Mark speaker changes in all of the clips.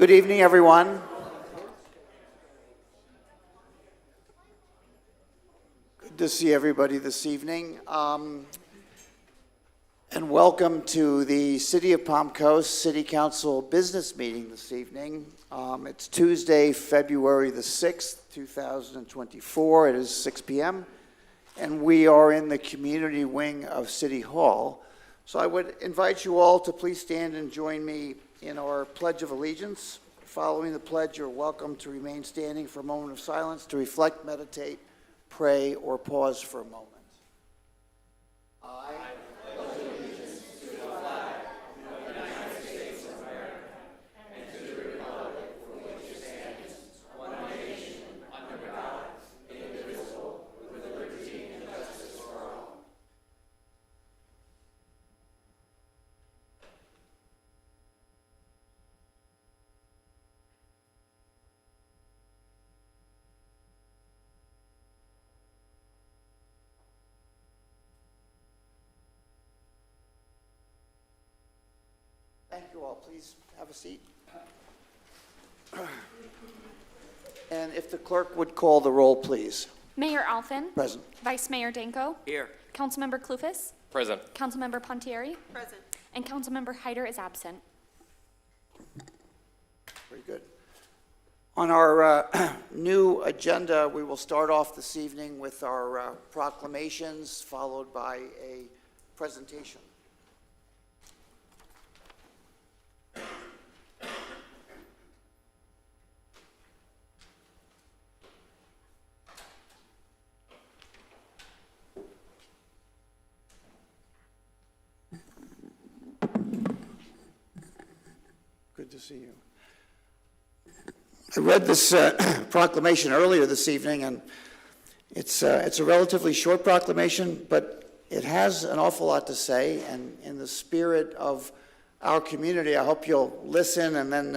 Speaker 1: Good evening, everyone. Good to see everybody this evening. And welcome to the City of Palm Coast City Council business meeting this evening. It's Tuesday, February the 6th, 2024. It is 6 p.m. and we are in the community wing of City Hall. So I would invite you all to please stand and join me in our Pledge of Allegiance. Following the pledge, you're welcome to remain standing for a moment of silence to reflect, meditate, pray, or pause for a moment. I pledge allegiance to the flag of the United States of America and to the republic for which it stands, one nation, under God, indivisible, with liberty and justice for all. Thank you all. Please have a seat. And if the clerk would call the roll, please.
Speaker 2: Mayor Alfin.
Speaker 1: Present.
Speaker 2: Vice Mayor Danko.
Speaker 3: Here.
Speaker 2: Councilmember Clufus.
Speaker 3: Present.
Speaker 2: Councilmember Pontieri.
Speaker 4: Present.
Speaker 2: And Councilmember Hyder is absent.
Speaker 1: Very good. On our new agenda, we will start off this evening with our proclamations, followed by a presentation. Good to see you. I read this proclamation earlier this evening, and it's a relatively short proclamation, but it has an awful lot to say, and in the spirit of our community, I hope you'll listen, and then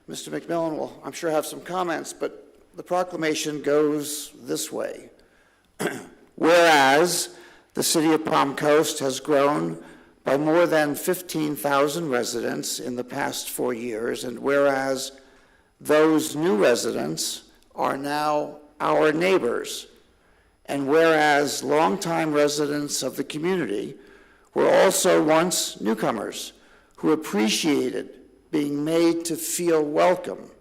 Speaker 1: Mr. McMillan will, I'm sure, have some comments, but the proclamation goes this way. Whereas the city of Palm Coast has grown by more than 15,000 residents in the past 4 years, and whereas those new residents are now our neighbors, and whereas longtime residents of the community were also once newcomers who appreciated being made to feel welcome,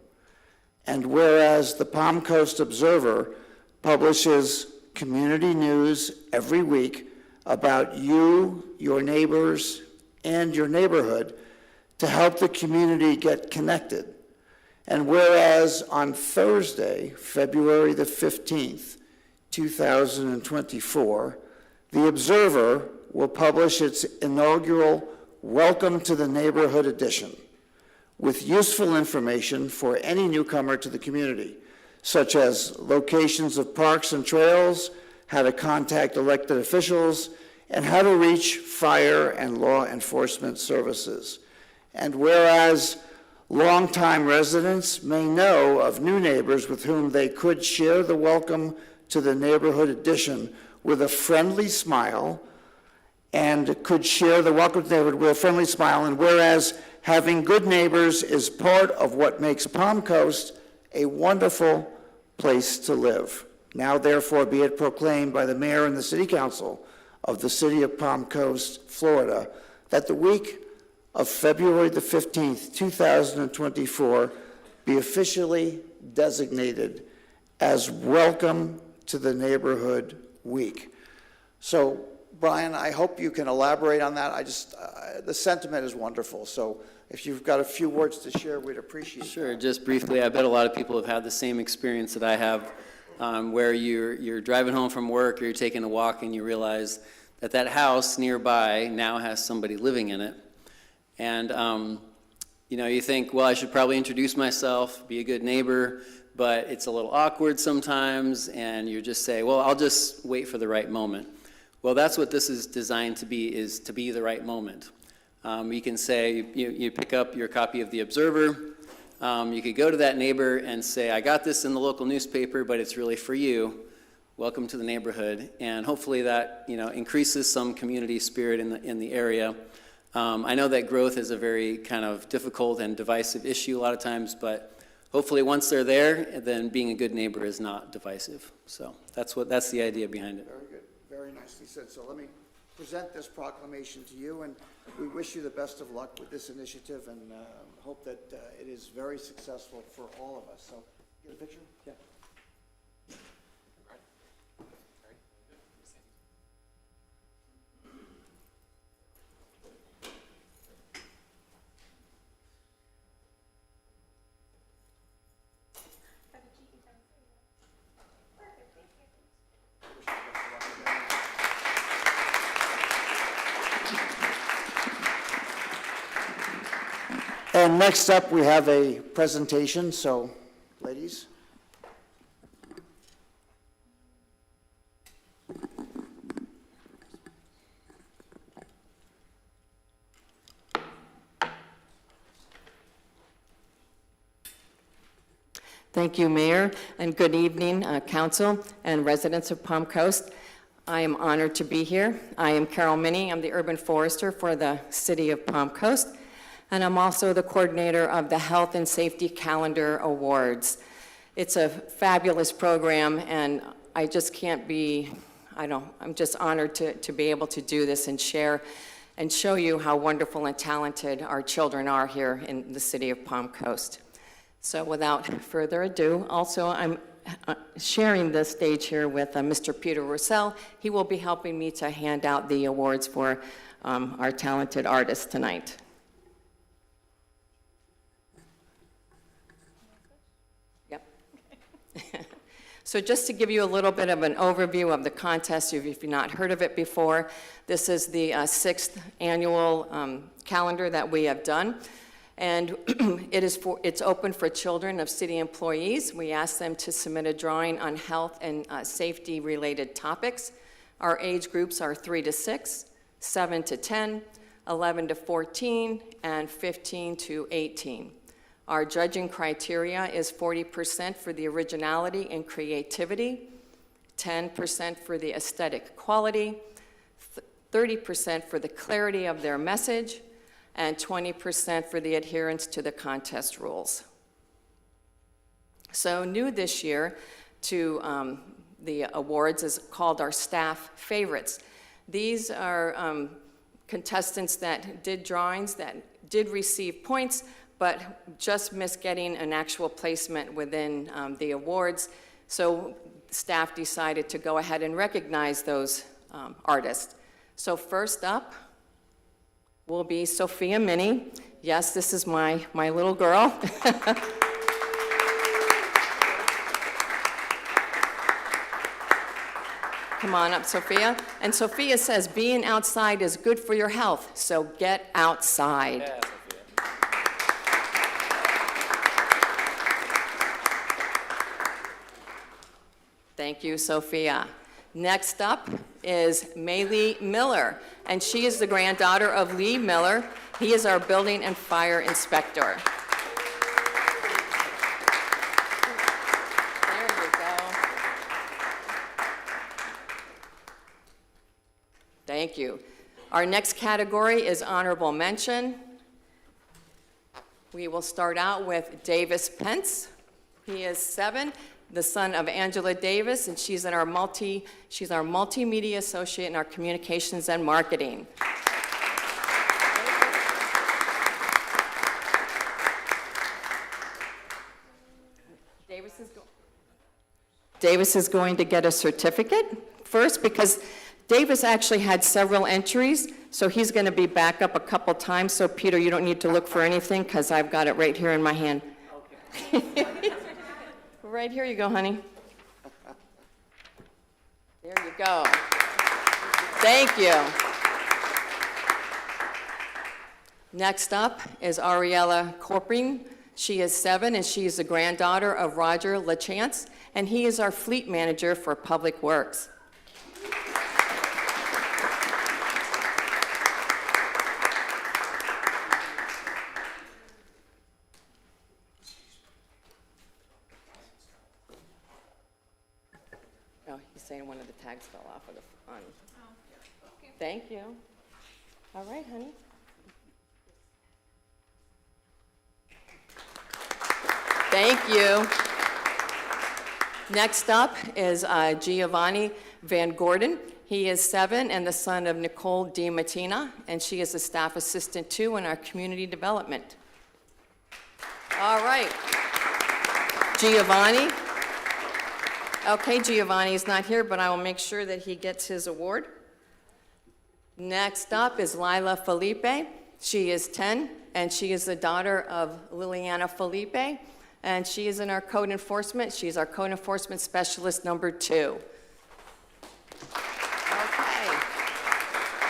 Speaker 1: and whereas the Palm Coast Observer publishes community news every week about you, your neighbors, and your neighborhood to help the community get connected. And whereas on Thursday, February the 15th, 2024, the Observer will publish its inaugural Welcome to the Neighborhood edition with useful information for any newcomer to the community, such as locations of parks and trails, how to contact elected officials, and how to reach fire and law enforcement services. And whereas longtime residents may know of new neighbors with whom they could share the Welcome to the Neighborhood edition with a friendly smile, and could share the Welcome to the Neighborhood with a friendly smile, and whereas having good neighbors is part of what makes Palm Coast a wonderful place to live. Now, therefore, be it proclaimed by the Mayor and the City Council of the City of Palm Coast, Florida, that the week of February the 15th, 2024, be officially designated as Welcome to the Neighborhood Week. So, Brian, I hope you can elaborate on that. The sentiment is wonderful, so if you've got a few words to share, we'd appreciate it.
Speaker 5: Sure, just briefly, I bet a lot of people have had the same experience that I have, where you're driving home from work or you're taking a walk and you realize that that house nearby now has somebody living in it. And you think, well, I should probably introduce myself, be a good neighbor, but it's a little awkward sometimes, and you just say, well, I'll just wait for the right moment. Well, that's what this is designed to be, is to be the right moment. You can say, you pick up your copy of the Observer, you could go to that neighbor and say, I got this in the local newspaper, but it's really for you. Welcome to the neighborhood. And hopefully that increases some community spirit in the area. I know that growth is a very kind of difficult and divisive issue a lot of times, but hopefully once they're there, then being a good neighbor is not divisive. So that's the idea behind it.
Speaker 1: Very good, very nicely said. So let me present this proclamation to you, and we wish you the best of luck with this initiative, and hope that it is very successful for all of us. So, get a picture? Yeah. And next up, we have a presentation, so, ladies.
Speaker 3: Thank you, Mayor, and good evening, Council and residents of Palm Coast. I am honored to be here. I am Carol Minnie. I'm the Urban Forester for the City of Palm Coast, and I'm also the coordinator of the Health and Safety Calendar Awards. It's a fabulous program, and I just can't be, I'm just honored to be able to do this and share and show you how wonderful and talented our children are here in the City of Palm Coast. So without further ado, also I'm sharing the stage here with Mr. Peter Roussel. He will be helping me to hand out the awards for our talented artists tonight. Yep. So just to give you a little bit of an overview of the contest, if you've not heard of it before, this is the 6th annual calendar that we have done. And it's open for children of city employees. We ask them to submit a drawing on health and safety-related topics. Our age groups are 3 to 6, 7 to 10, 11 to 14, and 15 to 18. Our judging criteria is 40% for the originality and creativity, 10% for the aesthetic quality, 30% for the clarity of their message, and 20% for the adherence to the contest rules. So new this year to the awards is called our staff favorites. These are contestants that did drawings, that did receive points, but just missed getting an actual placement within the awards. So staff decided to go ahead and recognize those artists. So first up will be Sophia Minnie. Yes, this is my little girl. Come on up, Sophia. And Sophia says, being outside is good for your health, so get outside.
Speaker 5: Yeah,
Speaker 3: Thank you, Sophia. Next up is Maylee Miller, and she is the granddaughter of Lee Miller. He is our building and fire inspector. There you go. Thank you. Our next category is honorable mention. We will start out with Davis Pence. He is 7. The son of Angela Davis, and she's our multimedia associate in our communications and marketing. Davis is going to get a certificate first because Davis actually had several entries, so he's going to be back up a couple times. So Peter, you don't need to look for anything because I've got it right here in my hand. Okay. Right here you go, honey. There you go. Thank you. Next up is Ariella Corping. She is 7, and she is the granddaughter of Roger LaChance, and he is our fleet manager for Public Works. Saying one of the tags fell off of the on. Oh, okay. Thank you. All right, honey. you. Next up is Giovanni Van Gordon. He is 7 and the son of Nicole DiMattina, and she is a staff assistant 2 in our community development. All right. Giovanni. Okay, Giovanni is not here, but I will make sure that he gets his award. Next up is Lila Felipe. She is 10, and she is the daughter of Liliana Felipe, and she is in our code enforcement. She's our code enforcement specialist number 2. Okay.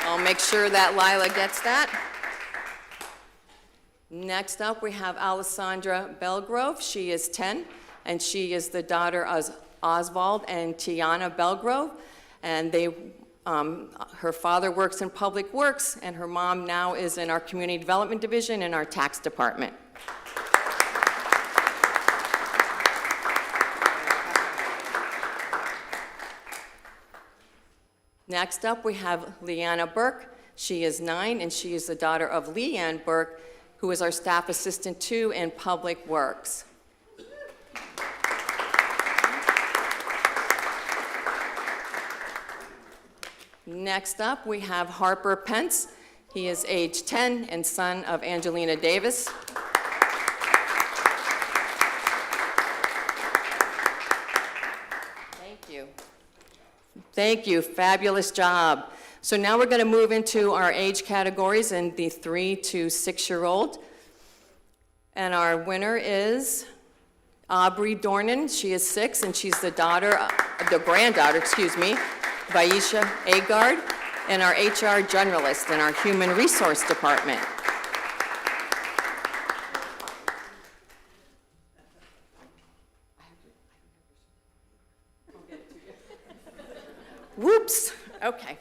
Speaker 3: I'll make sure that Lila gets that. Next up, we have Alessandra Belgrove. She is 10, and she is the daughter of Oswald and Tiana Belgrove, and her father works in Public Works, and her mom now is in our Community Development Division in our tax department. Next up, we have Leanna Burke. She is 9, and she is the daughter of Leanne Burke, who is our staff assistant 2 in Public Works. Next up, we have Harper Pence. He is age 10 and son of Angelina Davis. Thank you. Thank you, fabulous job. So now we're going to move into our age categories in the 3 to 6-year-old. And our winner is Aubrey Dornan. She is 6, and she's the granddaughter, Vaisha Agard, and our HR generalist in our Human Resource Department. Whoops, okay.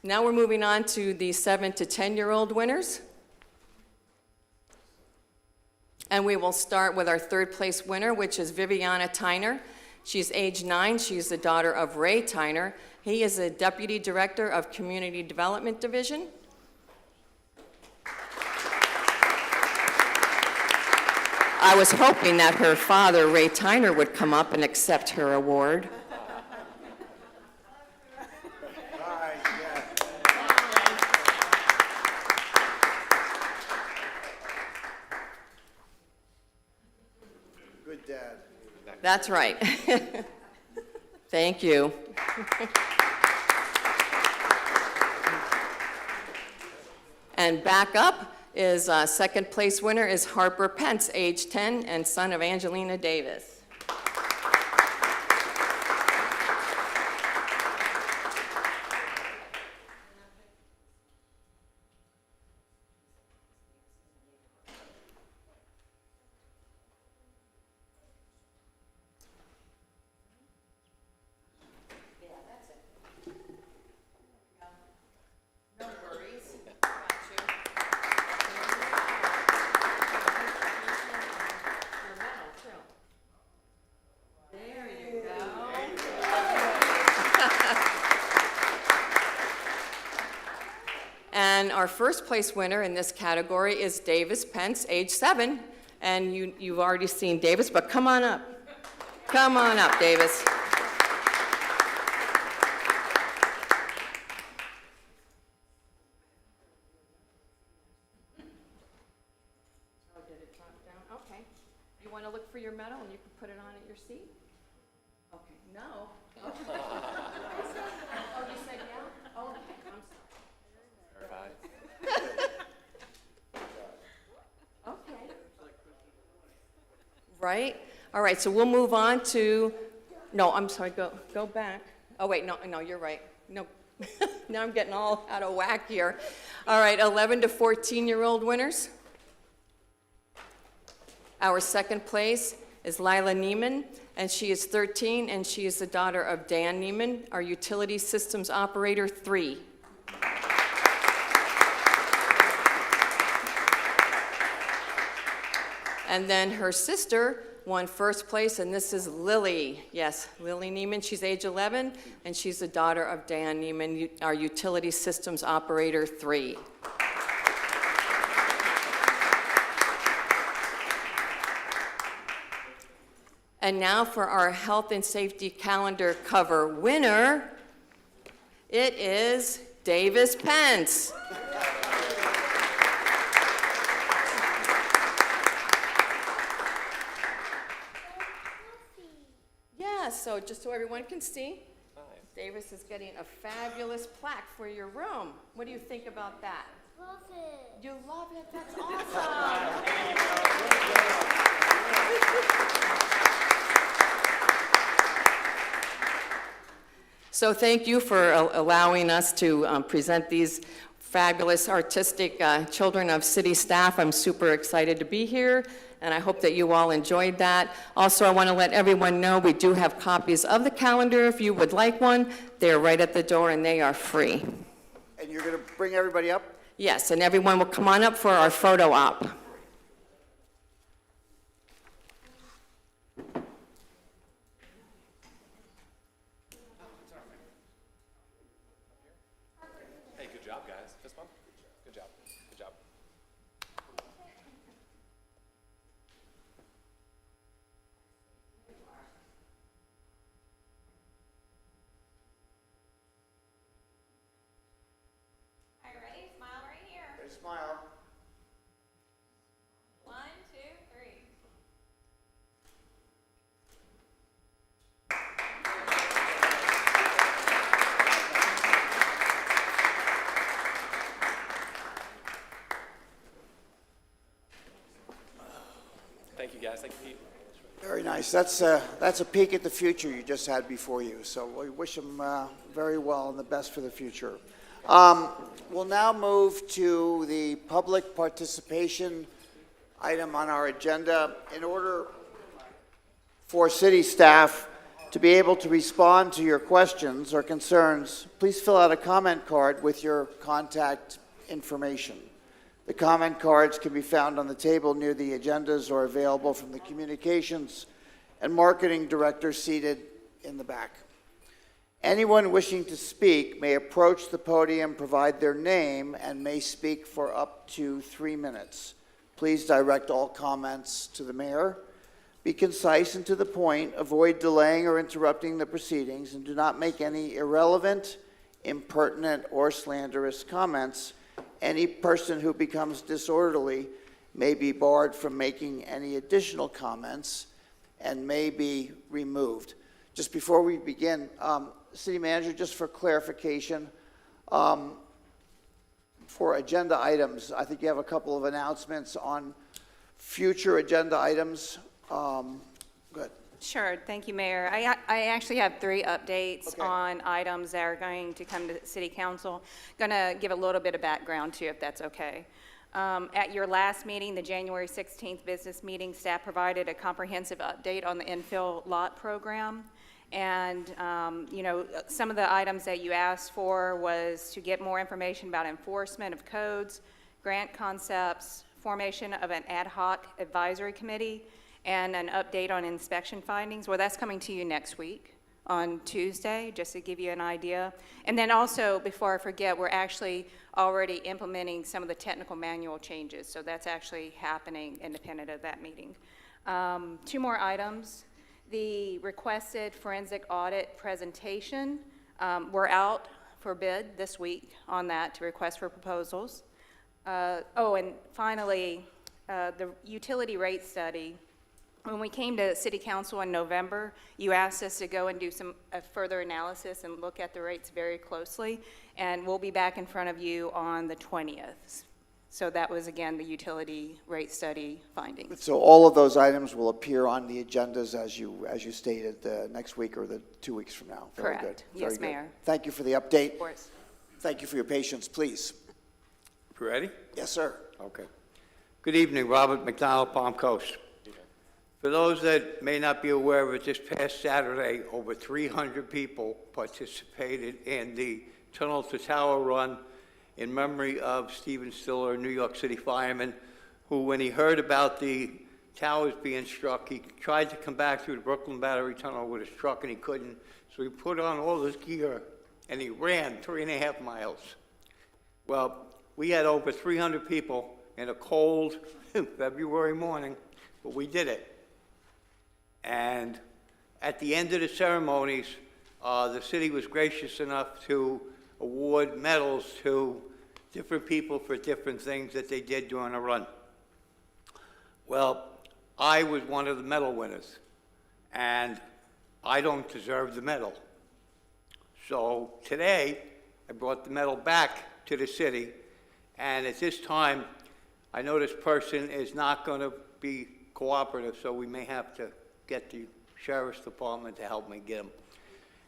Speaker 3: Now we're moving on to the 7 to 10-year-old winners. And we will start with our 3rd place winner, which is Viviana Tyner. She's age 9. She's the daughter of Ray Tyner. He is a Deputy Director of Community Development Division. I was hoping that her father, Ray Tyner, would come up and accept her award.
Speaker 1: Good dad.
Speaker 3: That's right. Thank you. And back up is 2nd place winner is Harper Pence, age 10 and son of Angelina Davis. And our 1st place winner in this category is Davis Pence, age 7. And you've already seen Davis, but come on up. Come on up, Davis. Oh, did it drop down? Okay. You want to look for your medal and you can put it on at your seat? Okay, no. Oh, you said yeah? Oh, okay, I'm sorry. Okay. Right? All right, so we'll move on to, no, I'm sorry, go back. Oh, wait, no, you're right. No, now I'm getting all out of whack here. All right, 11 to 14-year-old winners. Our 2nd place is Lila Neiman, and she is 13, and she is the daughter of Dan Neiman, our Utility Systems Operator 3. And then her sister won 1st place, and this is Lily. Yes, Lily Neiman. She's age 11, and she's the daughter of Dan Neiman, our Utility Systems Operator 3. And now for our health and safety calendar cover winner, it is Davis Pence. Yeah, so just so everyone can see, Davis is getting a fabulous plaque for your room. What do you think about that?
Speaker 4: Love it.
Speaker 3: You love it? That's awesome. So thank you for allowing us to present these fabulous artistic children of city staff. I'm super excited to be here, and I hope that you all enjoyed that. Also, I want to let everyone know we do have copies of the calendar if you would like one. They're right at the door, and they are free.
Speaker 1: And you're going to bring everybody up?
Speaker 3: Yes, and everyone will come on up for our photo op.
Speaker 6: Hey, good job, guys. Fist bump. Good job. Good job.
Speaker 7: Are you ready? Smile right here.
Speaker 1: Smile.
Speaker 7: 1, 2, 3.
Speaker 6: Thank you, guys. Thank you, Pete.
Speaker 1: Very nice. That's a peek at the future you just had before you. So we wish them very well and the best for the future. We'll now move to the public participation item on our agenda. In order for city staff to be able to respond to your questions or concerns, please fill out a comment card with your contact information. The comment cards can be found on the table near the agendas or available from the communications and marketing director seated in the back. Anyone wishing to speak may approach the podium, provide their name, and may speak for up to 3 minutes. Please direct all comments to the mayor. Be concise and to the point. Avoid delaying or interrupting the proceedings, and do not make any irrelevant, impertinent, or slanderous comments. Any person who becomes disorderly may be barred from making any additional comments and may be removed. Just before we begin, City Manager, just for clarification, for agenda items, I think you have a couple of announcements on future agenda items. Good.
Speaker 8: Sure, thank you, Mayor. I actually have 3 updates
Speaker 1: Okay.
Speaker 8: on items that are going to come to City Council. Going to give a little bit of background too, if that's okay. At your last meeting, the January 16th business meeting, staff provided a comprehensive update on the infill lot program. And, some of the items that you asked for was to get more information about enforcement of codes, grant concepts, formation of an ad hoc advisory committee, and an update on inspection findings. Well, that's coming to you next week on Tuesday, just to give you an idea. And then also, before I forget, we're actually already implementing some of the technical manual changes, so that's actually happening independent of that meeting. 2 more items. The requested forensic audit presentation, we're out for bid this week on that to request for proposals. And finally, the utility rate study. When we came to City Council in November, you asked us to go and do some further analysis and look at the rates very closely, and we'll be back in front of you on the 20th. So that was, again, the utility rate study findings.
Speaker 1: So all of those items will appear on the agendas as you stated next week or the 2 weeks from now. Very
Speaker 8: Correct.
Speaker 1: good.
Speaker 8: Yes,
Speaker 1: Very good.
Speaker 8: Mayor.
Speaker 1: Thank you for the update.
Speaker 8: Of course.
Speaker 1: Thank you for your patience, please.
Speaker 9: You ready?
Speaker 1: Yes, sir.
Speaker 9: Okay. Good evening, Robert McDonald, Palm Coast. For those that may not be aware of it, this past Saturday, over 300 people participated in the Tunnel to Tower Run in memory of Stephen Stiller, New York City fireman, who, when he heard about the towers being struck, he tried to come back through the Brooklyn Battery Tunnel with his truck, and he couldn't. So he put on all his gear, and he ran 3.5 miles. Well, we had over 300 people in a cold February morning, but we did it. And at the end of the ceremonies, the city was gracious enough to award medals to different people for different things that they did during a run. Well, I was one of the medal winners, and I don't deserve the medal. So today, I brought the medal back to the city, and at this time, I know this person is not going to be cooperative, so we may have to get the Sheriff's Department to help me get him.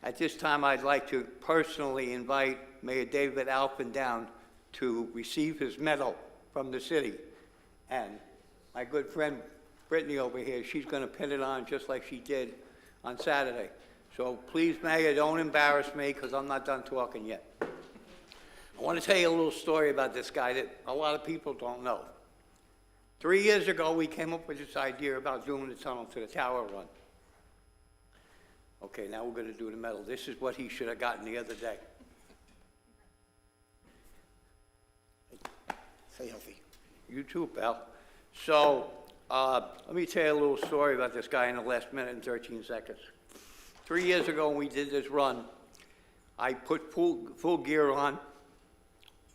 Speaker 9: At this time, I'd like to personally invite Mayor David Alpin down to receive his medal from the city. And my good friend Brittany over here, she's going to pin it on just like she did on Saturday. So please, Mayor, don't embarrass me because I'm not done talking yet. I want to tell you a little story about this guy that a lot of people don't know. 3 years ago, we came up with this idea about doing the tunnel to the Tower Run. Okay, now we're going to do the medal. This is what he should have gotten the other day. Stay healthy. You too, pal. So, let me tell you a little story about this guy in the last minute and 13 seconds. 3 years ago, when we did this run, I put full gear on.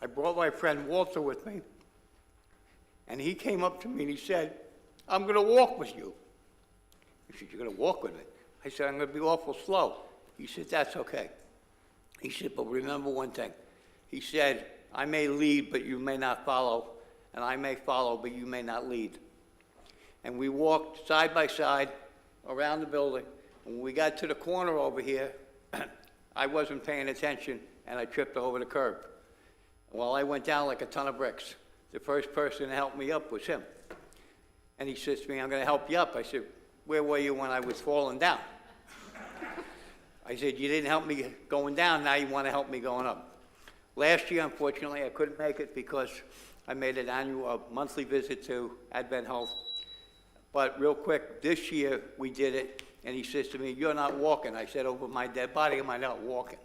Speaker 9: I brought my friend Walter with me, and he came up to me and he said, "I'm going to walk with you." He said, "You're going to walk with me?" I said, "I'm going to be awful slow." He said, "That's okay." He said, "But remember one thing." He said, "I may lead, but you may not follow, and I may follow, but you may not lead." And we walked side by side around the building. And when we got to the corner over here, I wasn't paying attention, and I tripped over the curb. Well, I went down like a ton of bricks. The first person to help me up was him. And he says to me, "I'm going to help you up." I said, "Where were you when I was falling down?" I said, "You didn't help me going down, now you want to help me going up." Last year, unfortunately, I couldn't make it because I made a monthly visit to Advent Health. But real quick, this year we did it, and he says to me, "You're not walking." I said, "Over my dead body, am I not walking?"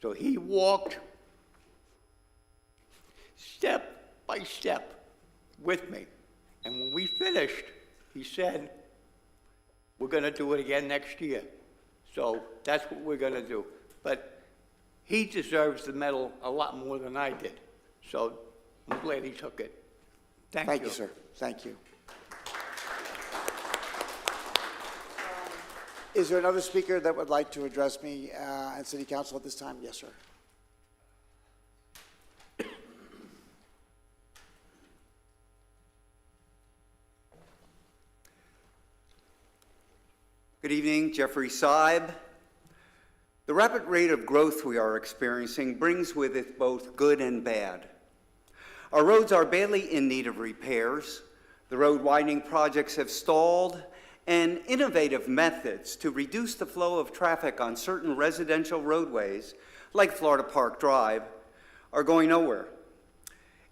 Speaker 9: So he walked step by step with me. And when we finished, he said, "We're going to do it again next year." So that's what we're going to do. But he deserves the medal a lot more than I did. So I'm glad he took it. Thank you,
Speaker 1: sir. Thank you. Is there another speaker that would like to address me at City Council at this time? Yes, sir.
Speaker 4: Good evening, Jeffrey Seib. The rapid rate of growth we are experiencing brings with it both good and bad. Our roads are badly in need of repairs. The road widening projects have stalled, and innovative methods to reduce the flow of traffic on certain residential roadways, like Florida Park Drive, are going nowhere.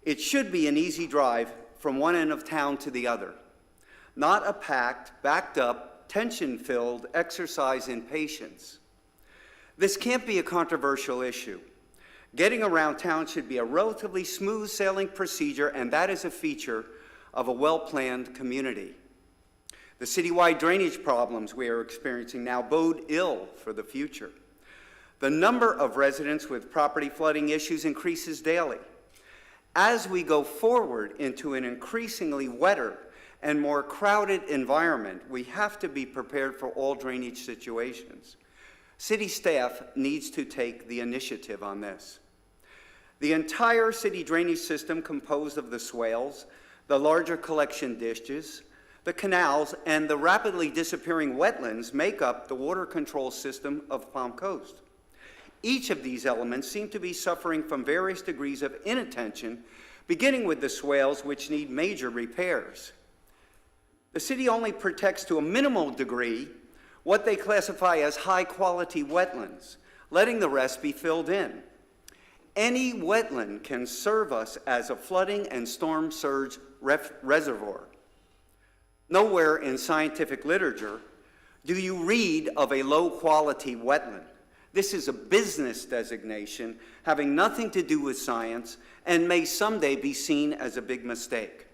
Speaker 4: It should be an easy drive from one end of town to the other, not a packed, backed up, tension-filled exercise in patience. This can't be a controversial issue. Getting around town should be a relatively smooth sailing procedure, and that is a feature of a well-planned community. The citywide drainage problems we are experiencing now bode ill for the future. The number of residents with property flooding issues increases daily. As we go forward into an increasingly wetter and more crowded environment, we have to be prepared for all drainage situations. City staff needs to take the initiative on this. The entire city drainage system, composed of the swales, the larger collection ditches, the canals, and the rapidly disappearing wetlands, make up the water control system of Palm Coast. Each of these elements seem to be suffering from various degrees of inattention, beginning with the swales, which need major repairs. The city only protects to a minimal degree what they classify as high-quality wetlands, letting the rest be filled in. Any wetland can serve us as a flooding and storm surge reservoir. Nowhere in scientific literature do you read of a low-quality wetland. This is a business designation having nothing to do with science and may someday be seen as a big mistake.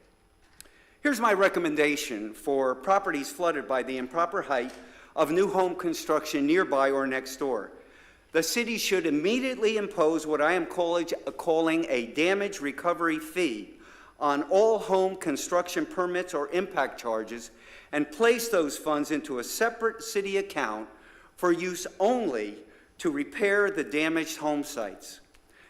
Speaker 4: Here's my recommendation for properties flooded by the improper height of new home construction nearby or next door. The city should immediately impose what I am calling a damage recovery fee on all home construction permits or impact charges, and place those funds into a separate city account for use only to repair the damaged home sites.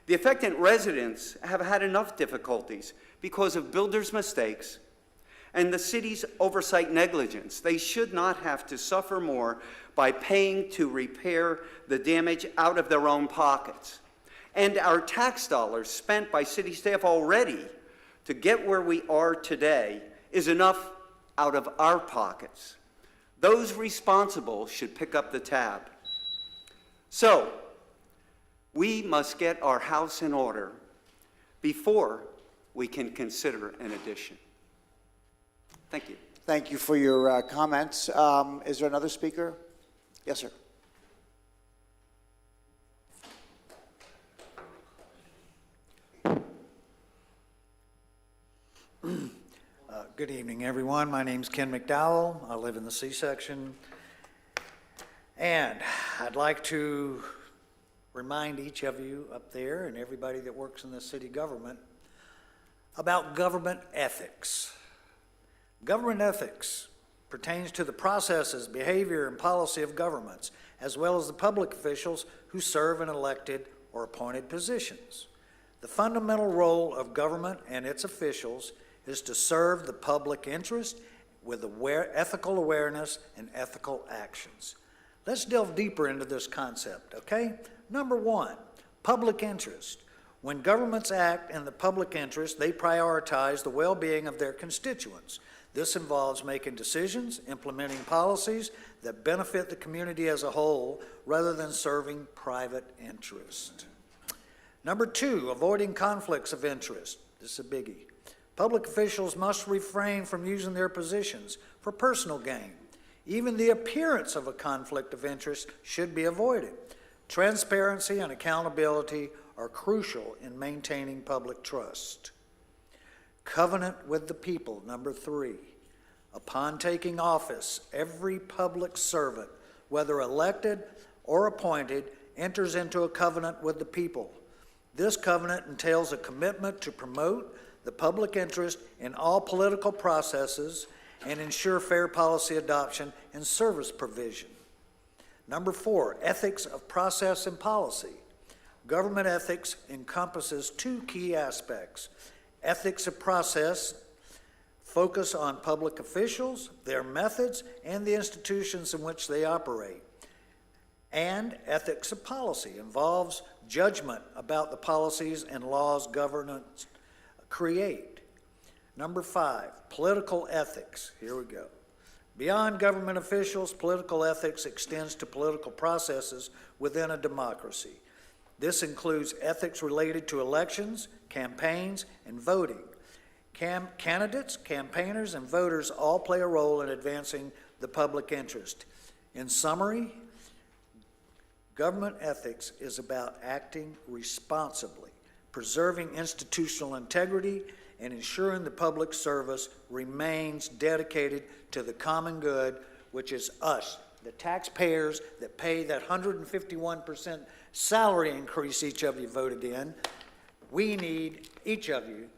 Speaker 4: The affected residents have had enough difficulties because of builders' mistakes and the city's oversight negligence. They should not have to suffer more by paying to repair the damage out of their own pockets. And our tax dollars spent by city staff already to get where we are today is enough out of our pockets. Those responsible should pick up the tab. So, we must get our house in order before we can consider an addition. Thank you.
Speaker 1: Thank you for your comments. Is there another speaker? Yes, sir.
Speaker 10: Good evening, everyone. My name's Ken McDowell. I live in the C-section. And I'd like to remind each of you up there and everybody that works in the city government about government ethics. Government ethics pertains to the processes, behavior, and policy of governments, as well as the public officials who serve in elected or appointed positions. The fundamental role of government and its officials is to serve the public interest with ethical awareness and ethical actions. Let's delve deeper into this concept, okay? Number one, public interest. When governments act in the public interest, they prioritize the well-being of their constituents. This involves making decisions, implementing policies that benefit the community as a whole, rather than serving private interest. Number two, avoiding conflicts of interest. This is a biggie. Public officials must refrain from using their positions for personal gain. Even the appearance of a conflict of interest should be avoided. Transparency and accountability are crucial in maintaining public trust. Covenant with the people, number three. Upon taking office, every public servant, whether elected or appointed, enters into a covenant with the people. This covenant entails a commitment to promote the public interest in all political processes and ensure fair policy adoption and service provision. Number four, ethics of process and policy. Government ethics encompasses two key aspects. Ethics of process focus on public officials, their methods, and the institutions in which they operate. And ethics of policy involves judgment about the policies and laws governments create. Number five, political ethics. Here we go. Beyond government officials, political ethics extends to political processes within a democracy. This includes ethics related to elections, campaigns, and voting. Candidates, campaigners, and voters all play a role in advancing the public interest. In summary, government ethics is about acting responsibly, preserving institutional integrity, and ensuring the public service remains dedicated to the common good, which is us, the taxpayers that pay that 151% salary increase each of you voted in. We need each of you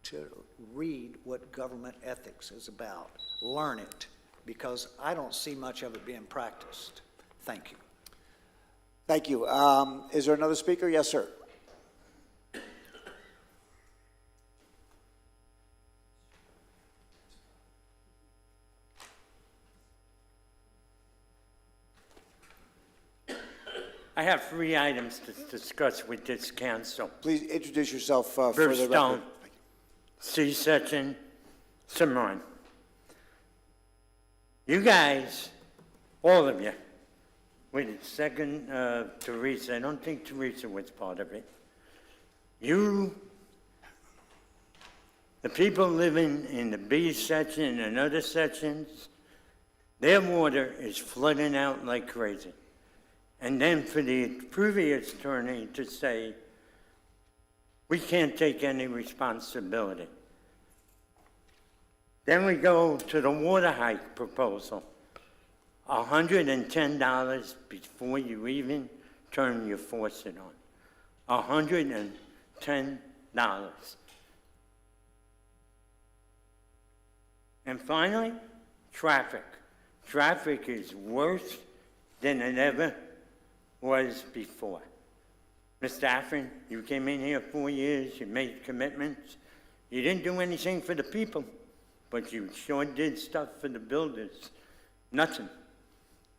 Speaker 10: to read what government ethics is about. Learn it, because I don't see much of it being practiced. Thank you.
Speaker 1: Thank you. Is there another speaker? Yes, sir.
Speaker 11: I have 3 items to discuss with this council.
Speaker 1: Please introduce yourself for
Speaker 11: Bruce
Speaker 1: the
Speaker 11: Stone,
Speaker 1: record.
Speaker 11: C-section, Cimarron. You guys, all of you, with second Teresa, I don't think Teresa was part of it. You, the people living in the B section and other sections, their water is flooding out like crazy. And then for the previous attorney to say, we can't take any responsibility. Then we go to the water hike proposal. $110 before you even turn your faucet on. $110. And finally, traffic. Traffic is worse than it ever was before. Ms. Stafford, you came in here 4 years, you made commitments. You didn't do anything for the people, but you sure did stuff for the builders. Nothing.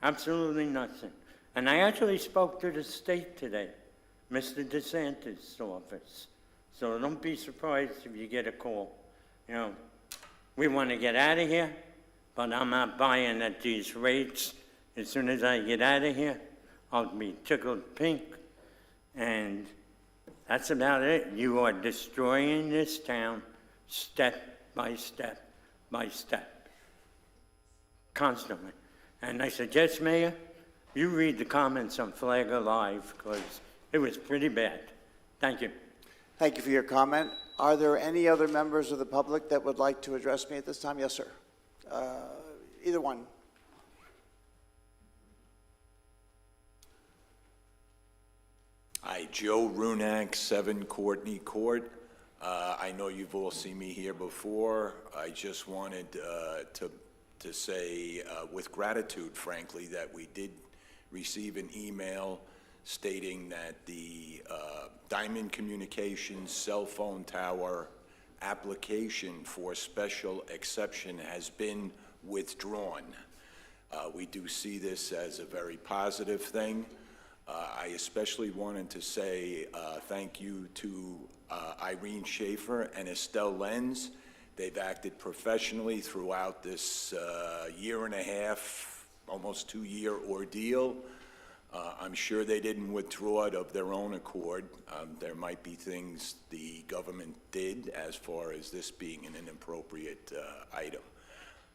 Speaker 11: Absolutely nothing. And I actually spoke to the state today, Mr. DeSantis' office. So don't be surprised if you get a call. You know, we want to get out of here, but I'm not buying at these rates. As soon as I get out of here, I'll be tickled pink. And that's about it. You are destroying this town step by step by step, constantly. And I suggest, Mayor, you read the comments on Flagger Live, because it was pretty bad. Thank you.
Speaker 1: Thank you for your comment. Are there any other members of the public that would like to address me at this time? Yes, sir. Either one.
Speaker 12: Hi, Joe Runak, 7 Courtney Court. I know you've all seen me here before. I just wanted to say with gratitude, frankly, that we did receive an email stating that the Diamond Communications cell phone tower application for special exception has been withdrawn. We do see this as a very positive thing. I especially wanted to say thank you to Irene Schaefer and Estelle Lenz. They've acted professionally throughout this year and a half, almost 2-year ordeal. I'm sure they didn't withdraw it of their own accord. There might be things the government did as far as this being an inappropriate item.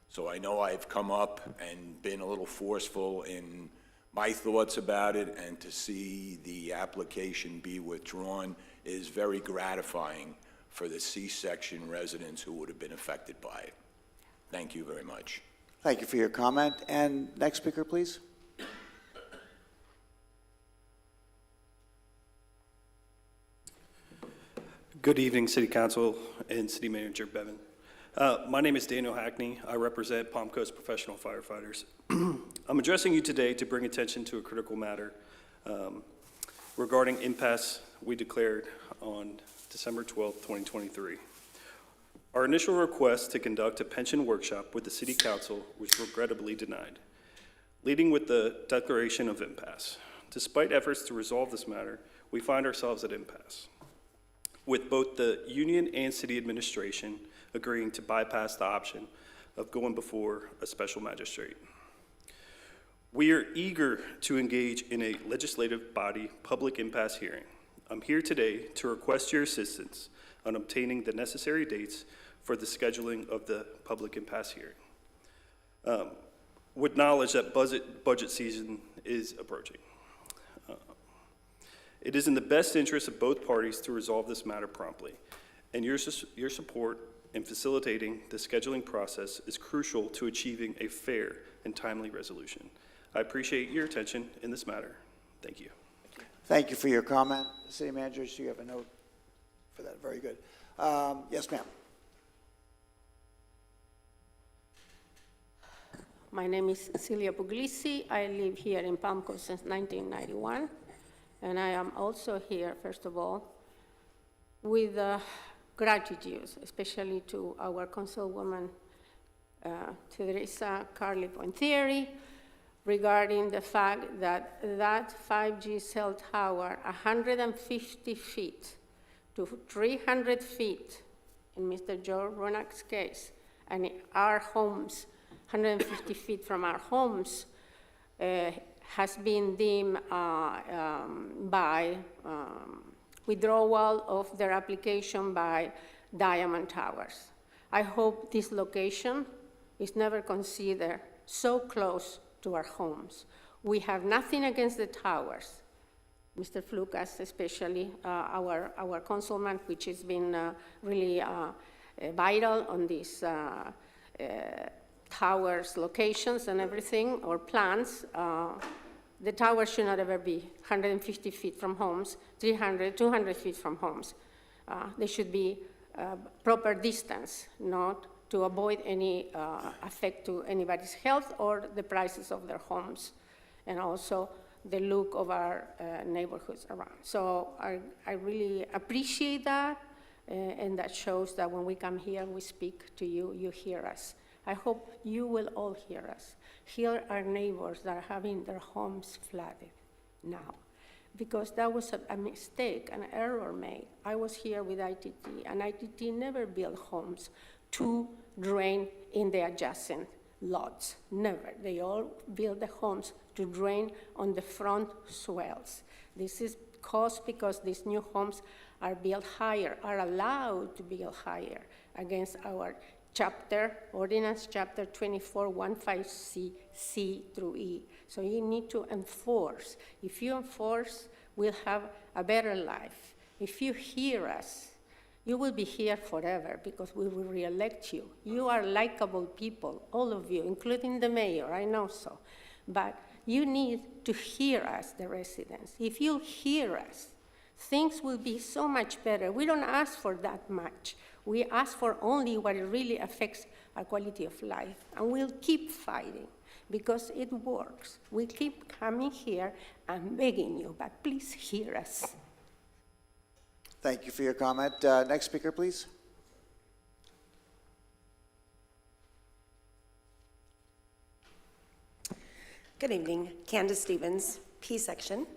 Speaker 12: So I know I've come up and been a little forceful in my thoughts about it, and to see the application be withdrawn is very gratifying for the C-section residents who would have been affected by it. Thank you very much.
Speaker 1: Thank you for your comment. And next speaker, please.
Speaker 13: Good evening, City Council and City Manager Bevan. My name is Daniel Hackney. I represent Palm Coast Professional Firefighters. I'm addressing you today to bring attention to a critical matter regarding impasse we declared on December 12, 2023. Our initial request to conduct a pension workshop with the City Council was regrettably denied, leading with the declaration of impasse. Despite efforts to resolve this matter, we find ourselves at impasse, with both the union and city administration agreeing to bypass the option of going before a special magistrate. We are eager to engage in a legislative body public impasse hearing. I'm here today to request your assistance on obtaining the necessary dates for the scheduling of the public impasse hearing. With knowledge that budget season is approaching. It is in the best interest of both parties to resolve this matter promptly, and your support in facilitating the scheduling process is crucial to achieving a fair and timely resolution. I appreciate your attention in this matter. Thank you.
Speaker 1: Thank you for your comment. City Manager, do you have a note for that? Very good. Yes, ma'am.
Speaker 14: My name is Celia Puglisi. I live here in Palm Coast since 1991. And I am also here, first of all, with gratitude, especially to our councilwoman, Teresa Carly Pointieri, regarding the fact that that 5G cell tower, 150 feet to 300 feet, in Mr. Joe Ronak's case, and in our homes, 150 feet from our homes, has been deemed by withdrawal of their application by Diamond Towers. I hope this location is never considered so close to our homes. We have nothing against the towers, Mr. Flukas, especially our councilman, which has been really vital on this towers, locations and everything, or plans, the tower should not ever be 150 feet from homes, 300, 200 feet from homes. They should be proper distance, not to avoid any effect to anybody's health or the prices of their homes, and also the look of our neighborhoods around. So I really appreciate that, and that shows that when we come here and we speak to you, you hear us. I hope you will all hear us. Hear our neighbors that are having their homes flooded now, because that was a mistake, an error made. I was here with ITT, and ITT never built homes to drain in the adjacent lots, never. They all built the homes to drain on the front swells. This is caused because these new homes are built higher, are allowed to build higher against our chapter, ordinance chapter 2415C, C through E. So you need to enforce. If you enforce, we'll have a better life. If you hear us, you will be here forever because we will re-elect you. You are likable people, all of you, including the mayor, I know so. But you need to hear us, the residents. If you hear us, things will be so much better. We don't ask for that much. We ask for only what really affects our quality of life. And we'll keep fighting because it works. We keep coming here and begging you, but please hear us.
Speaker 1: Thank you for your comment. Next speaker, please.
Speaker 15: Good evening, Candace Stevens, P section.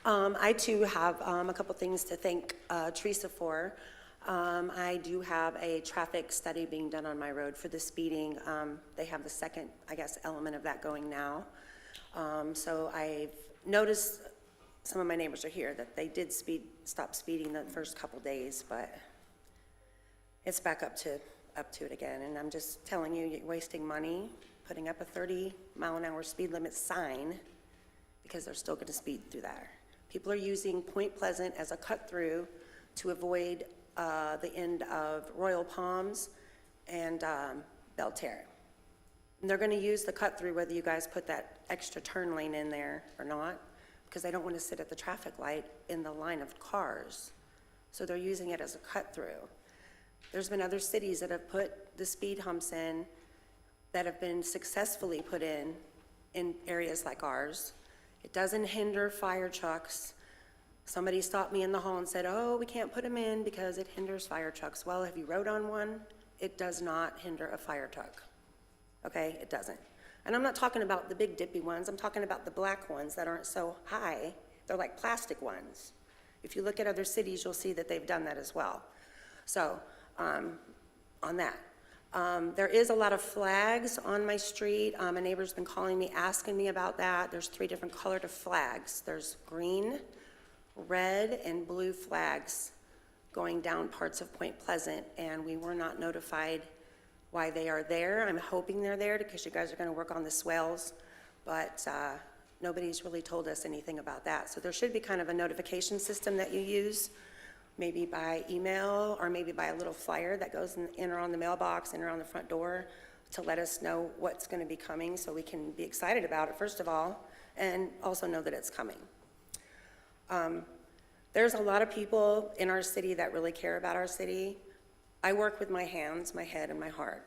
Speaker 15: I too have a couple things to thank Teresa for. I do have a traffic study being done on my road for the speeding. They have the second, I guess, element of that going now. So I've noticed, some of my neighbors are here, that they did stop speeding the first couple days, but it's back up to it again. And I'm just telling you, you're wasting money putting up a 30-mile-an-hour speed limit sign because they're still going to speed through there. People are using Point Pleasant as a cut-through to avoid the end of Royal Palms and Belterre. And they're going to use the cut-through whether you guys put that extra turn lane in there or not, because they don't want to sit at the traffic light in the line of cars. So they're using it as a cut-through. There's been other cities that have put the speed humps in that have been successfully put in areas like ours. It doesn't hinder fire trucks. Somebody stopped me in the hall and said, oh, we can't put them in because it hinders fire trucks. Well, if you rode on one, it does not hinder a fire truck. Okay, it doesn't. And I'm not talking about the big dippy ones. I'm talking about the black ones that aren't so high. They're like plastic ones. If you look at other cities, you'll see that they've done that as well. So, on that. There is a lot of flags on my street. A neighbor's been calling me, asking me about that. There's 3 different colored of flags. There's green, red, and blue flags going down parts of Point Pleasant, and we were not notified why they are there. I'm hoping they're there because you guys are going to work on the swells, but nobody's really told us anything about that. So there should be kind of a notification system that you use, maybe by email or maybe by a little flyer that goes in or on the mailbox and around the front door to let us know what's going to be coming so we can be excited about it, first of all, and also know that it's coming. There's a lot of people in our city that really care about our city. I work with my hands, my head, and my heart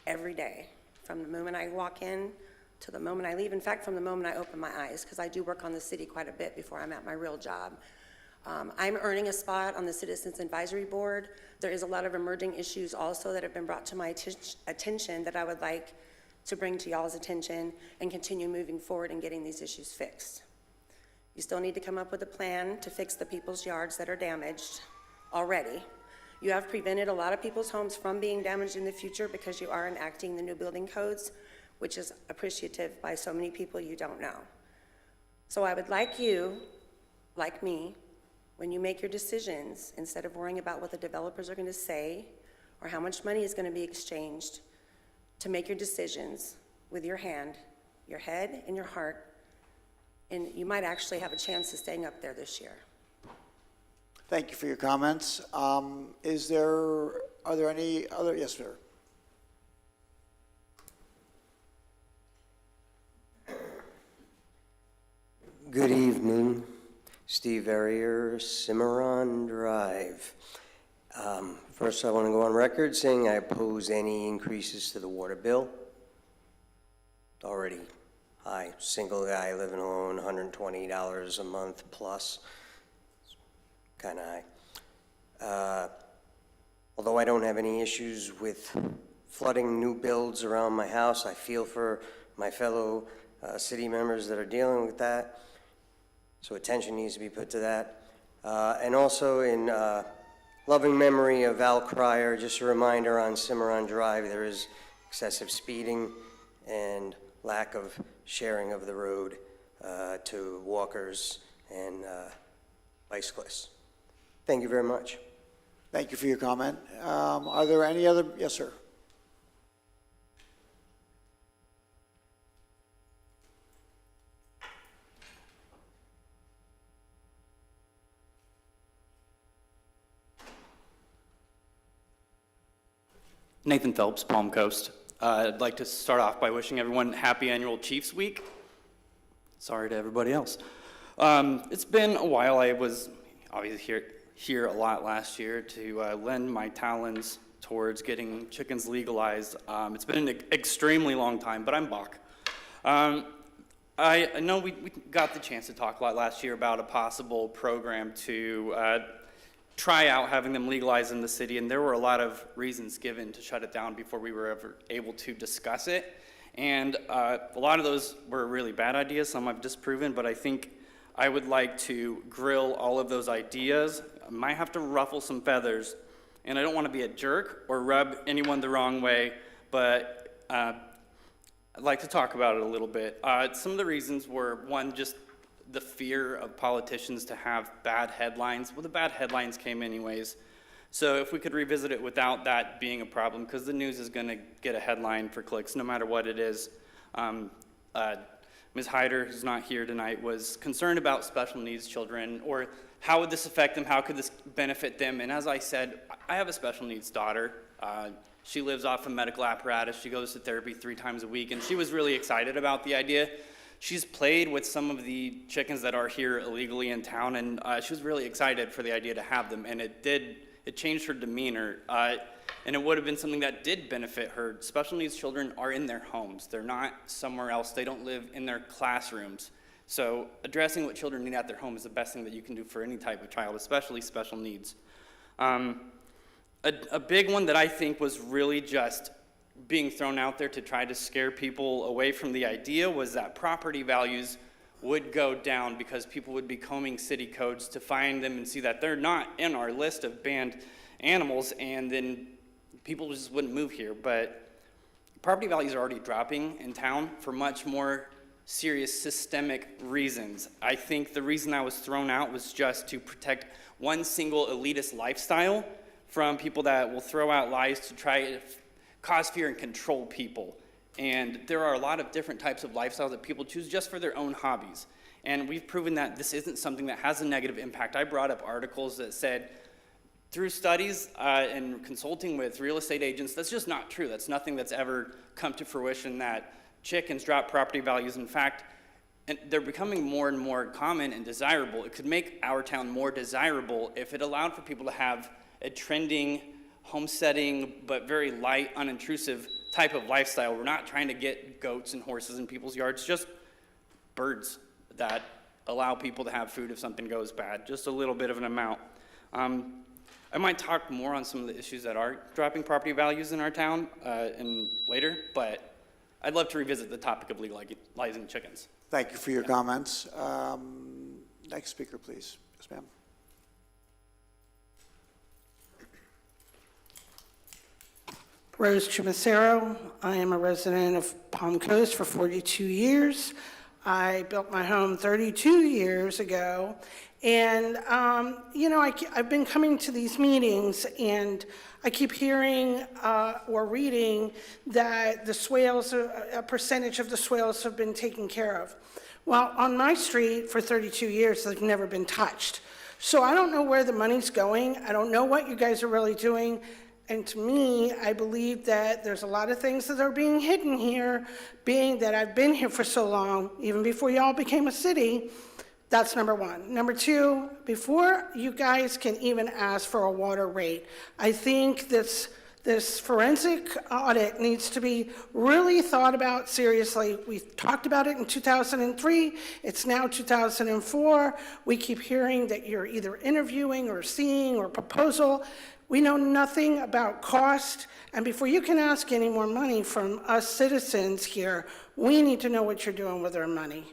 Speaker 15: every day, from the moment I walk in to the moment I leave. In fact, from the moment I open my eyes, because I do work on the city quite a bit before I'm at my real job. I'm earning a spot on the Citizens Advisory Board. There is a lot of emerging issues also that have been brought to my attention that I would like to bring to y'all's attention and continue moving forward and getting these issues fixed. You still need to come up with a plan to fix the people's yards that are damaged already. You have prevented a lot of people's homes from being damaged in the future because you are enacting the new building codes, which is appreciative by so many people you don't know. So I would like you, like me, when you make your decisions, instead of worrying about what the developers are going to say or how much money is going to be exchanged, to make your decisions with your hand, your head, and your heart, and you might actually have a chance of staying up there this year.
Speaker 1: Thank you for your comments. Are there any other, yes, sir?
Speaker 16: Good evening. Steve Verrier, Cimarron Drive. First, I want to go on record saying I oppose any increases to the water bill. Already high. Single guy living alone, $120 a month plus. Kind of high. Although I don't have any issues with flooding new builds around my house, I feel for my fellow city members that are dealing with that. So attention needs to be put to that. And also in loving memory of Al Cryer, just a reminder on Cimarron Drive, there is excessive speeding and lack of sharing of the road to walkers and bicyclists. Thank you very much.
Speaker 1: Thank you for your comment. Are there any other? Yes, sir.
Speaker 17: Nathan Phelps, Palm Coast. I'd like to start off by wishing everyone happy annual Chiefs Week. Sorry to everybody else. It's been a while. I was obviously here a lot last year to lend my talents towards getting chickens legalized. It's been an extremely long time, but I'm Bach. I know we got the chance to talk a lot last year about a possible program to try out having them legalized in the city, and there were a lot of reasons given to shut it down before we were ever able to discuss it. And a lot of those were really bad ideas, some I've disproven, but I think I would like to grill all of those ideas. I might have to ruffle some feathers, and I don't want to be a jerk or rub anyone the wrong way, but I'd like to talk about it a little bit. Some of the reasons were, one, just the fear of politicians to have bad headlines. Well, the bad headlines came anyways. So if we could revisit it without that being a problem, because the news is going to get a headline for clicks no matter what it is. Ms. Hyder, who's not here tonight, was concerned about special needs children, or how would this affect them, how could this benefit them? And as I said, I have a special needs daughter. She lives off of medical apparatus. She goes to therapy 3 times a week, and she was really excited about the idea. She's played with some of the chickens that are here illegally in town, and she was really excited for the idea to have them, and it changed her demeanor, and it would have been something that did benefit her. Special needs children are in their homes. They're not somewhere else. They don't live in their classrooms. So addressing what children need at their home is the best thing that you can do for any type of child, especially special needs. A big one that I think was really just being thrown out there to try to scare people away from the idea was that property values would go down because people would be combing city codes to find them and see that they're not in our list of banned animals, and then people just wouldn't move here. But property values are already dropping in town for much more serious systemic reasons. I think the reason I was thrown out was just to protect one single elitist lifestyle from people that will throw out lies to try to cause fear and control people. And there are a lot of different types of lifestyles that people choose just for their own hobbies. And we've proven that this isn't something that has a negative impact. I brought up articles that said, through studies and consulting with real estate agents, that's just not true. That's nothing that's ever come to fruition, that chickens drop property values. In fact, and they're becoming more and more common and desirable. It could make our town more desirable if it allowed for people to have a trending, homesteading, but very light, unintrusive type of lifestyle. We're not trying to get goats and horses in people's yards, just birds that allow people to have food if something goes bad, just a little bit of an amount. I might talk more on some of the issues that are dropping property values in our town later, but I'd love to revisit the topic of legalizing chickens.
Speaker 1: Thank you for your comments. Next speaker, please. Yes, ma'am.
Speaker 18: Rose Chumacero. I am a resident of Palm Coast for 42 years. I built my home 32 years ago. And, I've been coming to these meetings, and I keep hearing or reading that the swales, a percentage of the swales have been taken care of. Well, on my street for 32 years, they've never been touched. So I don't know where the money's going. I don't know what you guys are really doing. And to me, I believe that there's a lot of things that are being hidden here, being that I've been here for so long, even before y'all became a city. That's number one. Number two, before you guys can even ask for a water rate, I think this forensic audit needs to be really thought about seriously. We talked about it in 2003. It's now 2004. We keep hearing that you're either interviewing or seeing or proposal. We know nothing about cost. And before you can ask any more money from us citizens here, we need to know what you're doing with our money.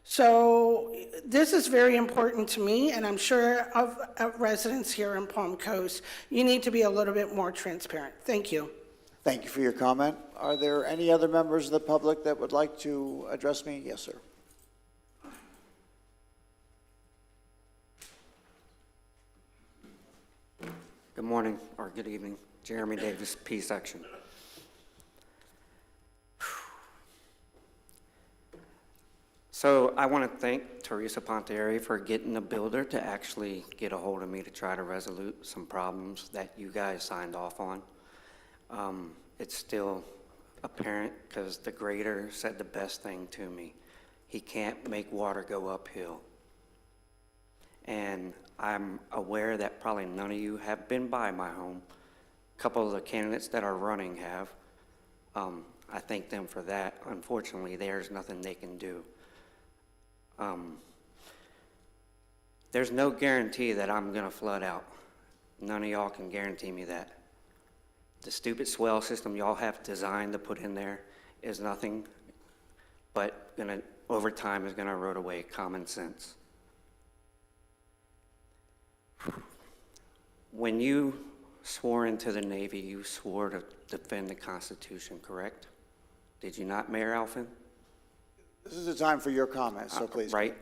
Speaker 18: So this is very important to me, and I'm sure of residents here in Palm Coast. You need to be a little bit more transparent. Thank you.
Speaker 1: Thank you for your comment. Are there any other members of the public that would like to address me? Yes, sir.
Speaker 19: Good morning, or good evening. Jeremy Davis, P section. So I want to thank Teresa Pontieri for getting the builder to actually get a hold of me to try to resolve some problems that you guys signed off on. It's still apparent because the grader said the best thing to me. He can't make water go uphill. And I'm aware that probably none of you have been by my home. A couple of the candidates that are running have. I thank them for that. Unfortunately, there's nothing they can do. There's no guarantee that I'm gonna flood out. None of y'all can guarantee me that. The stupid swell system y'all have designed to put in there is nothing but over time is gonna erode away common sense. When you swore into the Navy, you swore to defend the Constitution, correct? Did you not, Mayor Alphen?
Speaker 1: This is the time for your comments, so please.
Speaker 19: Right.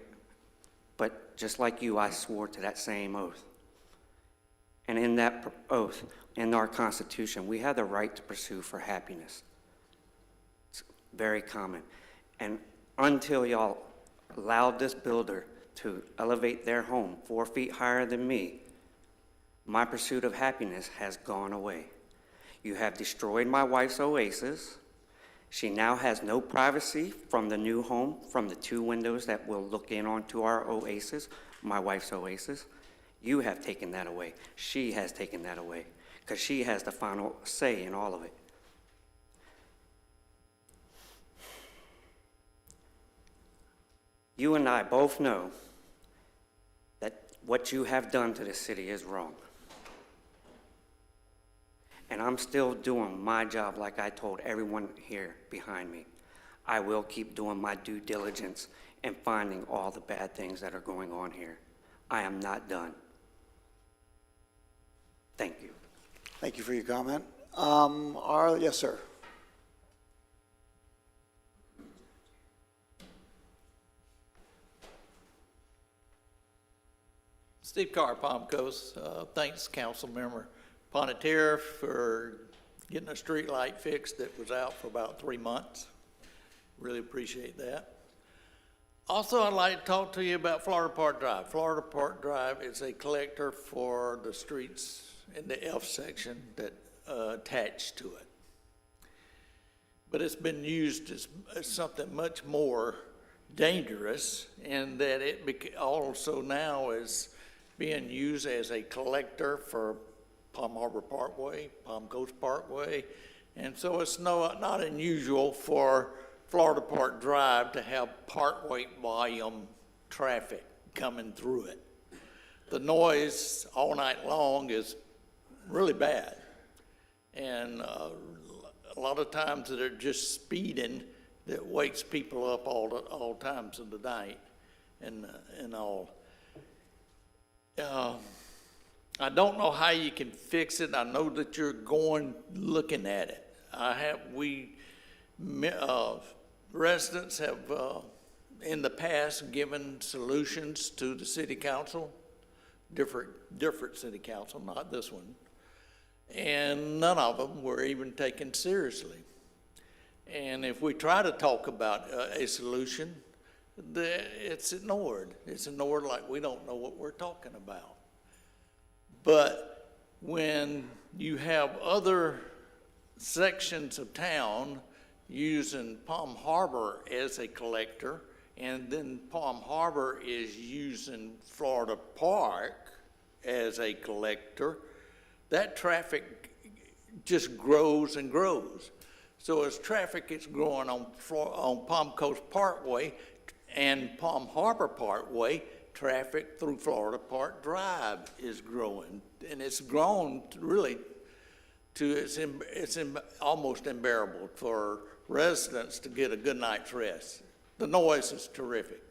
Speaker 19: But just like you, I swore to that same oath. And in that oath, in our Constitution, we have the right to pursue for happiness. It's very common. And until y'all allowed this builder to elevate their home 4 feet higher than me, my pursuit of happiness has gone away. You have destroyed my wife's oasis. She now has no privacy from the new home, from the 2 windows that will look in onto our oasis, my wife's oasis. You have taken that away. She has taken that away because she has the final say in all of it. You and I both know that what you have done to this city is wrong. And I'm still doing my job like I told everyone here behind me. I will keep doing my due diligence and finding all the bad things that are going on here. I am not done. Thank you.
Speaker 1: Thank you for your comment. Yes, sir.
Speaker 20: Steve Carr, Palm Coast. Thanks, Council Member Pontieri, for getting a street light fixed that was out for about 3 months. Really appreciate that. Also, I'd like to talk to you about Florida Park Drive. Florida Park Drive is a collector for the streets in the F section that attach to it. But it's been used as something much more dangerous in that it also now is being used as a collector for Palm Harbor Parkway, Palm Coast Parkway, and so it's not unusual for Florida Park Drive to have parkway volume traffic coming through it. The noise all night long is really bad, and a lot of times they're just speeding that wakes people up all times of the night and all. I don't know how you can fix it. I know that you're looking at it. Residents have in the past given solutions to the city council, different city council, not this one, and none of them were even taken seriously. And if we try to talk about a solution, it's ignored. It's ignored like we don't know what we're talking about. But when you have other sections of town using Palm Harbor as a collector and then Palm Harbor is using Florida Park as a collector, that traffic just grows and grows. So as traffic is growing on Palm Coast Parkway and Palm Harbor Parkway, traffic through Florida Park Drive is growing. And it's grown really to, it's almost unbearable for residents to get a good night's rest. The noise is terrific.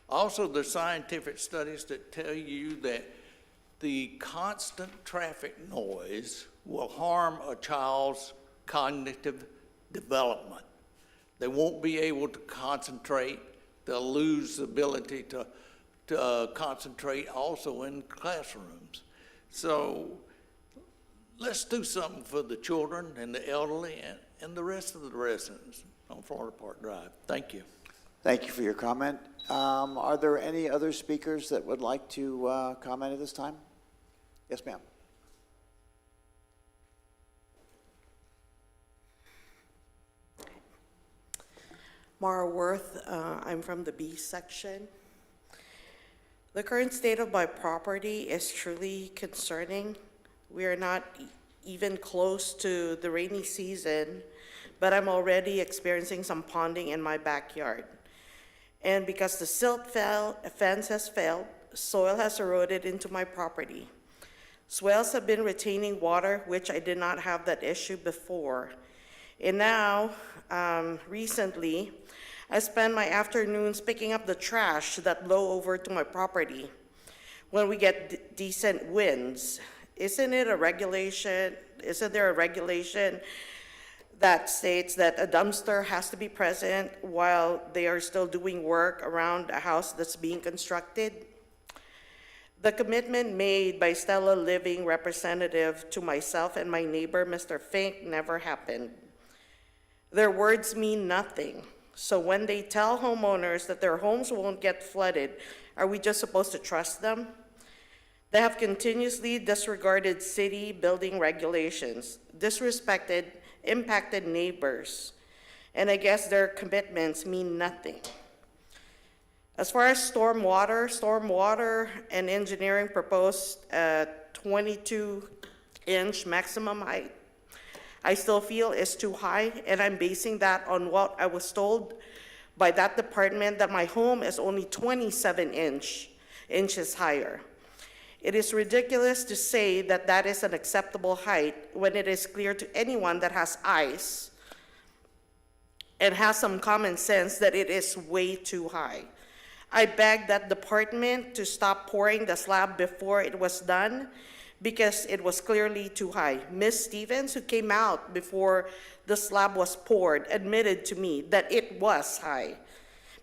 Speaker 20: Also, there's scientific studies that tell you that the constant traffic noise will harm a child's cognitive development. They won't be able to concentrate. They'll lose the ability to concentrate also in classrooms. So let's do something for the children and the elderly and the rest of the residents on Florida Park Drive. Thank you.
Speaker 1: Thank you for your comment. Are there any other speakers that would like to comment at this time? Yes, ma'am.
Speaker 21: Mara Worth, I'm from the B section. The current state of my property is truly concerning. We are not even close to the rainy season, but I'm already experiencing some ponding in my backyard. And because the silt fence has failed, soil has eroded into my property. Swales have been retaining water, which I did not have that issue before. And now, recently, I spend my afternoons picking up the trash that blow over to my property when we get decent winds. Isn't there a regulation that states that a dumpster has to be present while they are still doing work around a house that's being constructed? The commitment made by Stella Living representative to myself and my neighbor, Mr. Fink, never happened. Their words mean nothing. So when they tell homeowners that their homes won't get flooded, are we just supposed to trust them? They have continuously disregarded city building regulations, disrespected, impacted neighbors, and I guess their commitments mean nothing. As far as stormwater and engineering proposed a 22-inch maximum height, I still feel is too high, and I'm basing that on what I was told by that department that my home is only 27 inches higher. It is ridiculous to say that that is an acceptable height when it is clear to anyone that has eyes and has some common sense that it is way too high. I begged that department to stop pouring the slab before it was done because it was clearly too high. Ms. Stevens, who came out before the slab was poured, admitted to me that it was high.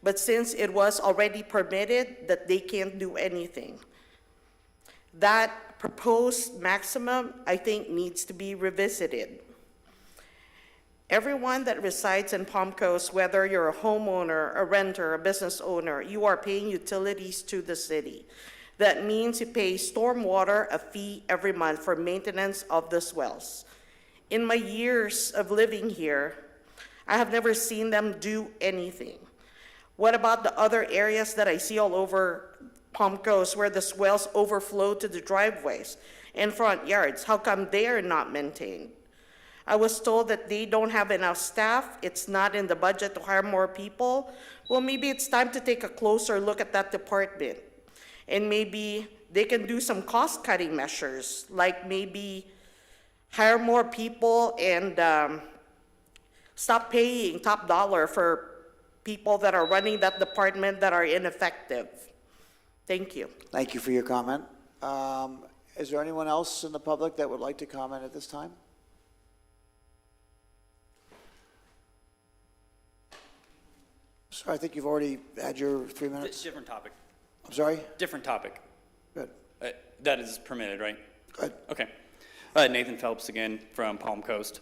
Speaker 21: But since it was already permitted, that they can't do anything. That proposed maximum, I think, needs to be revisited. Everyone that resides in Palm Coast, whether you're a homeowner, a renter, a business owner, you are paying utilities to the city. That means you pay stormwater a fee every month for maintenance of the swells. In my years of living here, I have never seen them do anything. What about the other areas that I see all over Palm Coast where the swells overflow to the driveways and front yards? How come they are not maintained? I was told that they don't have enough staff. It's not in the budget to hire more people. Well, maybe it's time to take a closer look at that department. And maybe they can do some cost-cutting measures, like maybe hire more people and stop paying top dollar for people that are running that department that are ineffective. Thank you.
Speaker 1: Thank you for your comment. Is there anyone else in the public that would like to comment at this time? Sir, I think you've already had your 3 minutes.
Speaker 17: Different topic.
Speaker 1: I'm sorry?
Speaker 17: Different topic.
Speaker 1: Good.
Speaker 17: That is permitted, right?
Speaker 1: Good.
Speaker 17: Okay. Nathan Phelps again from Palm Coast.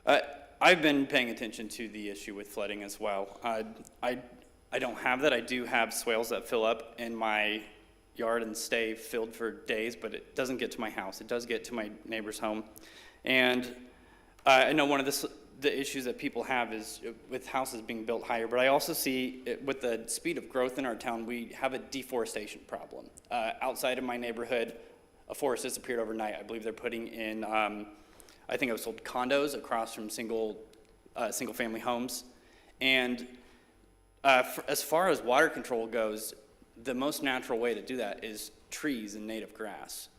Speaker 17: I've been paying attention to the issue with flooding as well. I don't have that. I do have swales that fill up in my yard and stay filled for days, but it doesn't get to my house. It does get to my neighbor's home. And I know one of the issues that people have is with houses being built higher, but I also see with the speed of growth in our town, we have a deforestation problem. Outside of my neighborhood, a forest disappeared overnight. I believe they're putting in, I think it was sold condos across from single-family homes. And as far as water control goes, the most natural way to do that is trees and native grass.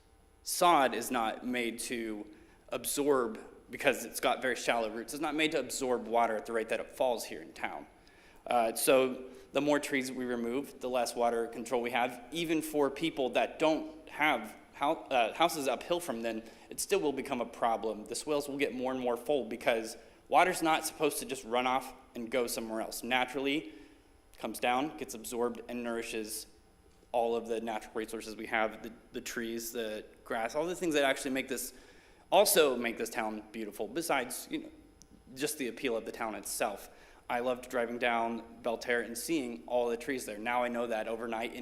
Speaker 17: Sod is not made to absorb, because it's got very shallow roots, it's not made to absorb water at the rate that it falls here in town. So the more trees we remove, the less water control we have. Even for people that don't have houses uphill from them, it still will become a problem. The swales will get more and more full because water's not supposed to just run off and go somewhere else. Naturally, comes down, gets absorbed, and nourishes all of the natural resources we have, the trees, the grass, all the things that actually make this town beautiful, besides just the appeal of the town itself. I loved driving down Belterre and seeing all the trees there. Now I know that overnight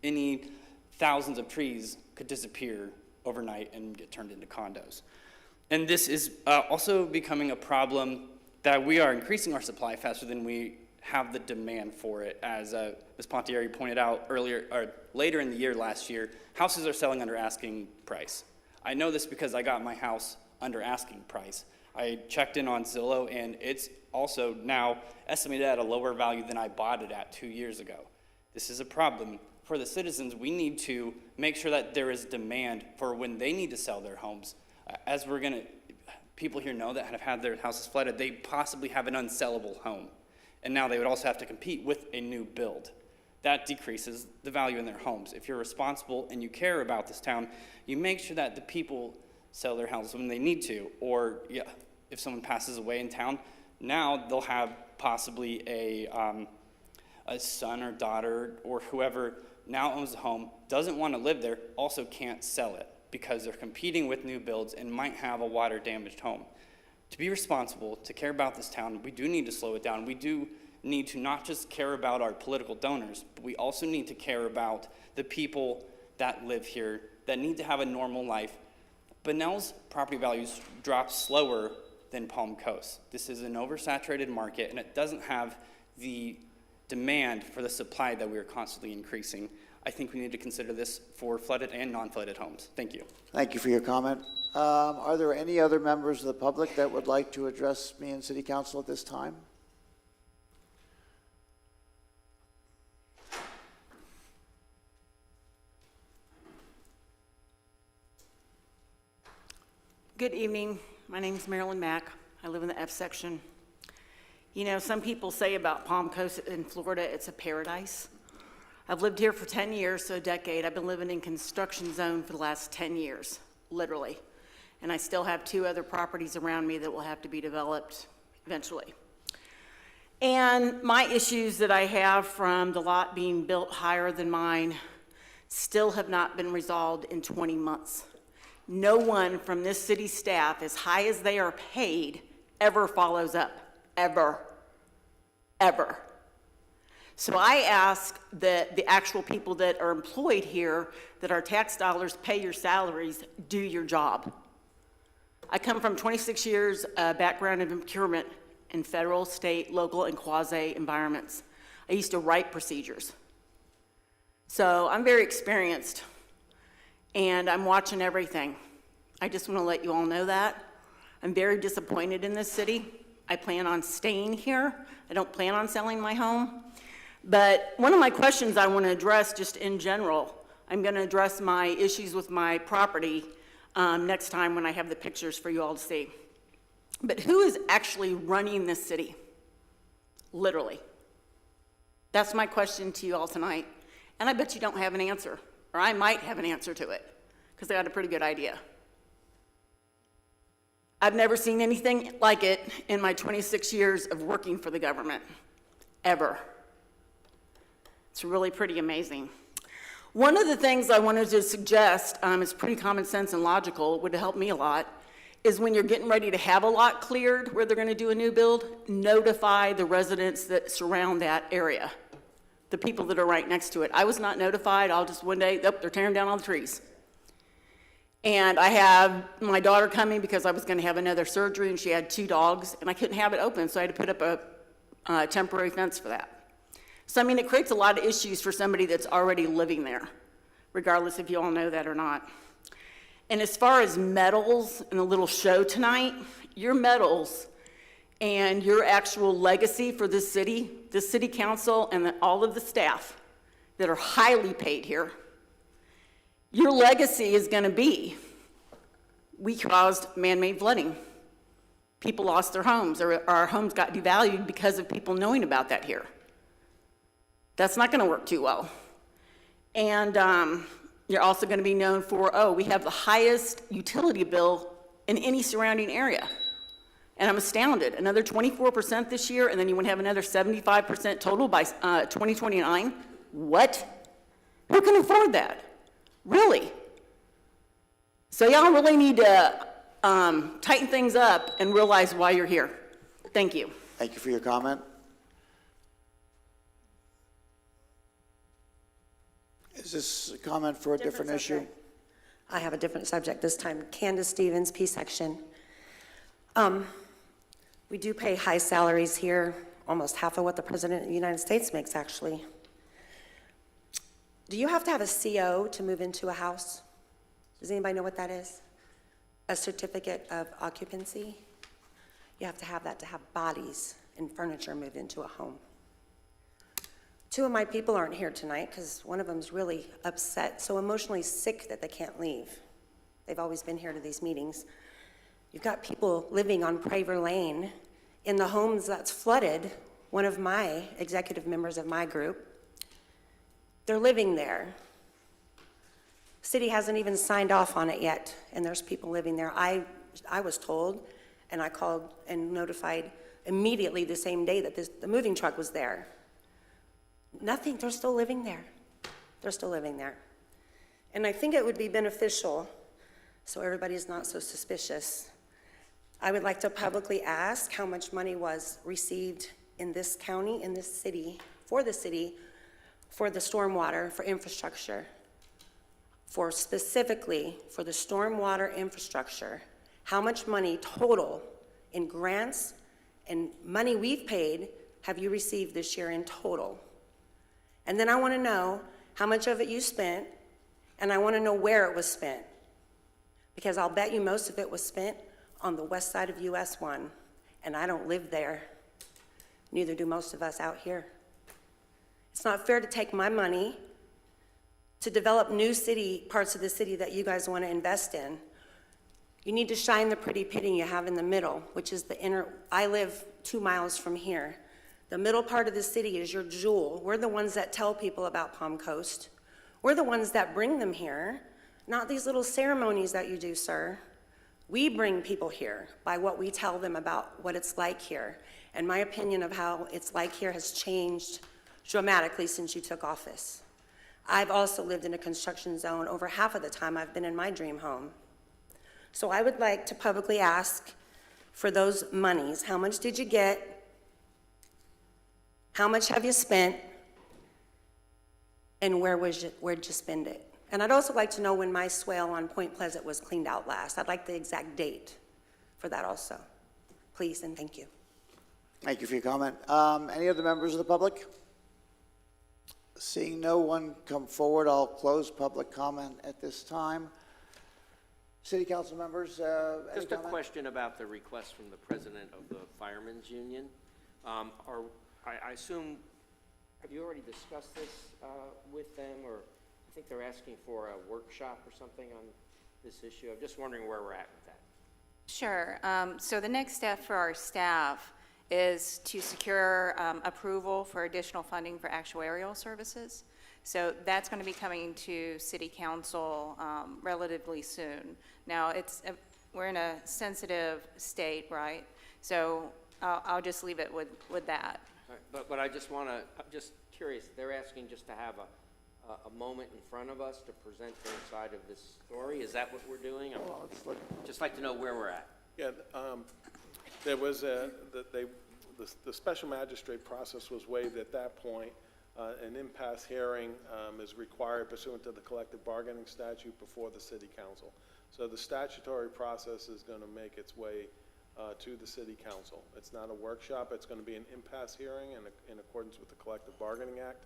Speaker 17: any thousands of trees could disappear overnight and get turned into condos. And this is also becoming a problem that we are increasing our supply faster than we have the demand for it. As Ms. Pontieri pointed out later in the year last year, houses are selling under asking price. I know this because I got my house under asking price. I checked in on Zillow, and it's also now estimated at a lower value than I bought it at 2 years ago. This is a problem. For the citizens, we need to make sure that there is demand for when they need to sell their homes. People here know that have had their houses flooded, they possibly have an unsellable home. And now they would also have to compete with a new build. That decreases the value in their homes. If you're responsible and you care about this town, you make sure that the people sell their houses when they need to. Or if someone passes away in town, now they'll have possibly a son or daughter or whoever now owns the home, doesn't want to live there, also can't sell it because they're competing with new builds and might have a water damaged home. To be responsible, to care about this town, we do need to slow it down. We do need to not just care about our political donors, but we also need to care about the people that live here, that need to have a normal life. Bunnell's property values drop slower than Palm Coast. This is an oversaturated market, and it doesn't have the demand for the supply that we are constantly increasing. I think we need to consider this for flooded and non-flooded homes. Thank you.
Speaker 1: Thank you for your comment. Are there any other members of the public that would like to address me and City Council at this time?
Speaker 2: Good evening. My name is Marilyn Mack. I live in the F section. You know, some people say about Palm Coast in Florida, it's a paradise. I've lived here for 10 years, so a decade. I've been living in construction zone for the last 10 years, literally. And I still have 2 other properties around me that will have to be developed eventually. And my issues that I have from the lot being built higher than mine still have not been resolved in 20 months. No one from this city staff, as high as they are paid, ever follows up, ever, ever. So I ask that the actual people that are employed here, that our tax dollars pay your salaries, do your job. I come from 26 years background in procurement in federal, state, local, and quasi environments. I used to write procedures. So I'm very experienced, and I'm watching everything. I just want to let you all know that. I'm very disappointed in this city. I plan on staying here. I don't plan on selling my home. But one of my questions I want to address just in general, I'm going to address my issues with my property next time when I have the pictures for you all to see. But who is actually running this city? Literally. That's my question to you all tonight. And I bet you don't have an answer, or I might have an answer to it, because I got a pretty good idea. I've never seen anything like it in my 26 years of working for the government, ever. It's really pretty amazing. One of the things I wanted to suggest, is pretty common sense and logical, would help me a lot, is when you're getting ready to have a lot cleared where they're going to do a new build, notify the residents that surround that area, the people that are right next to it. I was not notified. I'll just one day, they're tearing down all the trees. And I have my daughter coming because I was gonna have another surgery, and she had 2 dogs, and I couldn't have it open, so I had to put up a temporary fence for that. So, I mean, it creates a lot of issues for somebody that's already living there, regardless if you all know that or not. And as far as medals and a little show tonight, your medals and your actual legacy for this city council, and all of the staff that are highly paid here, your legacy is going to be, we caused man-made flooding. People lost their homes, or our homes got devalued because of people knowing about that here. That's not going to work too well. And you're also going to be known for, oh, we have the highest utility bill in any surrounding area. And I'm astounded. Another 24% this year, and then you want to have another 75% total by 2029? What? Who can afford that? Really? So y'all really need to tighten things up and realize why you're here. Thank you.
Speaker 1: Thank you for your comment. Is this a comment for a different issue?
Speaker 15: I have a different subject this time. Candace Stevens, P section. We do pay high salaries here, almost half of what the President of the United States makes, actually. Do you have to have a CO to move into a house? Does anybody know what that is? A certificate of occupancy? You have to have that to have bodies and furniture move into a home. 2 of my people aren't here tonight because one of them's really upset, so emotionally sick that they can't leave. They've always been here to these meetings. You've got people living on Praver Lane in the homes that's flooded. One of my executive members of my group, they're living there. City hasn't even signed off on it yet, and there's people living there. I was told, and I called and notified immediately the same day that the moving truck was there. Nothing, they're still living there. They're still living there. And I think it would be beneficial, so everybody's not so suspicious, I would like to publicly ask how much money was received in this county, in this city, for the stormwater, for infrastructure, specifically for the stormwater infrastructure. How much money total in grants and money we've paid have you received this year in total? And then I want to know how much of it you spent, and I want to know where it was spent. Because I'll bet you most of it was spent on the west side of US 1, and I don't live there. Neither do most of us out here. It's not fair to take my money to develop new parts of the city that you guys want to invest in. You need to shine the pretty pitting you have in the middle, which is the inner. I live 2 miles from here. The middle part of the city is your jewel. We're the ones that tell people about Palm Coast. We're the ones that bring them here, not these little ceremonies that you do, sir. We bring people here by what we tell them about what it's like here. And my opinion of how it's like here has changed dramatically since you took office. I've also lived in a construction zone over half of the time I've been in my dream home. So I would like to publicly ask for those monies. How much did you get? How much have you spent? And where'd you spend it? And I'd also like to know when my swale on Point Pleasant was cleaned out last. I'd like the exact date for that also. Please and thank you.
Speaker 1: Thank you for your comment. Any other members of the public? Seeing no one come forward, I'll close public comment at this time. City council members, any
Speaker 5: Just a
Speaker 1: comment?
Speaker 5: question about the request from the president of the Firemen's Union. I assume, have you already discussed this with them, or I think they're asking for a workshop or something on this issue? I'm just wondering where we're at with that.
Speaker 8: Sure. So the next step for our staff is to secure approval for additional funding for actuarial services. So that's going to be coming to City Council relatively soon. Now, we're in a sensitive state, right? So I'll just leave it with that.
Speaker 5: All right, but I just want to, I'm just curious, they're asking just to have a moment in front of us to present their side of this story. Is that what we're doing? I'd just like to know where we're at.
Speaker 6: Yeah, there was the special magistrate process was waived at that point.
Speaker 3: An impasse hearing is required pursuant to the collective bargaining statute before the city council. So the statutory process is going to make its way to the city council. It's not a workshop, it's going to be an impasse hearing in accordance with the collective bargaining act.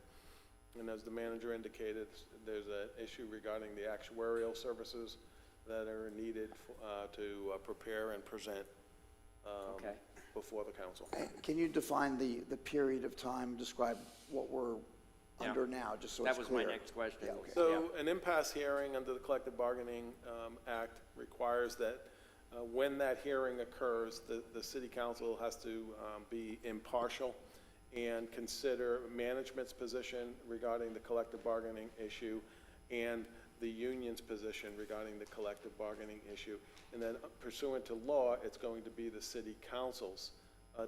Speaker 3: And as the manager indicated, there's an issue regarding the actuarial services that are needed to prepare and present
Speaker 19: Okay.
Speaker 3: before the council.
Speaker 1: Can you define the period of time, describe what we're
Speaker 19: Yeah.
Speaker 1: under now, just so
Speaker 19: That
Speaker 1: it's
Speaker 19: was
Speaker 1: clear?
Speaker 19: my next question.
Speaker 1: Yeah, okay.
Speaker 3: So an impasse hearing under the collective bargaining act requires that when that hearing occurs, the city council has to be impartial and consider management's position regarding the collective bargaining issue and the union's position regarding the collective bargaining issue. And then pursuant to law, it's going to be the city council's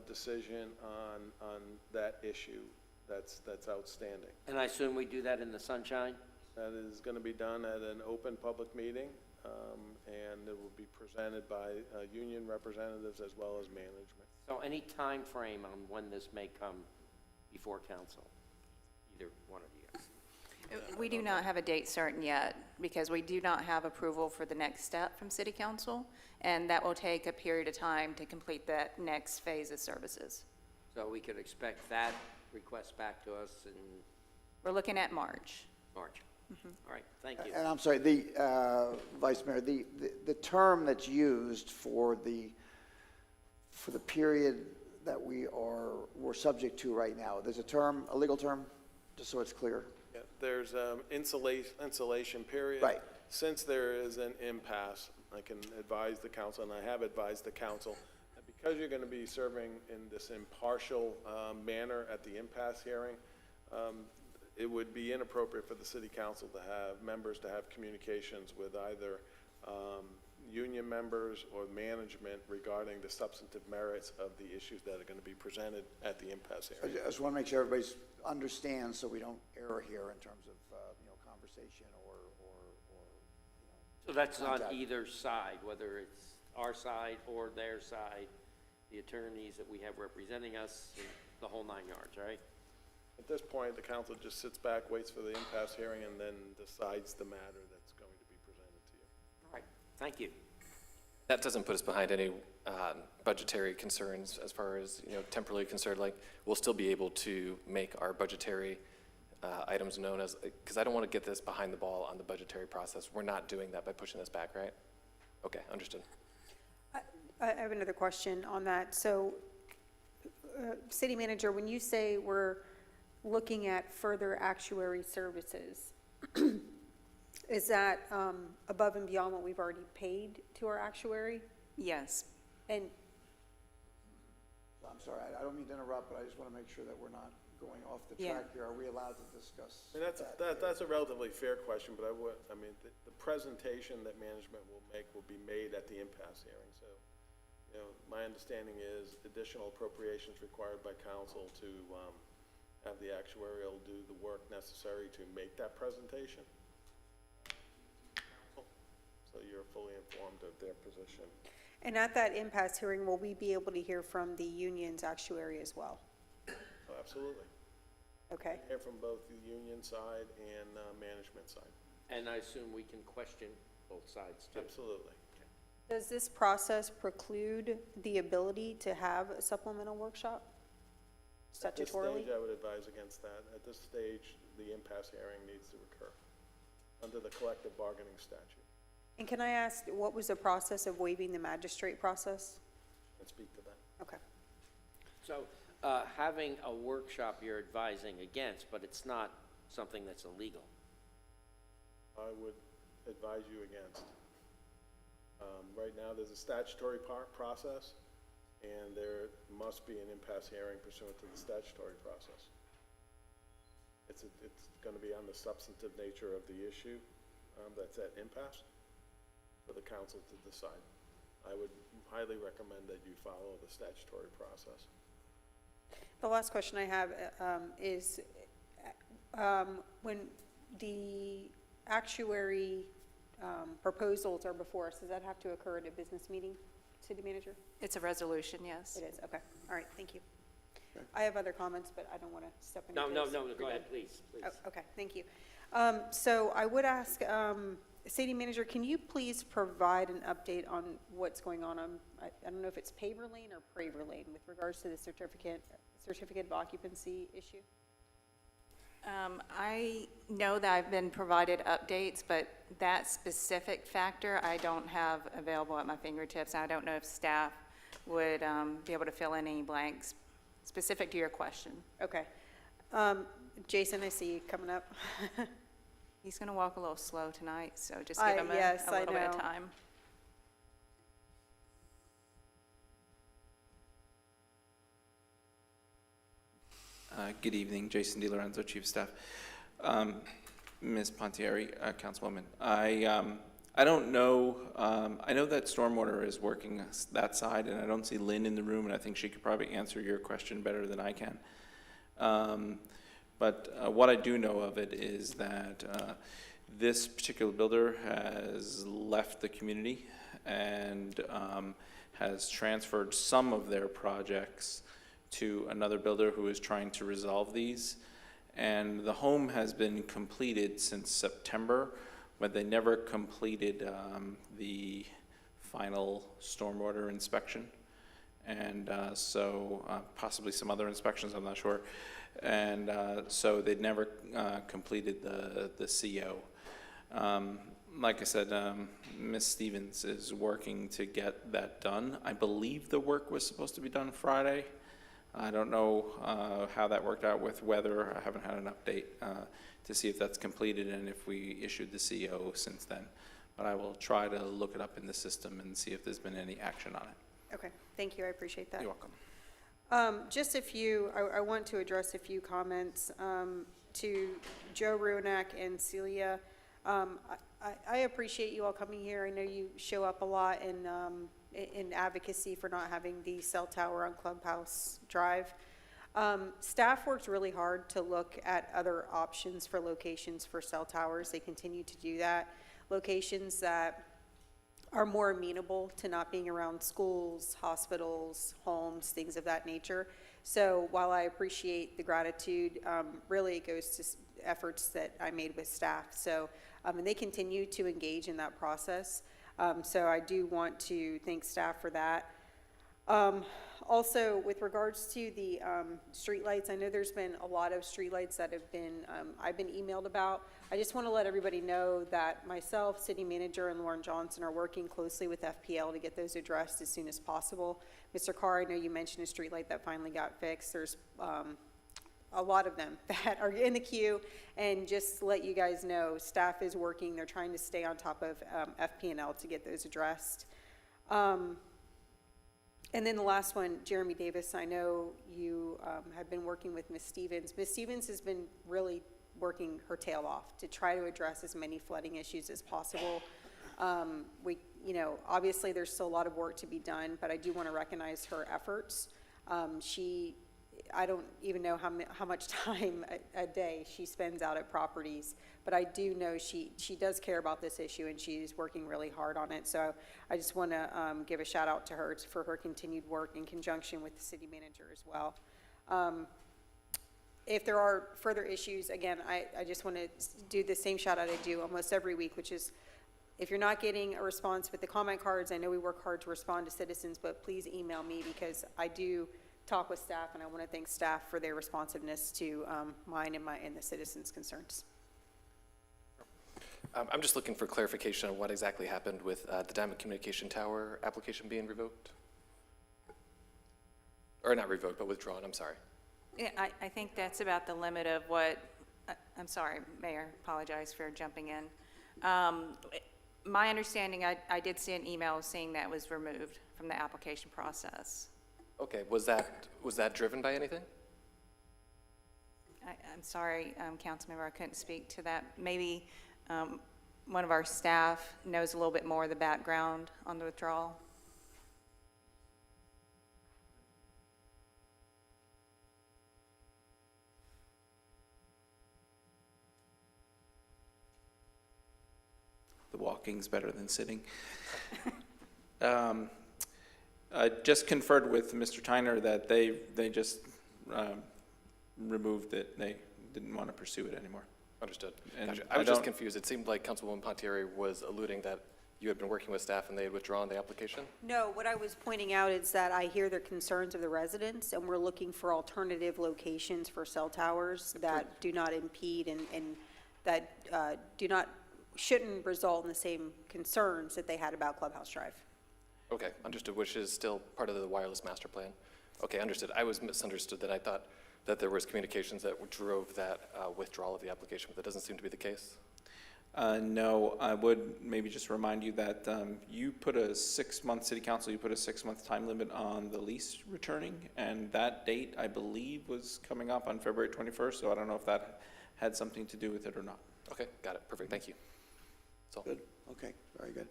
Speaker 3: decision on that issue that's outstanding.
Speaker 19: And I assume we do that in the sunshine?
Speaker 3: That is going to be done at an open public meeting, and it will be presented by union representatives as well as management.
Speaker 19: So any time frame on when this may come before council? Either one of you guys.
Speaker 8: We do not have a date certain yet, because we do not have approval for the next step from city council, and that will take a period of time to complete that next phase of services.
Speaker 19: So we could expect that request back to us in
Speaker 8: We're looking at March.
Speaker 19: March? All right, thank you.
Speaker 1: And I'm sorry, Vice Mayor, the term that's used for the period that we're subject to right now, there's a legal term, just so it's clear?
Speaker 3: Yeah, there's insulation period.
Speaker 1: Right.
Speaker 3: Since there is an impasse, I can advise the council, and I have advised the council, that because you're going to be serving in this impartial manner at the impasse hearing, it would be inappropriate for the city council to have members to have communications with either union members or management regarding the substantive merits of the issues that are going to be presented at the impasse hearing.
Speaker 1: I just want to make sure everybody understands, so we don't err here in terms of, conversation or
Speaker 19: So that's on
Speaker 1: contact.
Speaker 19: either side, whether it's our side or their side, the attorneys that we have representing us, and the whole 9 yards, right?
Speaker 3: At this point, the council just sits back, waits for the impasse hearing, and then decides the matter that's going to be presented to you.
Speaker 19: All right, thank you.
Speaker 6: That doesn't put us behind any budgetary concerns as far as, temporarily concerned, like, we'll still be able to make our budgetary items known as, because I don't want to get this behind the ball on the budgetary process. We're not doing that by pushing this back, right? Okay, understood.
Speaker 22: I have another question on that. So, City Manager, when you say we're looking at further actuary services, is that above and beyond what we've already paid to our actuary?
Speaker 8: Yes.
Speaker 22: And
Speaker 1: I'm sorry, I don't mean to interrupt, but I just want to make sure that we're not going off the
Speaker 22: Yeah.
Speaker 1: track here. Are we allowed to discuss?
Speaker 3: I mean, that's a relatively fair question, but the presentation that management will make will be made at the impasse hearing. So, my understanding is additional appropriations required by council to have the actuarial do the work necessary to make that presentation. So you're fully informed of their position.
Speaker 22: And at that impasse hearing, will we be able to hear from the union's actuary as well?
Speaker 3: Oh, absolutely.
Speaker 22: Okay.
Speaker 3: Hear from both the union side and management side.
Speaker 19: And I assume we can question both sides too?
Speaker 3: Absolutely.
Speaker 22: Does this process preclude the ability to have a supplemental workshop statutorily?
Speaker 3: At this stage, I would advise against that. At this stage, the impasse hearing needs to occur under the collective bargaining statute.
Speaker 22: And can I ask, what was the process of waiving the magistrate process?
Speaker 3: And speak to that.
Speaker 22: Okay.
Speaker 19: So having a workshop you're advising against, but it's not something that's illegal.
Speaker 3: I would advise you against. Right now, there's a statutory process, and there must be an impasse hearing pursuant to the statutory process. It's going to be on the substantive nature of the issue that's at impasse for the council to decide. I would highly recommend that you follow the statutory process.
Speaker 22: The last question I have is when the actuary proposals are before us, does that have to occur at a business meeting, City Manager?
Speaker 8: It's a resolution, yes.
Speaker 22: It is, okay. All right, thank you. I have other comments, but I don't want to step on your
Speaker 5: No,
Speaker 22: toes.
Speaker 5: go
Speaker 22: You're
Speaker 5: ahead,
Speaker 22: good?
Speaker 5: please.
Speaker 22: Oh, okay, thank you. So I would ask, City Manager, can you please provide an update on what's going on? I don't know if it's paver lane or praver lane with regards to the certificate of occupancy issue?
Speaker 8: I know that I've been provided updates, but that specific factor I don't have available at my fingertips. I don't know if staff would be able to fill in any blanks specific to your question.
Speaker 22: Okay. Jason, I see you coming up.
Speaker 8: He's going to walk a little slow tonight, so just give him a little bit of time.
Speaker 7: Good evening, Jason DiLorenzo, Chief of Staff. Ms. Pontieri, Councilwoman, I don't know, I know that Stormwater is working that side, and I don't see Lynn in the room, and I think she could probably answer your question better than I can. But what I do know of it is that this particular builder has left the community and has transferred some of their projects to another builder who is trying to resolve these. And the home has been completed since September, but they never completed the final stormwater inspection. And so possibly some other inspections, I'm not sure. And so they'd never completed the CO. Like I said, Ms. Stevens is working to get that done. I believe the work was supposed to be done Friday. I don't know how that worked out with weather. I haven't had an update to see if that's completed and if we issued the CO since then. But I will try to look it up in the system and see if there's been any action on it.
Speaker 22: Okay, thank you, I appreciate that.
Speaker 7: You're welcome.
Speaker 22: Just a few, I want to address a few comments to Joe Runak and Celia. I appreciate you all coming here. I know you show up a lot in advocacy for not having the cell tower on Clubhouse Drive. Staff worked really hard to look at other options for locations for cell towers. They continue to do that. Locations that are more amenable to not being around schools, hospitals, homes, things of that nature. So while I appreciate the gratitude, really it goes to efforts that I made with staff. So, and they continue to engage in that process. So I do want to thank staff for that. Also, with regards to the streetlights, I know there's been a lot of streetlights that have been, I've been emailed about. I just want to let everybody know that myself, City Manager, and Lauren Johnson are working closely with FPL to get those addressed as soon as possible. Mr. Carr, I know you mentioned a streetlight that finally got fixed. There's a lot of them that are in the queue, and just to let you guys know, staff is working. They're trying to stay on top of FP&L to get those addressed. And then the last one, Jeremy Davis, I know you have been working with Ms. Stevens. Ms. Stevens has been really working her tail off to try to address as many flooding issues as possible. You know, obviously there's still a lot of work to be done, but I do want to recognize her efforts. I don't even know how much time a day she spends out at properties, but I do know she does care about this issue, and she's working really hard on it. So I just want to give a shout out to her for her continued work in conjunction with the city manager as well. If there are further issues, again, I just want to do the same shout out I do almost every week, which is if you're not getting a response with the comment cards, I know we work hard to respond to citizens, but please email me, because I do talk with staff, and I want to thank staff for their responsiveness to mine and the citizens' concerns.
Speaker 6: I'm just looking for clarification on what exactly happened with the Diamond Communication Tower application being revoked. Or not revoked, but withdrawn, I'm sorry.
Speaker 8: Yeah, I think that's about the limit of what, I'm sorry, Mayor, apologize for jumping in. My understanding, I did see an email saying that was removed from the application process.
Speaker 6: Okay, was that driven by anything?
Speaker 8: I'm sorry, Councilmember, I couldn't speak to that. Maybe one of our staff knows a little bit more of the background on the withdrawal.
Speaker 7: The walking's better than sitting. I just conferred with Mr. Tyner that they just removed it. They didn't want to pursue it anymore.
Speaker 6: Understood.
Speaker 7: And
Speaker 6: Gotcha. I was just confused. It seemed like Councilwoman Pontieri was alluding that you had been working with staff and they had withdrawn the application?
Speaker 22: No, what I was pointing out is that I hear the concerns of the residents, and we're looking for alternative locations for cell towers that do not impede and that shouldn't result in the same concerns that they had about Clubhouse Drive.
Speaker 6: Okay, understood, which is still part of the wireless master plan. Okay, understood. I was misunderstood that I thought that there was communications that drove that withdrawal of the application, but that doesn't seem to be the case.
Speaker 7: No, I would maybe just remind you that you put a 6-month, City Council, you put a 6-month time limit on the lease returning, and that date, I believe, was coming up on February 21st, so I don't know if that had something to do with it or not.
Speaker 6: Okay, got it. Perfect. Thank you. That's all.
Speaker 1: Good. Okay, very good.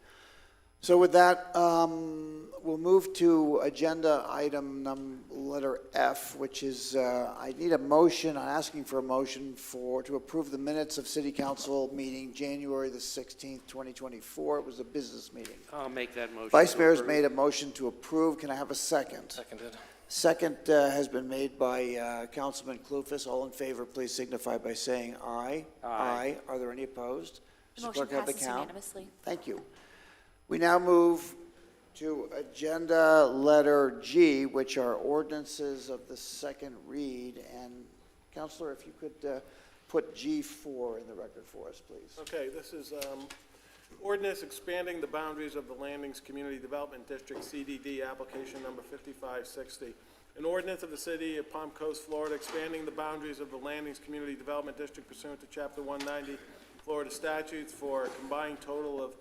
Speaker 1: So with that, we'll move to agenda item letter F, which is, I need a motion, I'm asking for a motion to approve the minutes of City Council meeting January the 16th, 2024. It was a business meeting.
Speaker 5: I'll make that motion.
Speaker 1: Vice Mayor's made a motion to approve. Can I have a second?
Speaker 6: Seconded.
Speaker 1: Second has been made by Councilman Clufus. All in favor, please signify by saying aye.
Speaker 5: Aye.
Speaker 1: Are there any opposed?
Speaker 4: The
Speaker 1: Mr.
Speaker 4: motion
Speaker 1: Clerk, have the
Speaker 4: passes
Speaker 1: count.
Speaker 4: unanimously.
Speaker 1: Thank you. We now move to agenda letter G, which are ordinances of the second read. And Counselor, if you could put G4 in the record for us, please.
Speaker 3: Okay, this is ordinance expanding the boundaries of the Landings Community Development District, CDD, application number 5560. An ordinance of the City of Palm Coast, Florida, expanding the boundaries of the Landings Community Development District pursuant to Chapter 190 Florida statutes for a combined total of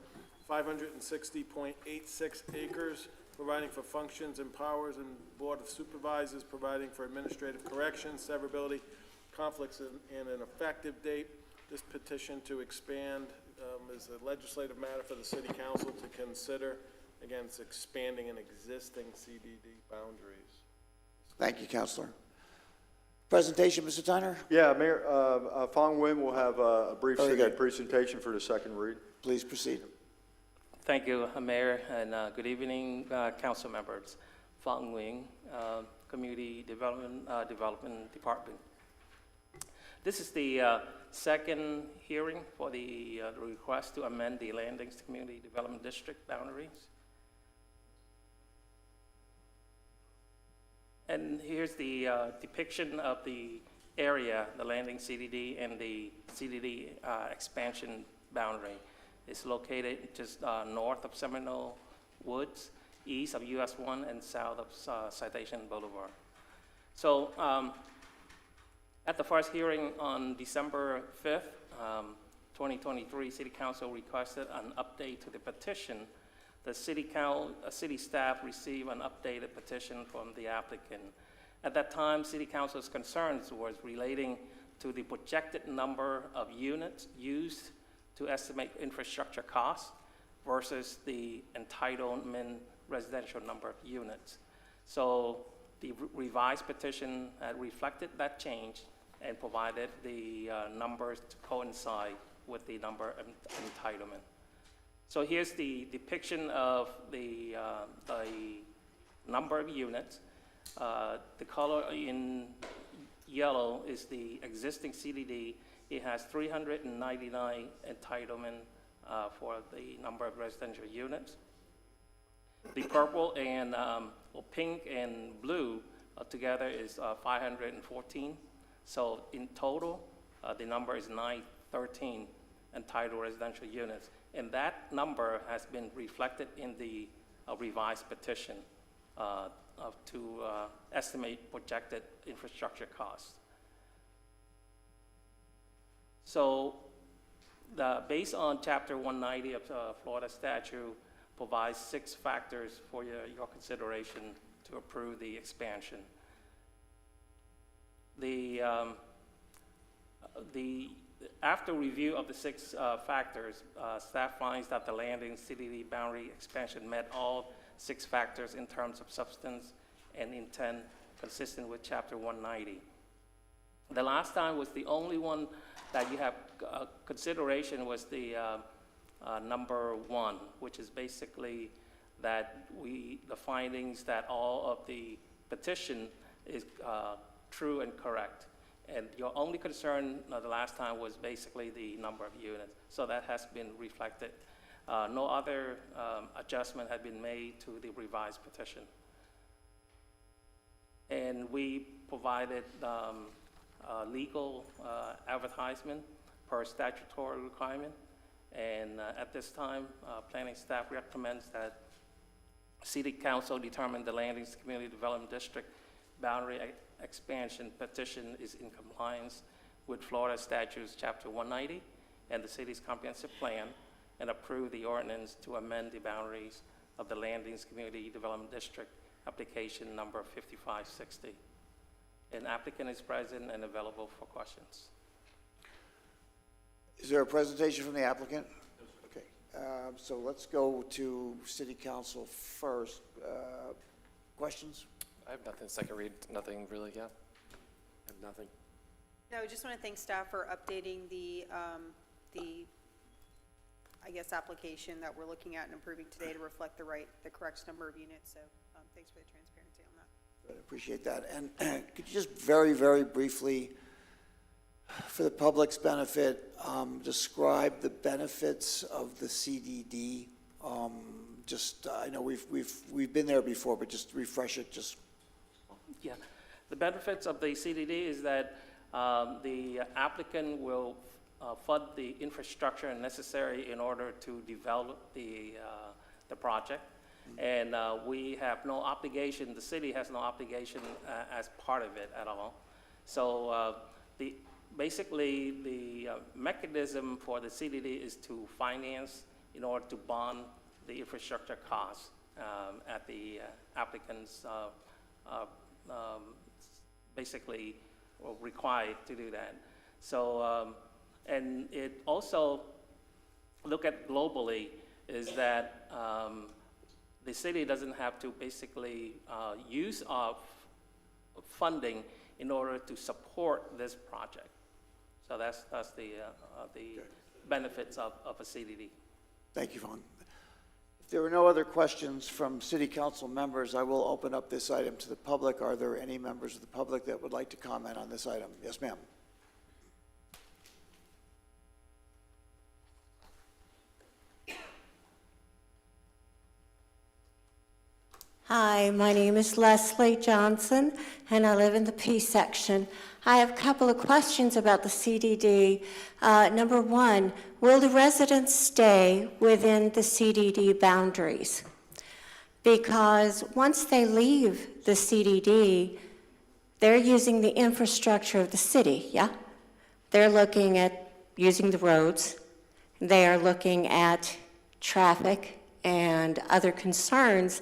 Speaker 3: 560.86 acres, providing for functions and powers and Board of Supervisors, providing for administrative corrections, severability, conflicts, and an effective date. This petition to expand is a legislative matter for the City Council to consider. Again, it's expanding an existing CDD boundaries.
Speaker 1: Thank you, Counselor. Presentation, Mr. Tyner?
Speaker 9: Yeah, Mayor, Fong Nguyen will have a brief
Speaker 1: Very good.
Speaker 9: presentation for the second read.
Speaker 1: Please proceed.
Speaker 23: Thank you, Mayor, and good evening, council members. Fong Nguyen, Community Development Department. This is the second hearing for the request to amend the Landings Community Development District boundaries. And here's the depiction of the area, the Landing CDD and the CDD expansion boundary. It's located just north of Seminole Woods, east of US 1 and south of Citation Boulevard. So at the first hearing on December 5th, 2023, City Council requested an update to the petition. The city staff received an updated petition from the applicant. At that time, City Council's concerns was relating to the projected number of units used to estimate infrastructure costs versus the entitlement residential number of units. So the revised petition reflected that change and provided the numbers to coincide with the number of entitlement. So here's the depiction of the number of units. The color in yellow is the existing CDD. It has 399 entitlement for the number of residential units. The purple and pink and blue together is 514. So in total, the number is 913 entitled residential units. And that number has been reflected in the revised petition to estimate projected infrastructure costs. So based on Chapter 190 of the Florida statute, provides 6 factors for your consideration to approve the expansion. After review of the 6 factors, staff finds that the Landing CDD boundary expansion met all 6 factors in terms of substance and intent consistent with Chapter 190. The last time was the only one that you have consideration was the number 1, which is basically that the findings that all of the petition is true and correct. And your only concern the last time was basically the number of units. So that has been reflected. No other adjustment had been made to the revised petition. And we provided legal advertisement per statutory requirement. And at this time, planning staff recommends that City Council determine the Landings Community Development District boundary expansion petition is in compliance with Florida Statutes Chapter 190 and the city's comprehensive plan, and approve the ordinance to amend the boundaries of the Landings Community Development District application number 5560. An applicant is present and available for questions.
Speaker 1: Is there a presentation from the applicant? Okay, so let's go to City Council first. Questions?
Speaker 6: I have nothing, second read, nothing really, yeah. I have nothing.
Speaker 22: No, I just want to thank staff for updating the I guess, application that we're looking at and approving today to reflect the correct number of units. So thanks for the transparency on that.
Speaker 1: I appreciate that. And could you just very, very briefly, for the public's benefit, describe the benefits of the CDD? I know we've been there before, but just refresh it.
Speaker 23: Yeah, the benefits of the CDD is that the applicant will fund the infrastructure necessary in order to develop the project. And we have no obligation, the city has no obligation as part of it at all. So basically the mechanism for the CDD is to finance in order to bond the infrastructure costs at the applicant's basically required to do that. So, and it also, look at globally, is that the city doesn't have to basically use of funding in order to support this project. So that's the benefits of a CDD.
Speaker 1: Thank you, Vaughn. If there are no other questions from City Council members, I will open up this item to the public. Are there any members of the public that would like to comment on this item? Yes, ma'am.
Speaker 4: Hi, my name is Leslie Johnson, and I live in the P section. I have a couple of questions about the CDD. Number one, will the residents stay within the CDD boundaries? Because once they leave the CDD, they're using the infrastructure of the city, yeah? They're looking at using the roads. They are looking at traffic and other concerns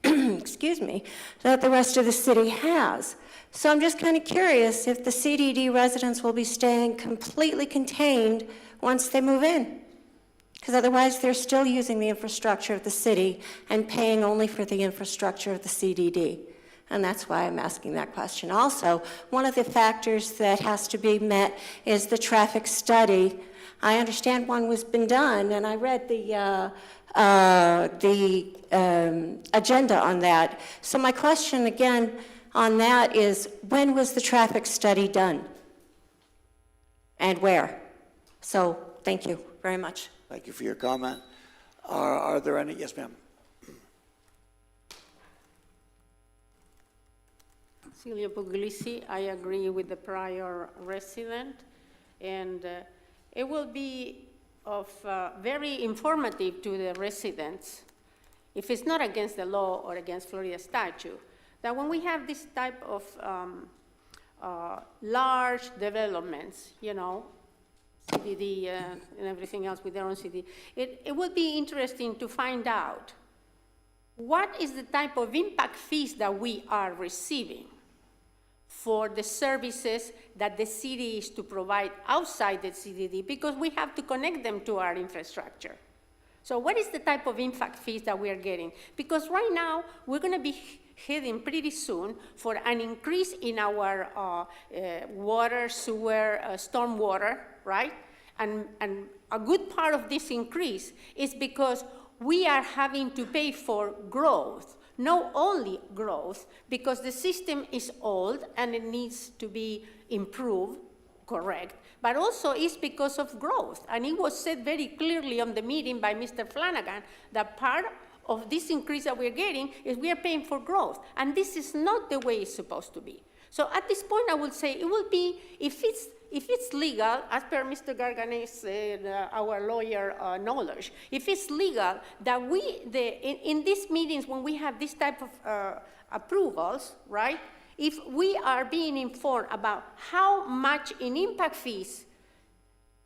Speaker 4: excuse me, that the rest of the city has. So I'm just kind of curious if the CDD residents will be staying completely contained once they move in. Because otherwise they're still using the infrastructure of the city and paying only for the infrastructure of the CDD. And that's why I'm asking that question. Also, one of the factors that has to be met is the traffic study. I understand one was been done, and I read the agenda on that. So my question again on that is, when was the traffic study done? And where? So thank you very much.
Speaker 1: Thank you for your comment. Are there any? Yes, ma'am.
Speaker 14: Celia Puglisi, I agree with the prior resident, and it will be of very informative to the residents, if it's not against the law or against Florida statute, that when we have this type of large developments, you know, CDD and everything else with their own CD, it would be interesting to find out what is the type of impact fees that we are receiving for the services that the city is to provide outside the CDD, because we have to connect them to our infrastructure. So what is the type of impact fees that we are getting? Because right now, we're gonna be heading pretty soon for an increase in our water, sewer, stormwater, right? And a good part of this increase is because we are having to pay for growth, not only growth, because the system is old and it needs to be improved, correct, but also it's because of growth. And it was said very clearly on the meeting by Mr. Flanagan that part of this increase that we're getting is we are paying for growth. And this is not the way it's supposed to be. So at this point, I would say it will be, if it's legal, as per Mr. Garganes, our lawyer knowledge, if it's legal that in these meetings when we have this type of approvals, right, if we are being informed about how much in impact fees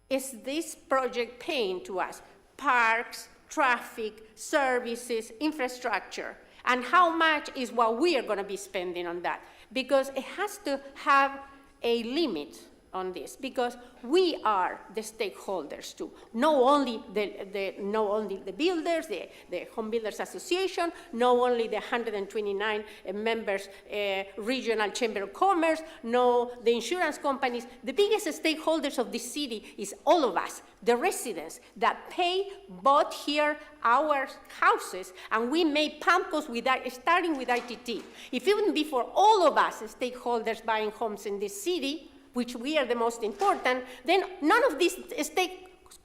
Speaker 14: is this project paying to us, parks, traffic, services, infrastructure, and how much is what we are going to be spending on that. Because it has to have a limit on this, because we are the stakeholders too. Not only the builders, the Home Builders Association, not only the 129 members regional chamber of commerce, no the insurance companies. The biggest stakeholders of this city is all of us, the residents that pay, bought here our houses, and we made PAMCOs starting with ITT. If it wouldn't be for all of us stakeholders buying homes in this city, which we are the most important, then none of these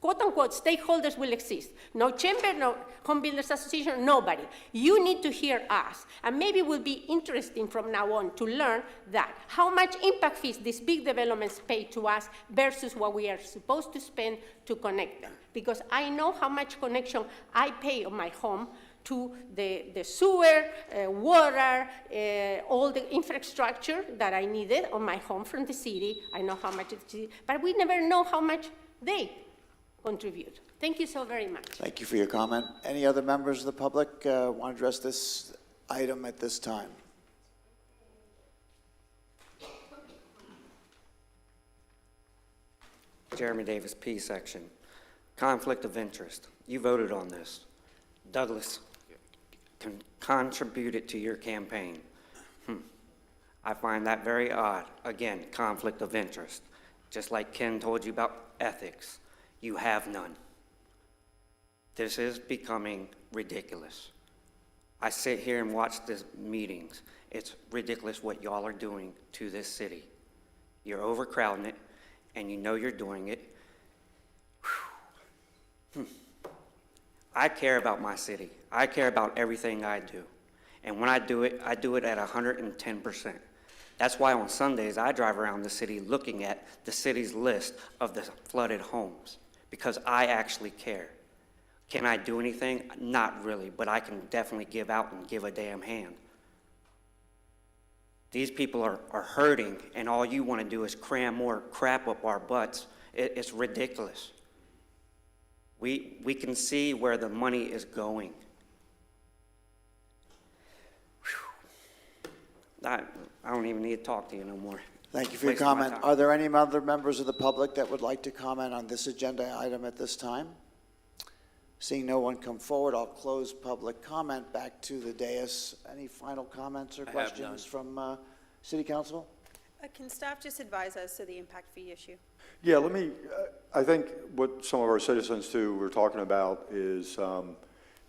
Speaker 14: quote-unquote stakeholders will exist. No chamber, no Home Builders Association, nobody. You need to hear us. And maybe it will be interesting from now on to learn that how much impact fees these big developments pay to us versus what we are supposed to spend to connect them. Because I know how much connection I pay on my home to the sewer, water, all the infrastructure that I needed on my home from the city. I know how much it's, but we never know how much they contribute. Thank you so very much.
Speaker 1: Thank you for your comment. Any other members of the public want to address this item at this time?
Speaker 19: Jeremy Davis, P section. Conflict of interest. You voted on this. Douglas contributed to your campaign. I find that very odd. Again, conflict of interest. Just like Ken told you about ethics, you have none. This is becoming ridiculous. I sit here and watch these meetings. It's ridiculous what y'all are doing to this city. You're overcrowding it, and you know you're doing it. I care about my city. I care about everything I do. And when I do it at 110%. That's why on Sundays I drive around the city looking at the city's list of the flooded homes, because I actually care. Can I do anything? Not really, but I can definitely give out and give a damn hand. These people are hurting, and all you want to do is cram more crap up our butts. It's ridiculous. We can see where the money is going. I don't even need to talk to you no more.
Speaker 1: Thank you for your comment. Are there any other members of the public that would like to comment on this agenda item at this time? Seeing no one come forward, I'll close public comment. Back to the dais. Any final comments or questions from City Council?
Speaker 22: Can staff just advise us of the impact fee issue?
Speaker 9: Yeah, I think what some of our citizens too were talking about is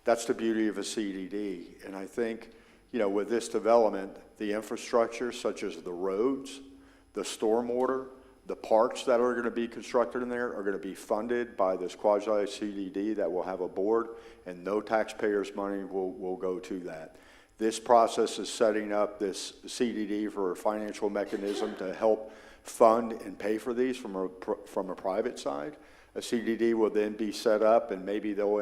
Speaker 9: that's the beauty of a CDD. And I think, with this development, the infrastructure such as the roads, the stormwater, the parks that are going to be constructed in there are going to be funded by this quasi-CDD that will have a board, and no taxpayers' money will go to that. This process is setting up this CDD for a financial mechanism to help fund and pay for these from a private side. A CDD will then be set up, and maybe they'll,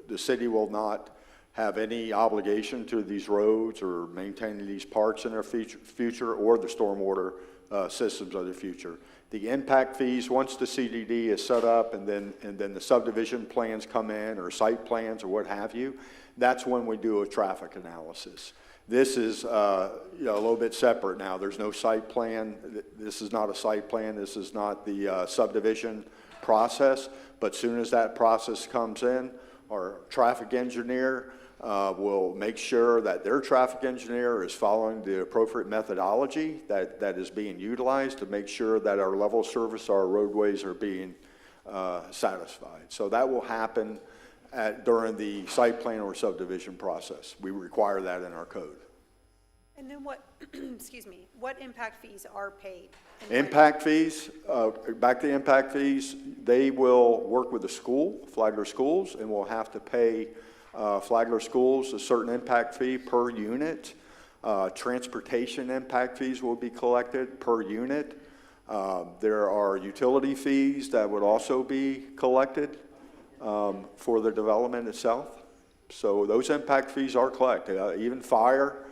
Speaker 9: the city will not have any obligation to these roads or maintaining these parks in their future, or the stormwater systems of the future. The impact fees, once the CDD is set up, and then the subdivision plans come in, or site plans, or what have you, that's when we do a traffic analysis. This is a little bit separate now. There's no site plan. This is not a site plan. This is not the subdivision process. But soon as that process comes in, our traffic engineer will make sure that their traffic engineer is following the appropriate methodology that is being utilized to make sure that our level of service, our roadways are being satisfied. So that will happen during the site plan or subdivision process. We require that in our code.
Speaker 22: And then what, excuse me, what impact fees are paid? And when-
Speaker 9: Impact fees, back to impact fees, they will work with the school, Flagler Schools, and will have to pay Flagler Schools a certain impact fee per unit. Transportation impact fees will be collected per unit. There are utility fees that would also be collected for the development itself. So those impact fees are collected, even fire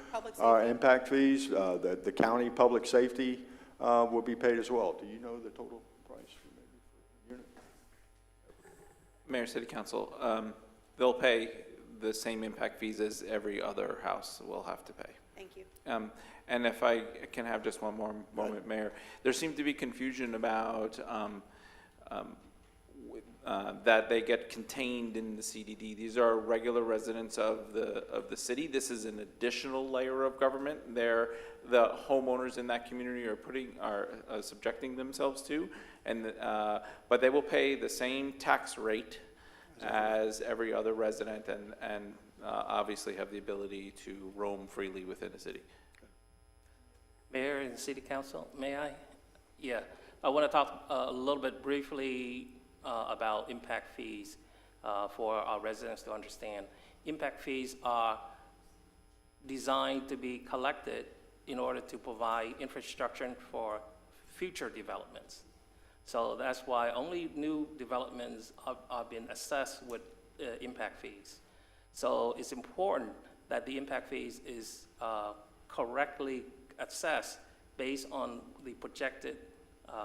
Speaker 9: impact fees, the county public safety will be paid as well. Do you know the total price for maybe per unit?
Speaker 7: Mayor, City Council, they'll pay the same impact fees as every other house will have to pay.
Speaker 22: Thank you.
Speaker 7: And if I can have just one more moment, Mayor, there seemed to be confusion about that they get contained in the CDD. These are regular residents of the city. This is an additional layer of government. The homeowners in that community are subjecting themselves to, and but they will pay the same tax rate as every other resident, and obviously have the ability to roam freely within the city.
Speaker 23: Mayor and City Council, may I? Yeah, I want to talk a little bit briefly about impact fees for our residents to understand. Impact fees are designed to be collected in order to provide infrastructure for future developments. So that's why only new developments are being assessed with impact fees. So it's important that the impact fees is correctly assessed based on the projected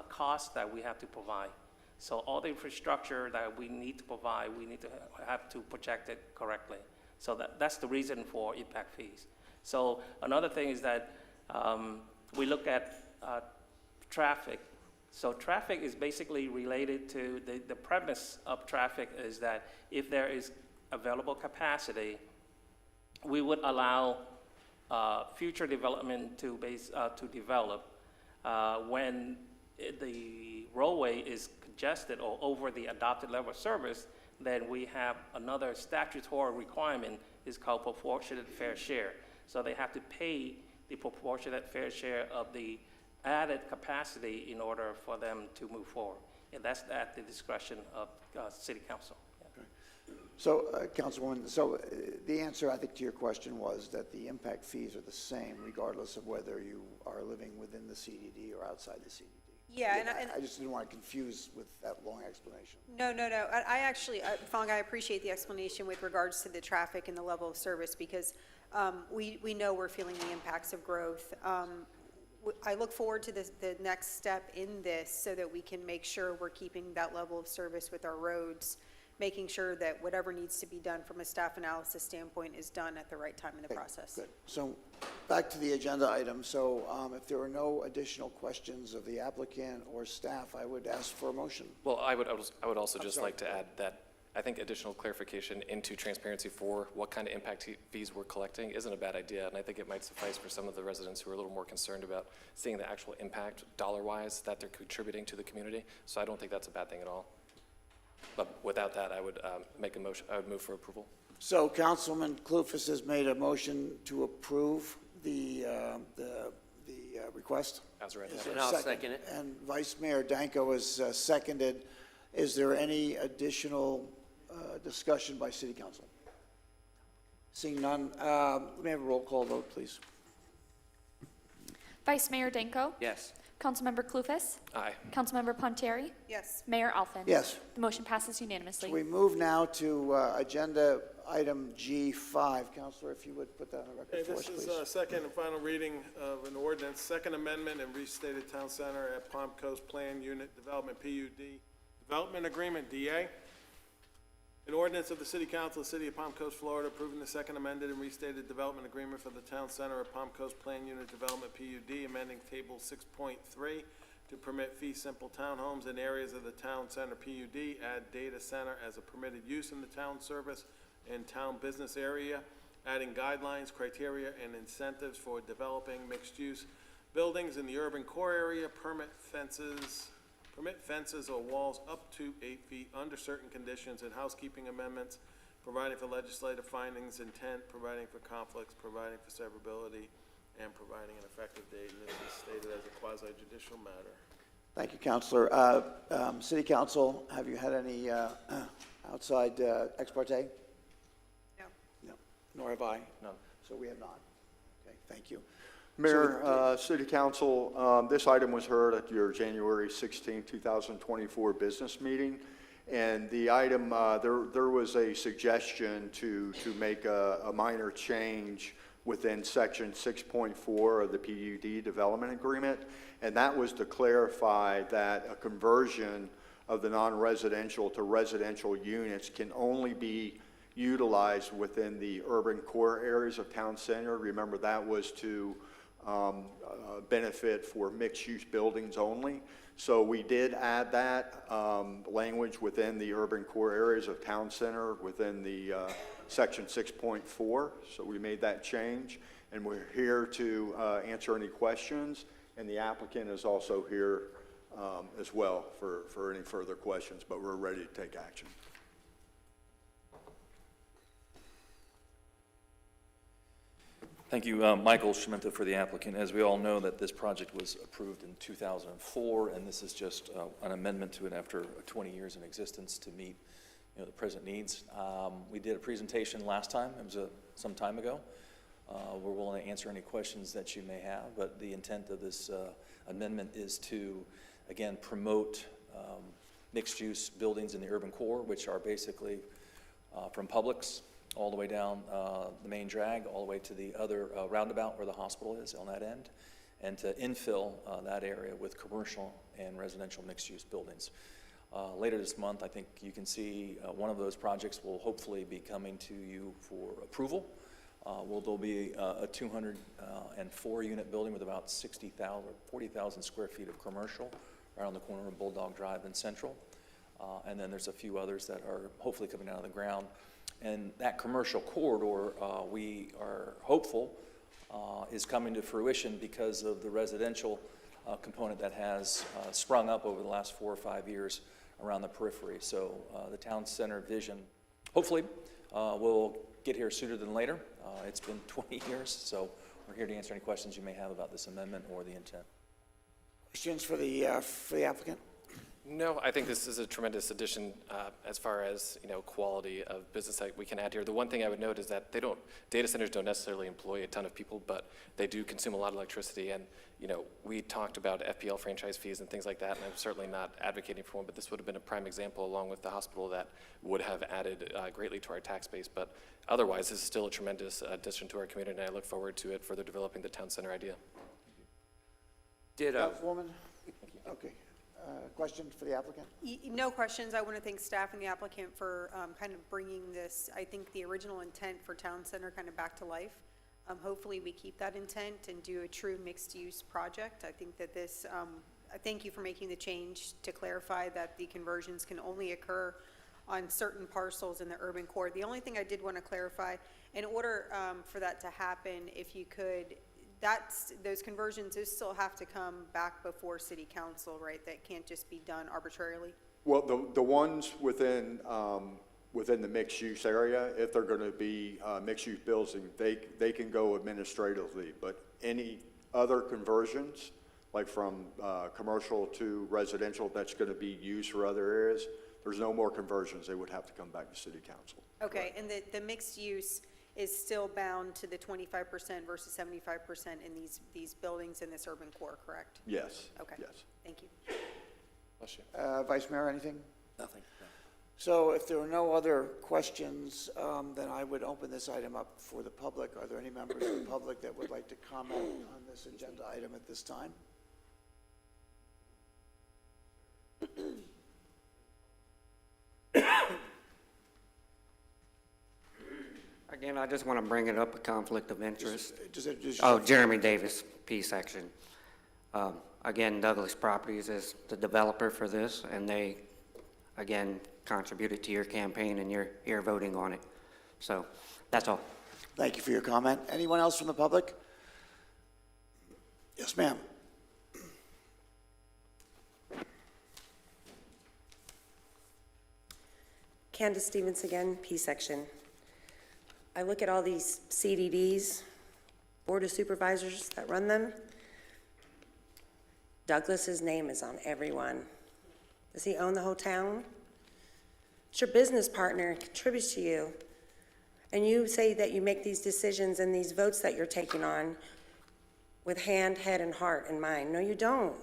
Speaker 23: costs that we have to provide. So all the infrastructure that we need to provide, we need to have to project it correctly. So that's the reason for impact fees. So another thing is that we look at traffic. So traffic is basically related to the premise of traffic is that if there is available capacity, we would allow future development to develop when the roadway is congested or over the adopted level of service. Then we have another statutory requirement is called proportionate fair share. So they have to pay the proportionate fair share of the added capacity in order for them to move forward. And that's at the discretion of City Council. Yeah.
Speaker 1: So, Councilwoman, the answer, I think, to your question was that the impact fees are the same regardless of whether you are living within the CDD or outside the CDD.
Speaker 22: Yeah, and
Speaker 1: I just didn't want to confuse with that long explanation.
Speaker 22: No. I actually, Fong, I appreciate the explanation with regards to the traffic and the level of service because we know we're feeling the impacts of growth. I look forward to the next step in this so that we can make sure we're keeping that level of service with our roads, making sure that whatever needs to be done from a staff analysis standpoint is done at the right time in the process.
Speaker 1: Good. So back to the agenda item. So if there are no additional questions of the applicant or staff, I would ask for a motion.
Speaker 6: Well, I would also just like to add that I think additional clarification into transparency for what kind of impact fees we're collecting isn't a bad idea, and I think it might suffice for some of the residents who are a little more concerned about seeing the actual impact dollar-wise that they're contributing to the community. So I don't think that's a bad thing at all. But without that, I would make a motion. I would move for approval.
Speaker 1: So Councilman Clufus has made a motion to approve the request.
Speaker 6: As read.
Speaker 1: Is there a
Speaker 5: And I'll second it.
Speaker 1: And Vice Mayor Danko has seconded. Is there any additional discussion by City Council? Seeing none, let me have a roll call vote, please.
Speaker 10: Vice Mayor Danko?
Speaker 5: Yes.
Speaker 10: Councilmember Clufus?
Speaker 6: Aye.
Speaker 10: Councilmember Pontieri?
Speaker 22: Yes.
Speaker 10: Mayor Alfin?
Speaker 1: Yes.
Speaker 10: The motion passes unanimously.
Speaker 1: So we move now to agenda item G5. Counselor, if you would put that on the record for us, please.
Speaker 3: This is second and final reading of an ordinance, second amendment and restated town center at Palm Coast Plan Unit Development, PUD. Development Agreement, DA. An ordinance of the City Council of the City of Palm Coast, Florida, approving the second amended and restated development agreement for the Town Center of Palm Coast Plan Unit Development, PUD, amending Table 6.3 to permit fee simple townhomes in areas of the Town Center PUD, add data center as a permitted use in the town service and town business area, adding guidelines, criteria, and incentives for developing mixed-use buildings in the urban core area, permit fences, permit fences or walls up to 8 feet under certain conditions, and housekeeping amendments, providing for legislative findings, intent, providing for conflicts, providing for severability, and providing an effective date. And this is stated as a quasi-judicial matter.
Speaker 1: Thank you, Counselor. City Council, have you had any outside ex parte?
Speaker 22: No.
Speaker 1: No, nor have I.
Speaker 6: No.
Speaker 1: So we have not. Okay, thank you.
Speaker 9: Mayor, City Council, this item was heard at your January 16, 2024 business meeting. And the item, there was a suggestion to make a minor change within section 6.4 of the PUD development agreement. And that was to clarify that a conversion of the non-residential to residential units can only be utilized within the urban core areas of town center. Remember, that was to benefit for mixed-use buildings only. So we did add that language within the urban core areas of town center within the section 6.4. So we made that change, and we're here to answer any questions. And the applicant is also here as well for any further questions, but we're ready to take action.
Speaker 11: Thank you, Michael Schmenta for the applicant. As we all know, that this project was approved in 2004, and this is just an amendment to it after 20 years in existence to meet the present needs. We did a presentation last time. It was some time ago. We're willing to answer any questions that you may have, but the intent of this amendment is to, again, promote mixed-use buildings in the urban core, which are basically from Publix all the way down the main drag, all the way to the other roundabout where the hospital is on that end, and to infill that area with commercial and residential mixed-use buildings. Later this month, I think you can see one of those projects will hopefully be coming to you for approval. There'll be a 204-unit building with about 40,000 square feet of commercial right on the corner of Bulldog Drive and Central. And then there's a few others that are hopefully coming out of the ground. And that commercial corridor, we are hopeful, is coming to fruition because of the residential component that has sprung up over the last 4 or 5 years around the periphery. So the town center vision, hopefully, will get here sooner than later. It's been 20 years, so we're here to answer any questions you may have about this amendment or the intent.
Speaker 1: Questions for the applicant?
Speaker 6: No, I think this is a tremendous addition as far as, quality of business that we can add here. The one thing I would note is that data centers don't necessarily employ a ton of people, but they do consume a lot of electricity. And, we talked about FPL franchise fees and things like that, and I'm certainly not advocating for one, but this would have been a prime example along with the hospital that would have added greatly to our tax base. But otherwise, this is still a tremendous addition to our community, and I look forward to it further developing the town center idea.
Speaker 1: Councilwoman? Okay. Questions for the applicant?
Speaker 22: No questions. I want to thank staff and the applicant for kind of bringing this, I think the original intent for Town Center kind of back to life. Hopefully we keep that intent and do a true mixed-use project. I think that this, I thank you for making the change to clarify that the conversions can only occur on certain parcels in the urban core. The only thing I did want to clarify, in order for that to happen, if you could, those conversions, those still have to come back before city council, right? That can't just be done arbitrarily?
Speaker 9: Well, the ones within the mixed-use area, if they're going to be mixed-use buildings, they can go administratively. But any other conversions, like from commercial to residential, that's going to be used for other areas, there's no more conversions. They would have to come back to city council.
Speaker 22: Okay, and the mixed use is still bound to the 25% versus 75% in these buildings in this urban core, correct?
Speaker 9: Yes.
Speaker 22: Okay.
Speaker 9: Yes.
Speaker 22: Thank you.
Speaker 6: Bless you.
Speaker 1: Vice Mayor, anything?
Speaker 11: Nothing.
Speaker 1: So if there are no other questions, then I would open this item up for the public. Are there any members of the public that would like to comment on this agenda item at this time?
Speaker 19: Again, I just want to bring it up, a conflict of interest.
Speaker 1: Just
Speaker 19: Jeremy Davis, P section. Again, Douglas Properties is the developer for this, and they, again, contributed to your campaign, and you're voting on it. So, that's all.
Speaker 1: Thank you for your comment. Anyone else from the public? Yes, ma'am.
Speaker 15: Candace Stevens again, P section. I look at all these CDDs, Board of Supervisors that run them. Douglas's name is on every one. Does he own the whole town? It's your business partner, contributes to you. And you say that you make these decisions and these votes that you're taking on with hand, head, and heart in mind. No, you don't.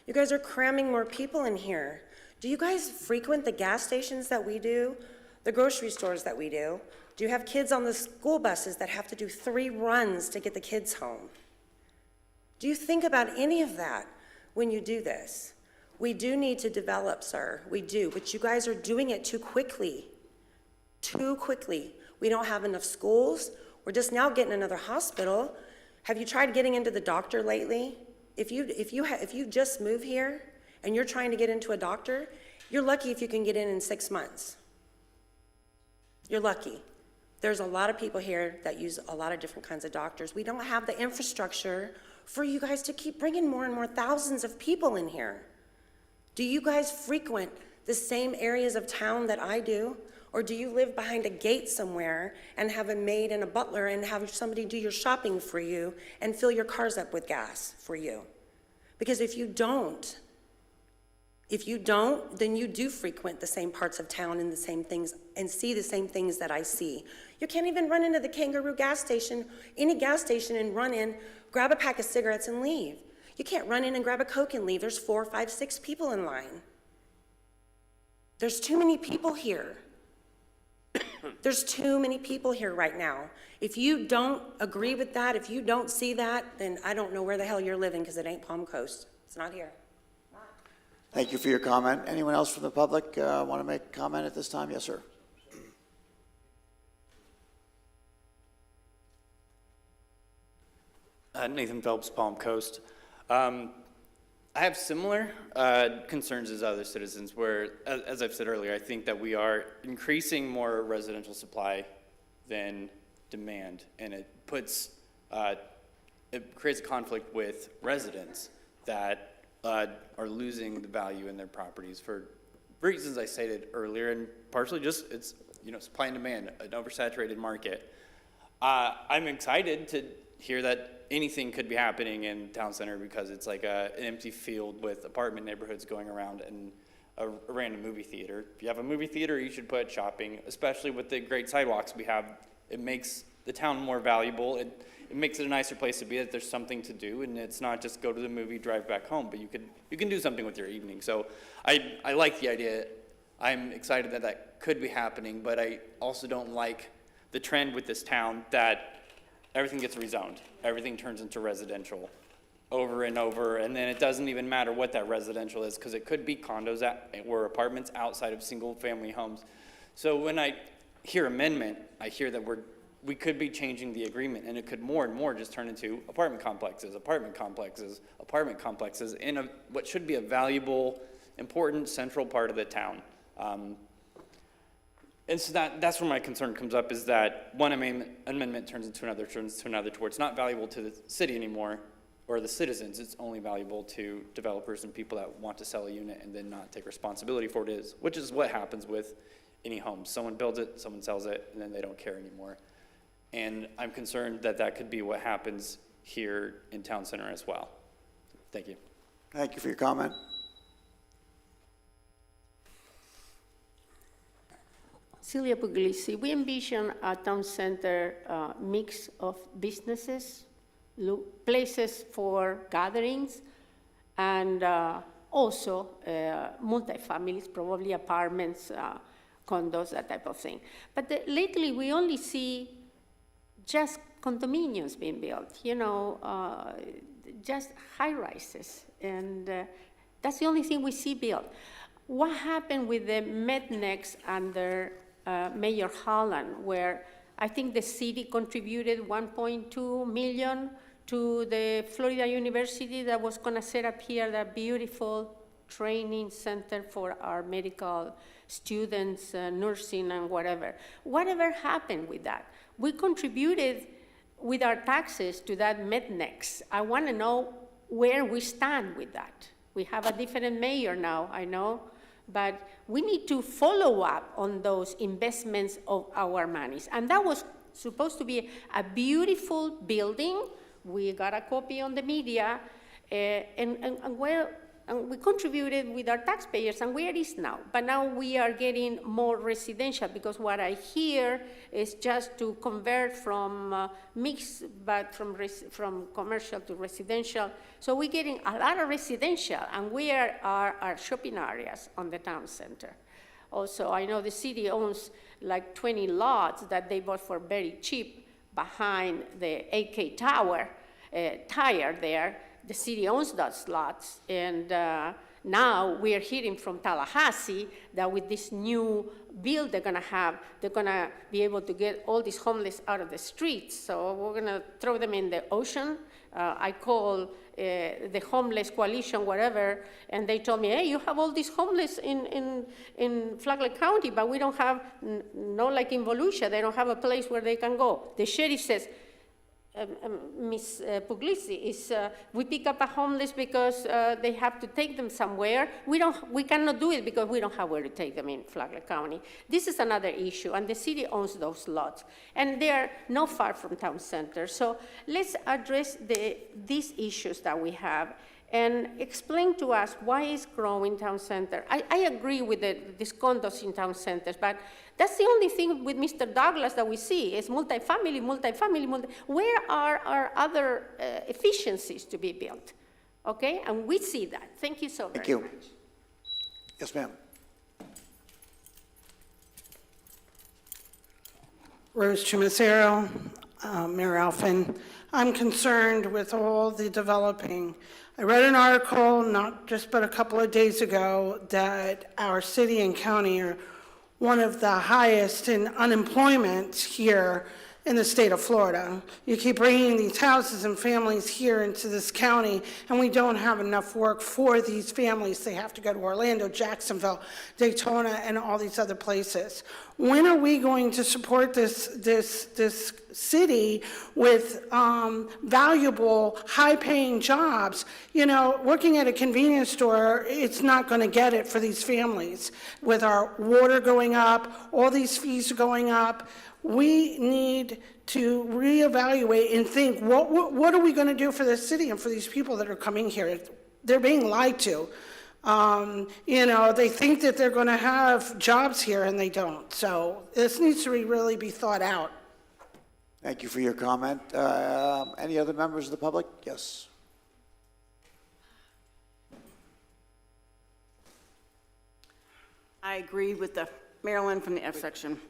Speaker 15: You guys are cramming more people in here. Do you guys frequent the gas stations that we do? The grocery stores that we do? Do you have kids on the school buses that have to do 3 runs to get the kids home? Do you think about any of that when you do this? We do need to develop, sir. We do, but you guys are doing it too quickly. Too quickly. We don't have enough schools. We're just now getting another hospital. Have you tried getting into the doctor lately? If you just move here and you're trying to get into a doctor, you're lucky if you can get in 6 months. You're lucky. There's a lot of people here that use a lot of different kinds of doctors. We don't have the infrastructure for you guys to keep bringing more and more thousands of people in here. Do you guys frequent the same areas of town that I do? Or do you live behind a gate somewhere and have a maid and a butler and have somebody do your shopping for you and fill your cars up with gas for you? Because if you don't, then you do frequent the same parts of town and the same things and see the same things that I see. You can't even run into the Kangaroo gas station, any gas station, and run in, grab a pack of cigarettes and leave. You can't run in and grab a Coke and leave. There's 4, 5, 6 people in line. There's too many people here. There's too many people here right now. If you don't agree with that, if you don't see that, then I don't know where the hell you're living, because it ain't Palm Coast. It's not here.
Speaker 1: Thank you for your comment. Anyone else from the public want to make a comment at this time? Yes, sir.
Speaker 17: Nathan Phelps, Palm Coast. I have similar concerns as other citizens where, as I've said earlier, I think that we are increasing more residential supply than demand, and it creates a conflict with residents that are losing the value in their properties for reasons I stated earlier, and partially just it's supply and demand, an oversaturated market. I'm excited to hear that anything could be happening in town center because it's like an empty field with apartment neighborhoods going around and a random movie theater. If you have a movie theater, you should put shopping, especially with the great sidewalks we have. It makes the town more valuable. It makes it a nicer place to be, that there's something to do, and it's not just go to the movie, drive back home, but you can do something with your evening. So I like the idea. I'm excited that that could be happening, but I also don't like the trend with this town that everything gets rezoned. Everything turns into residential over and over, and then it doesn't even matter what that residential is, because it could be condos or apartments outside of single-family homes. So when I hear amendment, I hear that we could be changing the agreement, and it could more and more just turn into apartment complexes in what should be a valuable, important, central part of the town. And so that's where my concern comes up, is that one amendment turns into another, to where it's not valuable to the city anymore, or the citizens. It's only valuable to developers and people that want to sell a unit and then not take responsibility for it, which is what happens with any home. Someone builds it, someone sells it, and then they don't care anymore. And I'm concerned that that could be what happens here in town center as well. Thank you.
Speaker 1: Thank you for your comment.
Speaker 14: Celia Puglisi, we envision a town center mix of businesses, places for gatherings, and also multi-families, probably apartments, condos, that type of thing. But lately we only see just condominiums being built, just high-rises, and that's the only thing we see built. What happened with the Mednex under Mayor Holland, where I think the city contributed $1.2 million to the Florida University that was going to set up here that beautiful training center for our medical students, nursing and whatever. Whatever happened with that? We contributed with our taxes to that Mednex. I want to know where we stand with that. We have a different mayor now, I know, but we need to follow up on those investments of our monies. And that was supposed to be a beautiful building. We got a copy on the media, and we contributed with our taxpayers, and where it is now. But now we are getting more residential, because what I hear is just to convert from mixed, but from commercial to residential. So we're getting a lot of residential, and where are our shopping areas on the town center? Also, I know the city owns like 20 lots that they bought for very cheap behind the AK Tower, tire there. The city owns those lots, and now we are hearing from Tallahassee that with this new bill they're gonna be able to get all these homeless out of the streets. So we're gonna throw them in the ocean. I call the homeless coalition, whatever, and they told me, hey, you have all these homeless in Flagler County, but we don't have, no, like in Volusia, they don't have a place where they can go. The sheriff says, Ms. Puglisi, we pick up a homeless because they have to take them somewhere. We cannot do it because we don't have where to take them in Flagler County. This is another issue, and the city owns those lots, and they are not far from town center. So let's address these issues that we have and explain to us why is growing town center. I agree with these condos in town centers, but that's the only thing with Mr. Douglas that we see is multifamily. Where are our other efficiencies to be built? Okay, and we see that. Thank you so very much.
Speaker 1: Yes, ma'am.
Speaker 18: Rose Chumacero, Mayor Alphen. I'm concerned with all the developing. I read an article, not just but a couple of days ago, that our city and county are one of the highest in unemployment here in the state of Florida. You keep bringing these houses and families here into this county, and we don't have enough work for these families. They have to go to Orlando, Jacksonville, Daytona, and all these other places. When are we going to support this city with valuable, high-paying jobs? You know, working at a convenience store, it's not going to get it for these families. With our water going up, all these fees going up, we need to reevaluate and think, what are we going to do for this city and for these people that are coming here? They're being lied to. You know, they think that they're going to have jobs here, and they don't. So this needs to really be thought out.
Speaker 1: Thank you for your comment. Any other members of the public? Yes.
Speaker 2: I agree with the Marilyn from the F section.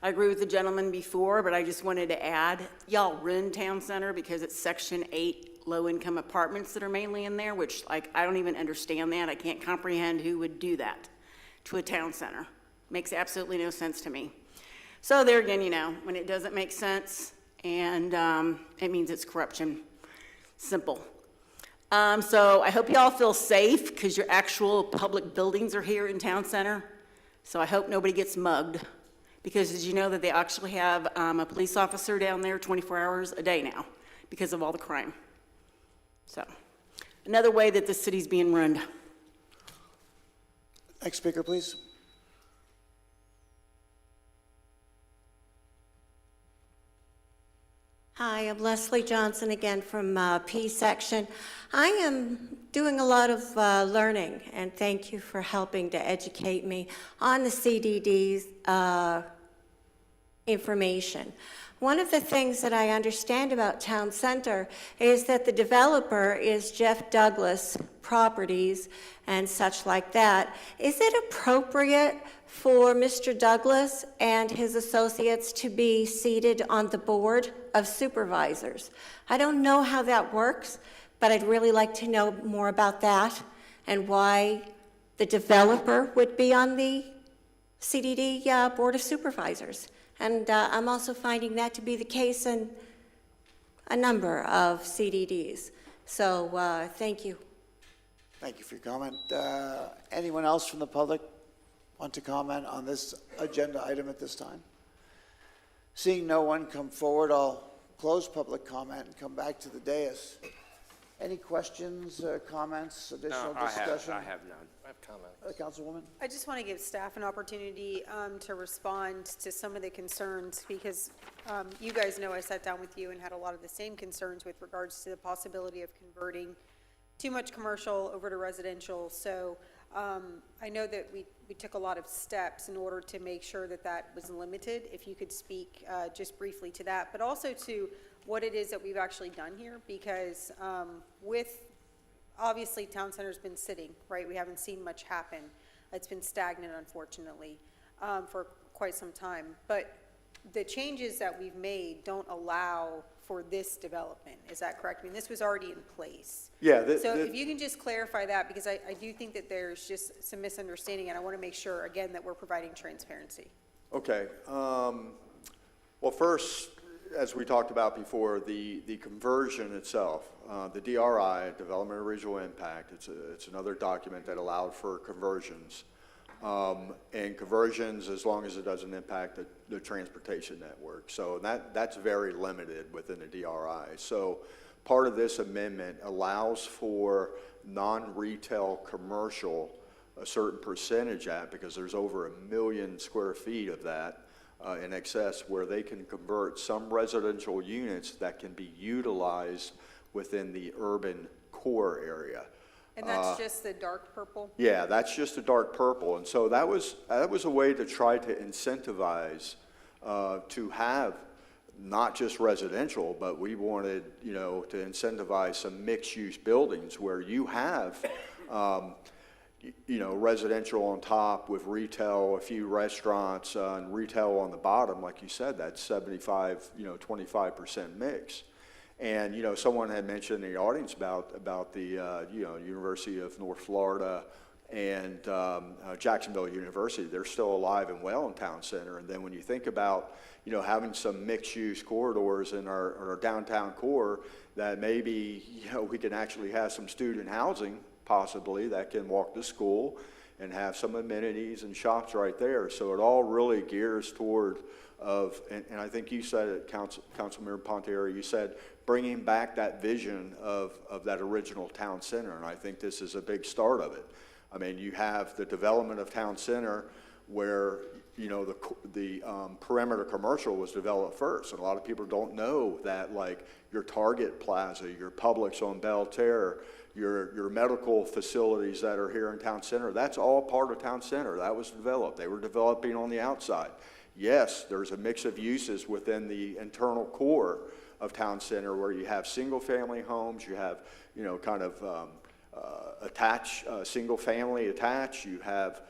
Speaker 2: I agree with the gentleman before, but I just wanted to add, y'all run town center because it's Section 8 low-income apartments that are mainly in there, which, like, I don't even understand that. I can't comprehend who would do that to a town center. Makes absolutely no sense to me. So there again, you know, when it doesn't make sense, and it means it's corruption. Simple. So I hope y'all feel safe because your actual public buildings are here in town center. So I hope nobody gets mugged. Because did you know that they actually have a police officer down there 24 hours a day now because of all the crime? So, another way that the city's being run.
Speaker 1: Next speaker, please.
Speaker 4: Hi, I'm Leslie Johnson again from P section. I am doing a lot of learning, and thank you for helping to educate me on the CDD's information. One of the things that I understand about Town Center is that the developer is Jeff Douglas Properties and such like that. Is it appropriate for Mr. Douglas and his associates to be seated on the board of supervisors? I don't know how that works, but I'd really like to know more about that and why the developer would be on the CDD Board of Supervisors. And I'm also finding that to be the case in a number of CDDs. So thank you.
Speaker 1: Thank you for your comment. Anyone else from the public want to comment on this agenda item at this time? Seeing no one come forward, I'll close public comment and come back to the dais. Any questions, comments, additional
Speaker 5: No,
Speaker 1: discussion?
Speaker 5: I have none.
Speaker 6: I have comments.
Speaker 1: Councilwoman?
Speaker 22: I just want to give staff an opportunity to respond to some of the concerns, because you guys know I sat down with you and had a lot of the same concerns with regards to the possibility of converting too much commercial over to residential. So I know that we took a lot of steps in order to make sure that that was limited. If you could speak just briefly to that, but also to what it is that we've actually done here, because with, obviously, Town Center's been sitting, right? We haven't seen much happen. It's been stagnant, unfortunately, for quite some time. But the changes that we've made don't allow for this development. Is that correct? I mean, this was already in place.
Speaker 9: Yeah.
Speaker 22: So if you can just clarify that, because I do think that there's just some misunderstanding, and I want to make sure, again, that we're providing transparency.
Speaker 9: Okay. Well, first, as we talked about before, the conversion itself, the DRI, Development of Regional Impact, it's another document that allowed for conversions. And conversions, as long as it doesn't impact the transportation network. So that's very limited within the DRI. So part of this amendment allows for non-retail commercial, a certain percentage at, because there's over 1 million square feet of that in excess, where they can convert some residential units that can be utilized within the urban core area.
Speaker 22: And that's just the dark purple?
Speaker 9: Yeah, that's just a dark purple. And so that was a way to try to incentivize to have not just residential, but we wanted, to incentivize some mixed-use buildings where you have, residential on top with retail, a few restaurants, and retail on the bottom. Like you said, that's 25% mix. And, someone had mentioned in the audience about the, University of North Florida and Jacksonville University. They're still alive and well in Town Center. And then when you think about, having some mixed-use corridors in our downtown core, that maybe, we can actually have some student housing possibly that can walk to school and have some amenities and shops right there. So it all really gears toward and I think you said it, Councilmember Pontieri, you said bringing back that vision of that original Town Center, and I think this is a big start of it. I mean, you have the development of Town Center where, the perimeter commercial was developed first, and a lot of people don't know that, like, your Target Plaza, your Publix on Belterre, your medical facilities that are here in Town Center, that's all part of Town Center. That was developed. They were developing on the outside. Yes, there's a mix of uses within the internal core of Town Center where you have single-family homes, you have, kind of attached, single-family attached, you have,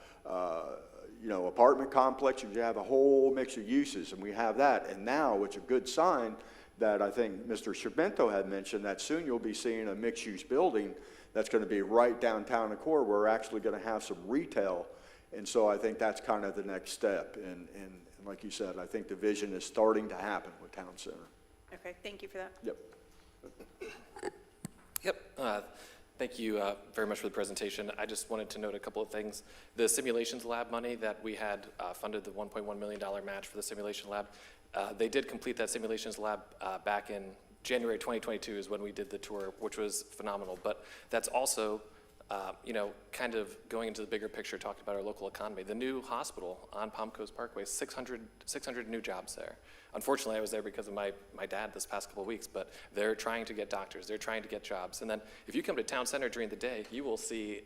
Speaker 9: apartment complexes, you have a whole mix of uses, and we have that. And now it's a good sign that I think Mr. Shabento had mentioned that soon you'll be seeing a mixed-use building that's going to be right downtown the core. We're actually going to have some retail, and so I think that's kind of the next step. And like you said, I think the vision is starting to happen with Town Center.
Speaker 22: Okay, thank you for that.
Speaker 9: Yep.
Speaker 6: Yep. Thank you very much for the presentation. I just wanted to note a couple of things. The simulations lab money that we had funded, the $1.1 million match for the simulation lab, they did complete that simulations lab back in January 2022 is when we did the tour, which was phenomenal. But that's also, kind of going into the bigger picture, talking about our local economy. The new hospital on Palm Coast Parkway, 600 new jobs there. Unfortunately, I was there because of my dad this past couple of weeks, but they're trying to get doctors, they're trying to get jobs. And then if you come to Town Center during the day, you will see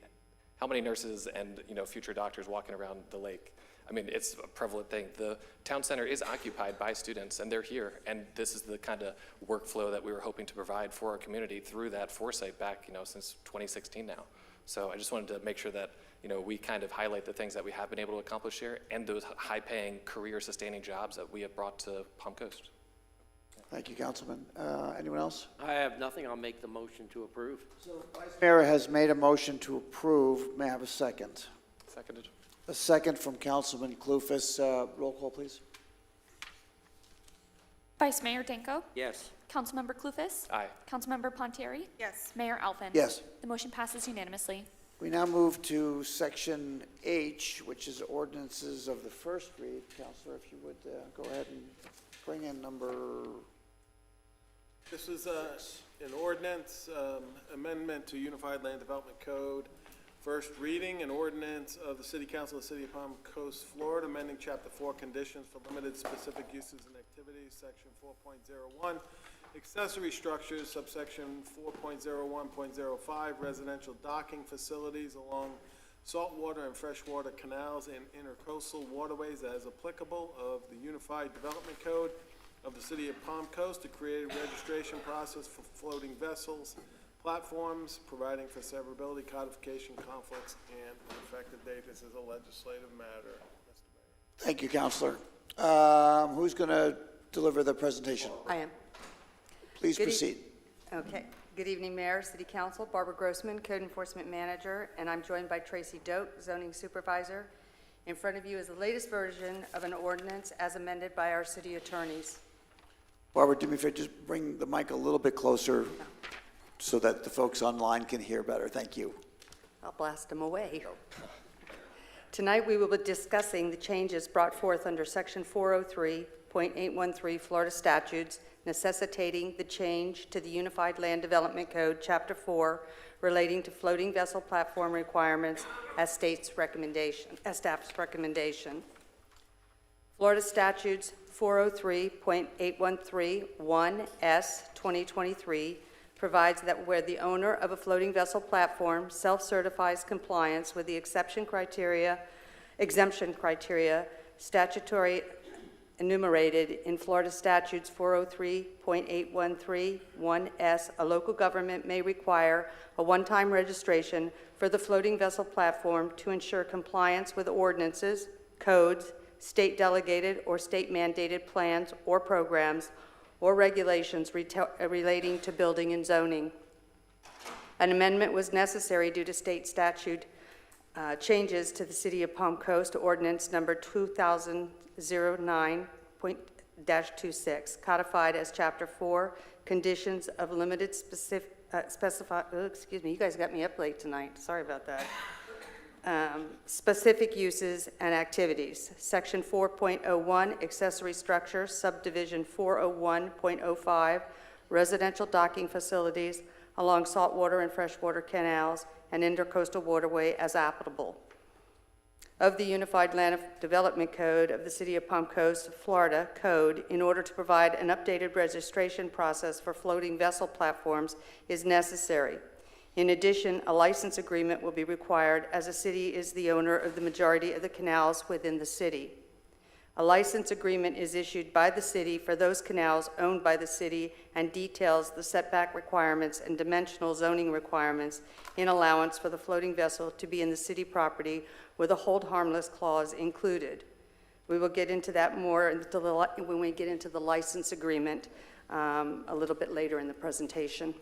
Speaker 6: how many nurses and future doctors walking around the lake. I mean, it's a prevalent thing. The Town Center is occupied by students, and they're here, and this is the kind of workflow that we were hoping to provide for our community through that foresight back, since 2016 now. So I just wanted to make sure that, we kind of highlight the things that we have been able to accomplish here and those high-paying, career-sustaining jobs that we have brought to Palm Coast.
Speaker 1: Thank you, Councilman. Anyone else?
Speaker 5: I have nothing. I'll make the motion to approve.
Speaker 1: Vice Mayor has made a motion to approve. May I have a second?
Speaker 6: Seconded.
Speaker 1: A second from Councilman Clufus. Roll call, please.
Speaker 10: Vice Mayor Danko?
Speaker 5: Yes.
Speaker 10: Councilmember Clufus?
Speaker 6: Aye.
Speaker 10: Councilmember Pontieri?
Speaker 22: Yes.
Speaker 10: Mayor Alvin?
Speaker 1: Yes.
Speaker 10: The motion passes unanimously.
Speaker 1: We now move to Section H, which is ordinances of the first read. Councilor, if you would go ahead and bring in number
Speaker 3: This is an ordinance amendment to Unified Land Development Code. First reading, an ordinance of the City Council of the City of Palm Coast, Florida, amending Chapter 4 Conditions for Limited Specific Uses and Activities, Section 4.01, Accessory Structures, subsection 4.01.05, Residential Docking Facilities along saltwater and freshwater canals and intercoastal waterways as applicable of the Unified Development Code of the City of Palm Coast to create a registration process for floating vessels, platforms, providing for severability, codification, conflicts, and an effective date. This is a legislative matter, Mr. Mayor.
Speaker 1: Thank you, Counselor. Who's going to deliver the presentation?
Speaker 12: I am.
Speaker 1: Please
Speaker 12: Good
Speaker 1: proceed.
Speaker 12: Okay. Good evening, Mayor, City Council, Barbara Grossman, Code Enforcement Manager, and I'm joined by Tracy Doak, Zoning Supervisor. In front of you is the latest version of an ordinance as amended by our city attorneys.
Speaker 1: Barbara, do me a favor, just bring the mic a little bit closer so that the folks online can hear better. Thank you.
Speaker 12: I'll blast them away. Tonight, we will be discussing the changes brought forth under Section 403.813 Florida statutes necessitating the change to the Unified Land Development Code, Chapter 4, relating to floating vessel platform requirements as staff's recommendation. Florida Statutes 403.813 1S 2023 provides that where the owner of a floating vessel platform self-certifies compliance with the exemption criteria statutory enumerated in Florida Statutes 403.813 1S, a local government may require a one-time registration for the floating vessel platform to ensure compliance with ordinances, codes, state delegated or state mandated plans or programs or regulations relating to building and zoning. An amendment was necessary due to state statute changes to the City of Palm Coast Ordinance Number 2009.26, codified as Chapter 4, Conditions of Limited you guys got me up late tonight. Sorry about that. Specific uses and activities. Section 4.01, accessory structure, subdivision 401.05, residential docking facilities along saltwater and freshwater canals and intercoastal waterway as applicable. Of the Unified Land Development Code of the City of Palm Coast, Florida Code, in order to provide an updated registration process for floating vessel platforms is necessary. In addition, a license agreement will be required as the city is the owner of the majority of the canals within the city. A license agreement is issued by the city for those canals owned by the city and details the setback requirements and dimensional zoning requirements in allowance for the floating vessel to be in the city property with a hold harmless clause included. We will get into that more when we get into the license agreement a little bit later in the presentation.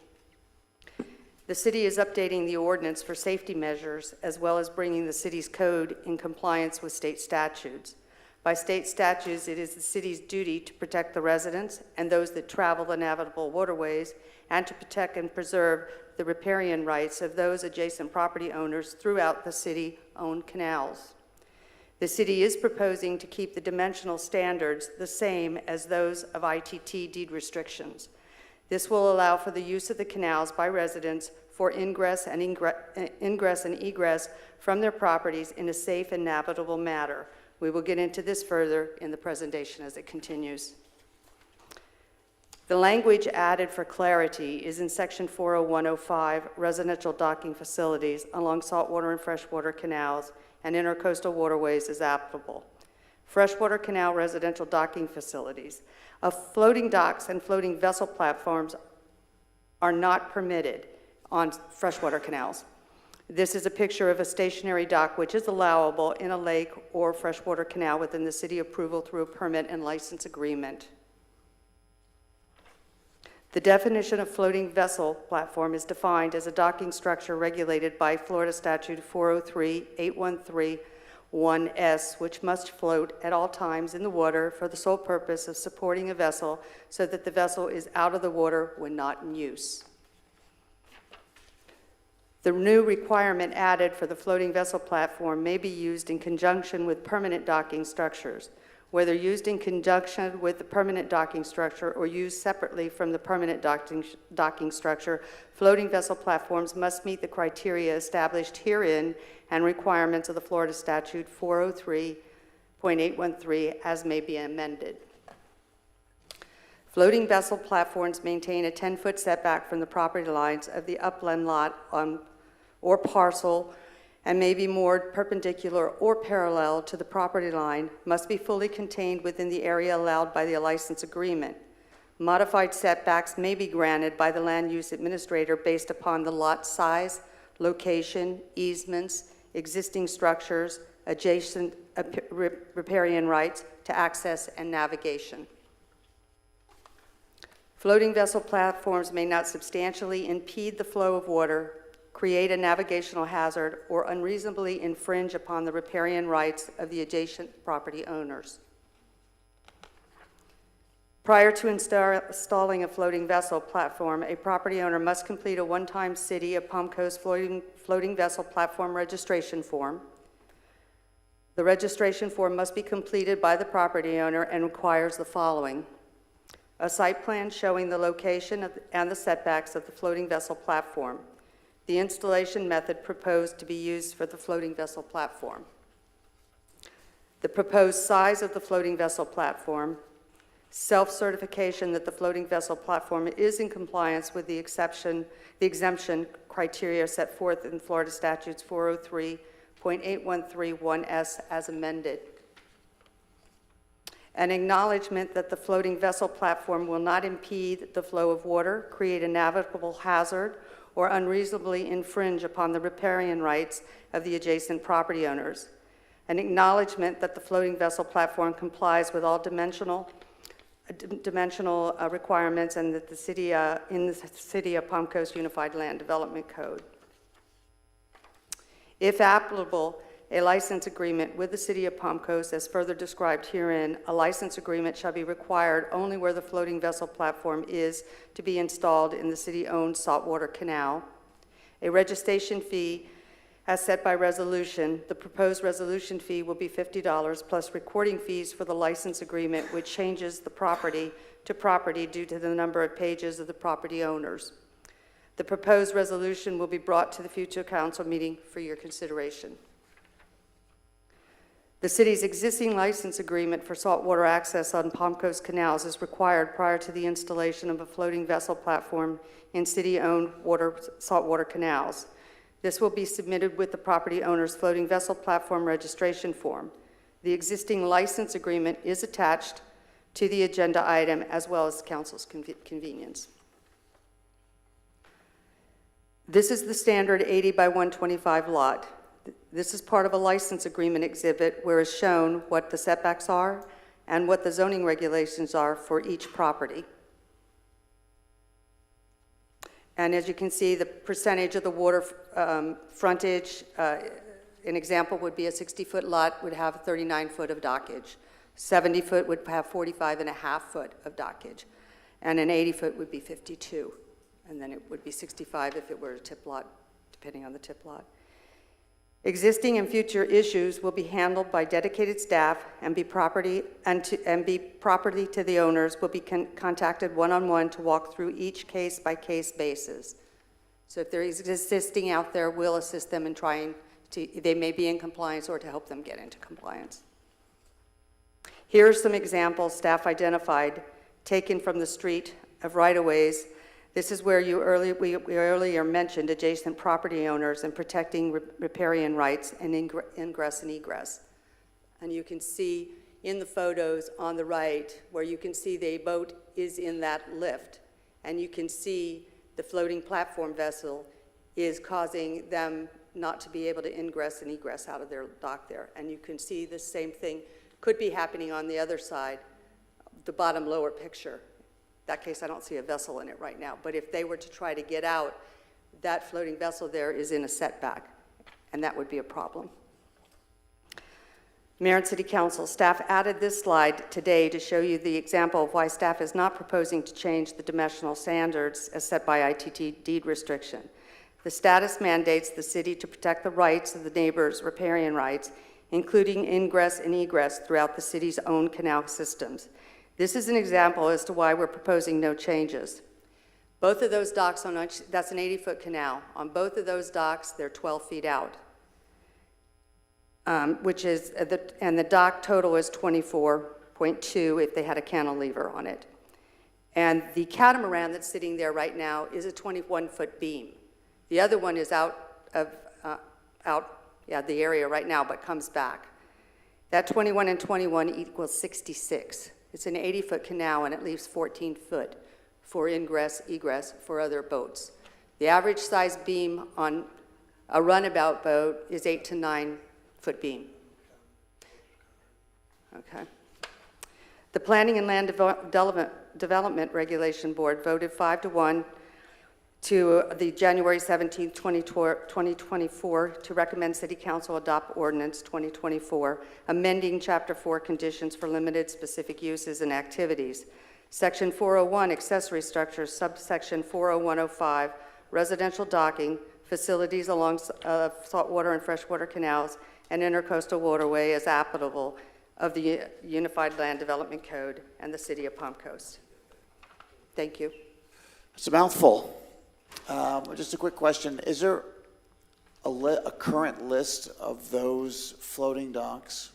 Speaker 12: The city is updating the ordinance for safety measures as well as bringing the city's code in compliance with state statutes. By state statutes, it is the city's duty to protect the residents and those that travel the navigable waterways and to protect and preserve the riparian rights of those adjacent property owners throughout the city-owned canals. The city is proposing to keep the dimensional standards the same as those of ITT deed restrictions. This will allow for the use of the canals by residents for ingress and egress from their properties in a safe and navigable manner. We will get into this further in the presentation as it continues. The language added for clarity is in Section 401.05, residential docking facilities along saltwater and freshwater canals and intercoastal waterways as applicable. Freshwater canal residential docking facilities. Floating docks and floating vessel platforms are not permitted on freshwater canals. This is a picture of a stationary dock which is allowable in a lake or freshwater canal within the city approval through a permit and license agreement. The definition of floating vessel platform is defined as a docking structure regulated by Florida Statute 403.813 1S, which must float at all times in the water for the sole purpose of supporting a vessel so that the vessel is out of the water when not in use. The new requirement added for the floating vessel platform may be used in conjunction with permanent docking structures. whether used in conjunction with the permanent docking structure or used separately from the permanent docking structure, floating vessel platforms must meet the criteria established herein and requirements of the Florida Statute 403.813 as may be amended. Floating vessel platforms maintain a 10-foot setback from the property lines of the upland lot or parcel and may be moored perpendicular or parallel to the property line, must be fully contained within the area allowed by the license agreement. Modified setbacks may be granted by the land use administrator based upon the lot size, location, easements, existing structures, adjacent riparian rights to access and navigation. Floating vessel platforms may not substantially impede the flow of water, create a navigational hazard, or unreasonably infringe upon the riparian rights of the adjacent property owners. Prior to installing a floating vessel platform, a property owner must complete a one-time City of Palm Coast floating vessel platform registration form. The registration form must be completed by the property owner and requires the following: a site plan showing the location and the setbacks of the floating vessel platform, the installation method proposed to be used for the floating vessel platform, the proposed size of the floating vessel platform, self-certification that the floating vessel platform is in compliance with the exemption criteria set forth in Florida Statutes 403.8131S as amended, an acknowledgement that the floating vessel platform will not impede the flow of water, create a navigable hazard, or unreasonably infringe upon the riparian rights of the adjacent property owners, an acknowledgement that the floating vessel platform complies with all dimensional requirements and that the city in the City of Palm Coast Unified Land Development Code. If applicable, a license agreement with the City of Palm Coast as further described herein. A license agreement shall be required only where the floating vessel platform is to be installed in the city-owned saltwater canal. A registration fee as set by resolution. The proposed resolution fee will be $50 plus recording fees for the license agreement, which changes the property to property due to the number of pages of the property owners. The proposed resolution will be brought to the future council meeting for your consideration. The city's existing license agreement for saltwater access on Palm Coast canals is required prior to the installation of a floating vessel platform in city-owned saltwater canals. This will be submitted with the property owner's floating vessel platform registration form. The existing license agreement is attached to the agenda item as well as council's convenience. This is the standard 80 by 125 lot. This is part of a license agreement exhibit where is shown what the setbacks are and what the zoning regulations are for each property. And as you can see, the percentage of the water frontage, an example would be a 60-foot lot would have 39 foot of dockage. 70-foot would have 45.5 foot of dockage. And an 80-foot would be 52. And then it would be 65 if it were a tip lot, depending on the tip lot. Existing and future issues will be handled by dedicated staff and be property to the owners will be contacted one-on-one to walk through each case-by-case basis. So if there is existing out there, we'll assist them in trying to, they may be in compliance or to help them get into compliance. Here are some examples staff identified taken from the street of right-of-ways. This is where we earlier mentioned adjacent property owners and protecting riparian rights and ingress and egress. And you can see in the photos on the right where you can see the boat is in that lift. And you can see the floating platform vessel is causing them not to be able to ingress and egress out of their dock there. And you can see the same thing could be happening on the other side, the bottom lower picture. That case, I don't see a vessel in it right now, but if they were to try to get out, that floating vessel there is in a setback, and that would be a problem. Mayor and City Council, staff added this slide today to show you the example of why staff is not proposing to change the dimensional standards as set by ITT deed restriction. The status mandates the city to protect the rights of the neighbors' riparian rights including ingress and egress throughout the city's own canal systems. This is an example as to why we're proposing no changes. Both of those docks that's an 80-foot canal. On both of those docks, they're 12 feet out, and the dock total is 24.2 if they had a cantilever on it. And the catamaran that's sitting there right now is a 21-foot beam. The other one is out of the area right now, but comes back. That 21 and 21 equals 66. It's an 80-foot canal, and it leaves 14 foot for ingress, egress for other boats. The average size beam on a runabout boat is 8 to 9 foot beam. Okay. The Planning and Land Development Regulation Board voted 5-1 to the January 17, 2024, to recommend City Council adopt Ordinance 2024, amending Chapter 4 Conditions for Limited Specific Uses and Activities. Section 401, Accessory Structures, subsection 40105, Residential Docking, Facilities along saltwater and freshwater canals, and intercoastal waterway as applicable of the Unified Land Development Code and the City of Palm Coast. Thank you.
Speaker 1: It's a mouthful. Just a quick question. Is there a current list of those floating docks?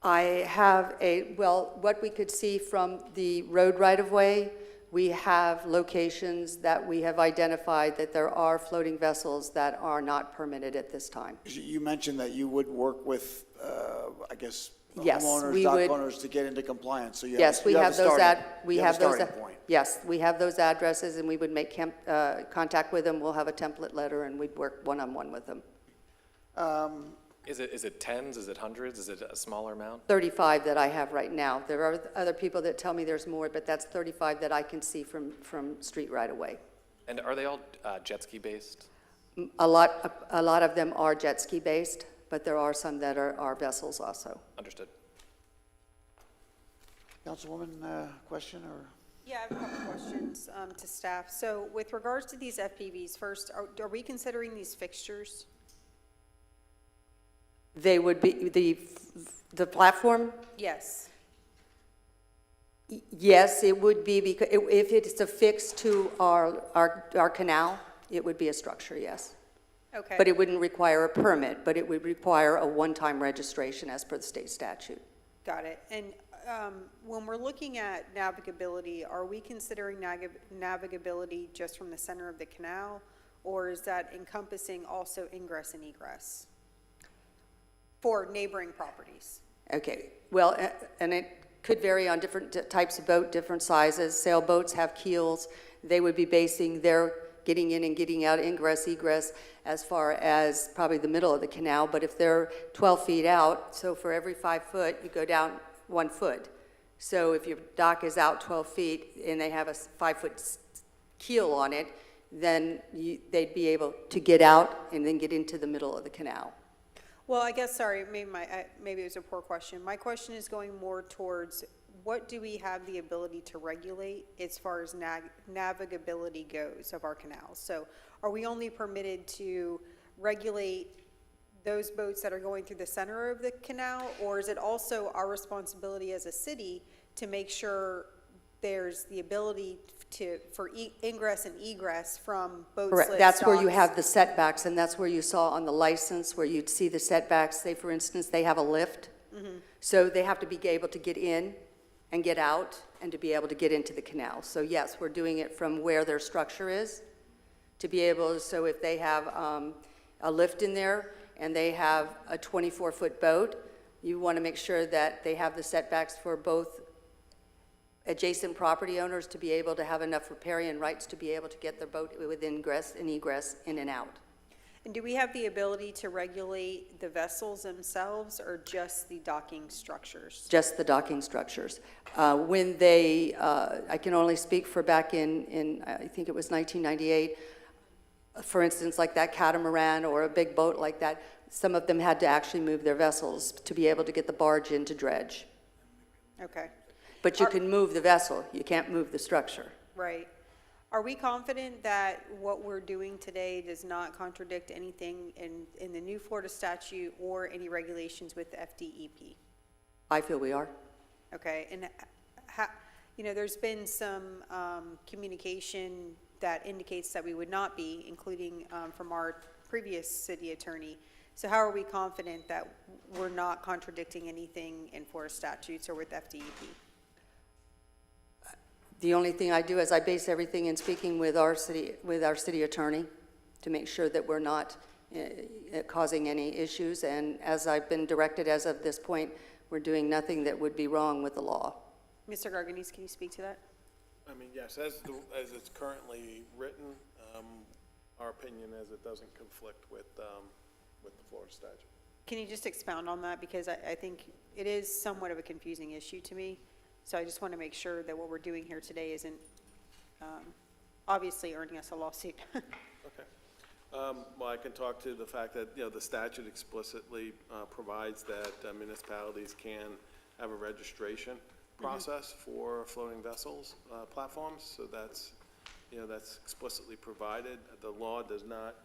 Speaker 12: I have what we could see from the road right-of-way, we have locations that we have identified that there are floating vessels that are not permitted at this time.
Speaker 1: You mentioned that you would work with, I guess,
Speaker 12: Yes,
Speaker 1: homeowners,
Speaker 12: we
Speaker 1: dock
Speaker 12: would.
Speaker 1: owners to get into compliance. So
Speaker 12: Yes, we have those
Speaker 1: starting point.
Speaker 12: Yes, we have those addresses, and we would make contact with them. We'll have a template letter, and we'd work one-on-one with them.
Speaker 6: Is it tens? Is it hundreds? Is it a smaller amount?
Speaker 12: 35 that I have right now. There are other people that tell me there's more, but that's 35 that I can see from street right away.
Speaker 6: And are they all jet ski based?
Speaker 12: A lot of them are jet ski based, but there are some that are vessels also.
Speaker 6: Understood.
Speaker 1: Councilwoman, question or?
Speaker 22: Yeah, I have a couple questions to staff. So with regards to these FPVs, first, are we considering these fixtures?
Speaker 12: They would be the platform?
Speaker 22: Yes.
Speaker 12: Yes, it would be, because if it's affixed to our canal, it would be a structure, yes.
Speaker 22: Okay.
Speaker 12: But it wouldn't require a permit, but it would require a one-time registration as per the state statute.
Speaker 22: Got it. And when we're looking at navigability, are we considering navigability just from the center of the canal, or is that encompassing also ingress and egress for neighboring properties?
Speaker 12: Okay, well, and it could vary on different types of boat, different sizes. Sailboats have keels. They would be basing their getting in and getting out, ingress, egress, as far as probably the middle of the canal. But if they're 12 feet out, so for every 5 foot, you go down 1 foot. So if your dock is out 12 feet and they have a 5-foot keel on it, then they'd be able to get out and then get into the middle of the canal.
Speaker 22: Well, I guess, sorry, maybe it was a poor question. My question is going more towards what do we have the ability to regulate as far as navigability goes of our canals? So are we only permitted to regulate those boats that are going through the center of the canal, or is it also our responsibility as a city to make sure there's the ability for ingress and egress from boats?
Speaker 12: Correct. That's where you have the setbacks, and that's where you saw on the license where you'd see the setbacks. Say, for instance, they have a lift, so they have to be able to get in and get out and to be able to get into the canal. So yes, we're doing it from where their structure is to be able, so if they have a lift in there and they have a 24-foot boat, you want to make sure that they have the setbacks for both adjacent property owners to be able to have enough riparian rights to be able to get their boat with ingress and egress in and out.
Speaker 22: And do we have the ability to regulate the vessels themselves or just the docking structures?
Speaker 12: Just the docking structures. When they, I can only speak for back in I think it was 1998, for instance, like that catamaran or a big boat like that, some of them had to actually move their vessels to be able to get the barge in to dredge.
Speaker 22: Okay.
Speaker 12: But you can move the vessel, you can't move the structure.
Speaker 22: Right. Are we confident that what we're doing today does not contradict anything in the new Florida statute or any regulations with the FDEP?
Speaker 12: I feel we are.
Speaker 22: Okay, and how, there's been some communication that indicates that we would not be, including from our previous city attorney. So how are we confident that we're not contradicting anything in Florida statutes or with FDEP?
Speaker 12: The only thing I do is I base everything in speaking with our city attorney to make sure that we're not causing any issues. And as I've been directed as of this point, we're doing nothing that would be wrong with the law.
Speaker 22: Mr. Garganese, can you speak to that?
Speaker 3: I mean, yes, as it's currently written, our opinion is it doesn't conflict with the Florida statute.
Speaker 22: Can you just expound on that? Because I think it is somewhat of a confusing issue to me. So I just want to make sure that what we're doing here today isn't obviously earning us a lawsuit.
Speaker 3: Okay. Well, I can talk to the fact that, the statute explicitly provides that municipalities can have a registration process for floating vessels platforms. So that's explicitly provided. The law does not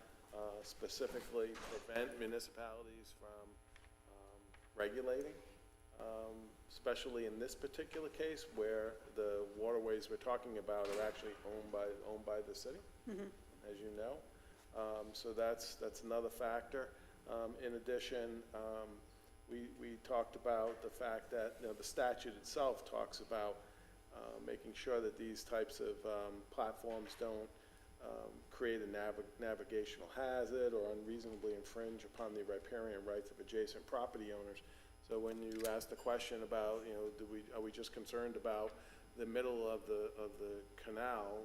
Speaker 3: specifically prevent municipalities from regulating, especially in this particular case where the waterways we're talking about are actually owned by the city, as you know. So that's another factor. In addition, we talked about the fact that the statute itself talks about making sure that these types of platforms don't create a navigational hazard or unreasonably infringe upon the riparian rights of adjacent property owners. So when you ask the question about, are we just concerned about the middle of the canal?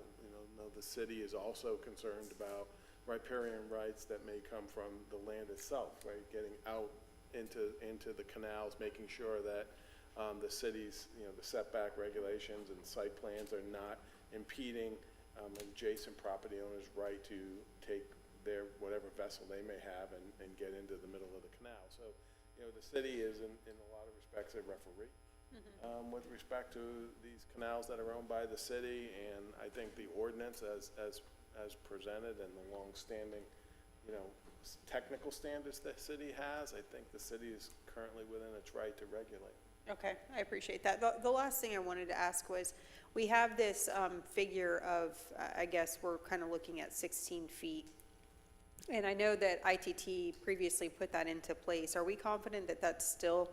Speaker 3: The city is also concerned about riparian rights that may come from the land itself, right? Getting out into the canals, making sure that the city's, the setback regulations and site plans are not impeding adjacent property owners' right to take their whatever vessel they may have and get into the middle of the canal. So, the city is in a lot of respects a referee with respect to these canals that are owned by the city, and I think the ordinance as presented and the long-standing, technical standards that city has, I think the city is currently within its right to regulate.
Speaker 22: Okay, I appreciate that. The last thing I wanted to ask was, we have this figure of, I guess we're kind of looking at 16 feet. And I know that ITT previously put that into place. Are we confident that that's still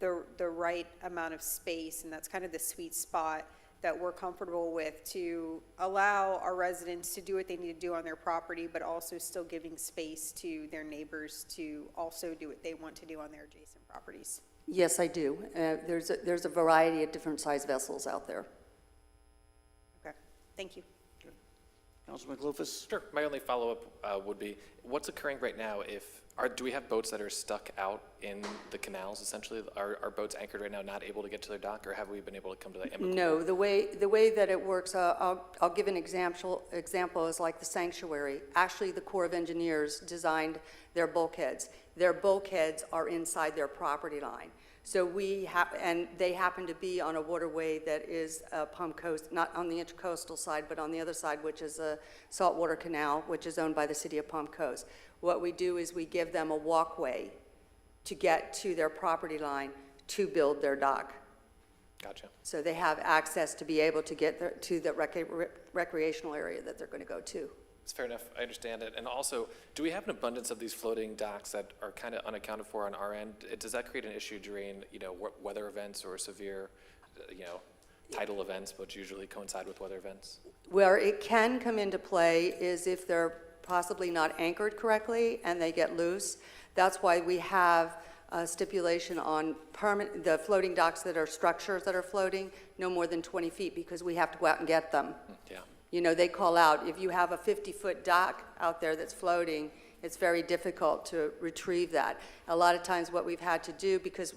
Speaker 22: the right amount of space, and that's kind of the sweet spot that we're comfortable with to allow our residents to do what they need to do on their property, but also still giving space to their neighbors to also do what they want to do on their adjacent properties?
Speaker 12: Yes, I do. There's a variety of different size vessels out there.
Speaker 22: Okay, thank you.
Speaker 1: Councilman Clufus?
Speaker 6: Sure. My only follow-up would be, what's occurring right now do we have boats that are stuck out in the canals, essentially? Are boats anchored right now not able to get to their dock, or have we been able to come to that amicable?
Speaker 12: No, the way that it works, I'll give an example is like the sanctuary. Actually, the Corps of Engineers designed their bulkheads. Their bulkheads are inside their property line. So and they happen to be on a waterway that is Palm Coast, not on the intercoastal side, but on the other side, which is a saltwater canal, which is owned by the city of Palm Coast. What we do is we give them a walkway to get to their property line to build their dock.
Speaker 6: Gotcha.
Speaker 12: So they have access to be able to get to the recreational area that they're going to go to.
Speaker 6: It's fair enough. I understand it. And also, do we have an abundance of these floating docks that are kind of unaccounted for on our end? Does that create an issue during, weather events or severe, tidal events, which usually coincide with weather events?
Speaker 12: Where it can come into play is if they're possibly not anchored correctly and they get loose. That's why we have a stipulation on the floating docks that are structures that are floating, no more than 20 feet, because we have to go out and get them.
Speaker 6: Yeah.
Speaker 12: They call out, if you have a 50-foot dock out there that's floating, it's very difficult to retrieve that. A lot of times what we've had to do, because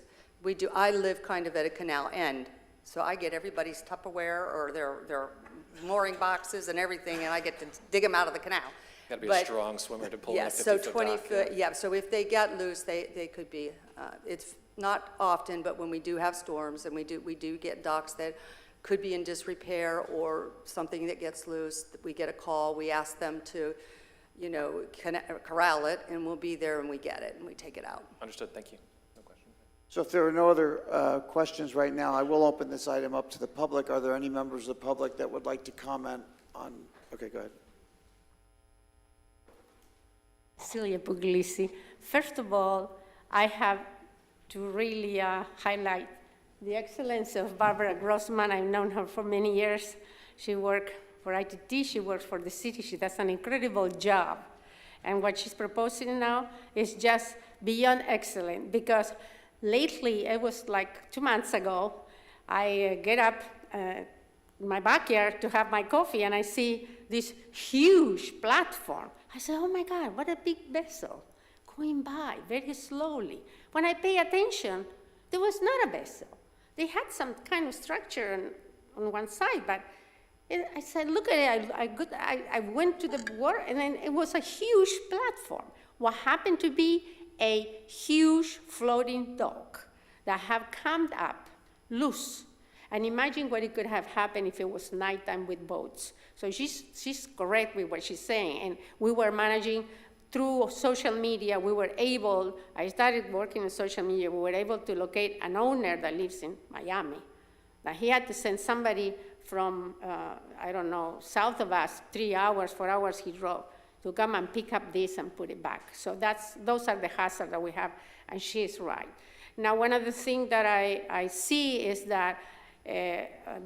Speaker 12: I live kind of at a canal end, so I get everybody's Tupperware or their mooring boxes and everything, and I get to dig them out of the canal.
Speaker 6: Got to be a strong swimmer to pull in a 50-foot
Speaker 12: so 20 foot, yeah. So if they get loose, they could be, it's not often, but when we do have storms and we do get docks that could be in disrepair or something that gets loose, we get a call, we ask them to, you know, corral it, and we'll be there and we get it and we take it out.
Speaker 6: Understood, thank you. No question.
Speaker 1: So if there are no other questions right now, I will open this item up to the public. Are there any members of the public that would like to comment on? Okay, go ahead.
Speaker 14: Celia Puglisi. First of all, I have to really highlight the excellence of Barbara Grossman. I've known her for many years. She worked for ITT, she works for the city. She does an incredible job. And what she's proposing now is just beyond excellent, because lately, it was like 2 months ago, I get up in my backyard to have my coffee, and I see this huge platform. I said, oh my God, what a big vessel going by very slowly. When I pay attention, there was not a vessel. They had some kind of structure on one side, but I said, look at it. I went to the water, and then it was a huge platform. What happened to be a huge floating dock that have come up loose. And imagine what it could have happened if it was nighttime with boats. So she's correct with what she's saying. And we were managing through social media. I started working in social media. We were able to locate an owner that lives in Miami. Now he had to send somebody from, I don't know, south of us, 3 hours, 4 hours he drove to come and pick up this and put it back. So those are the hazards that we have, and she is right. Now, one of the things that I see is that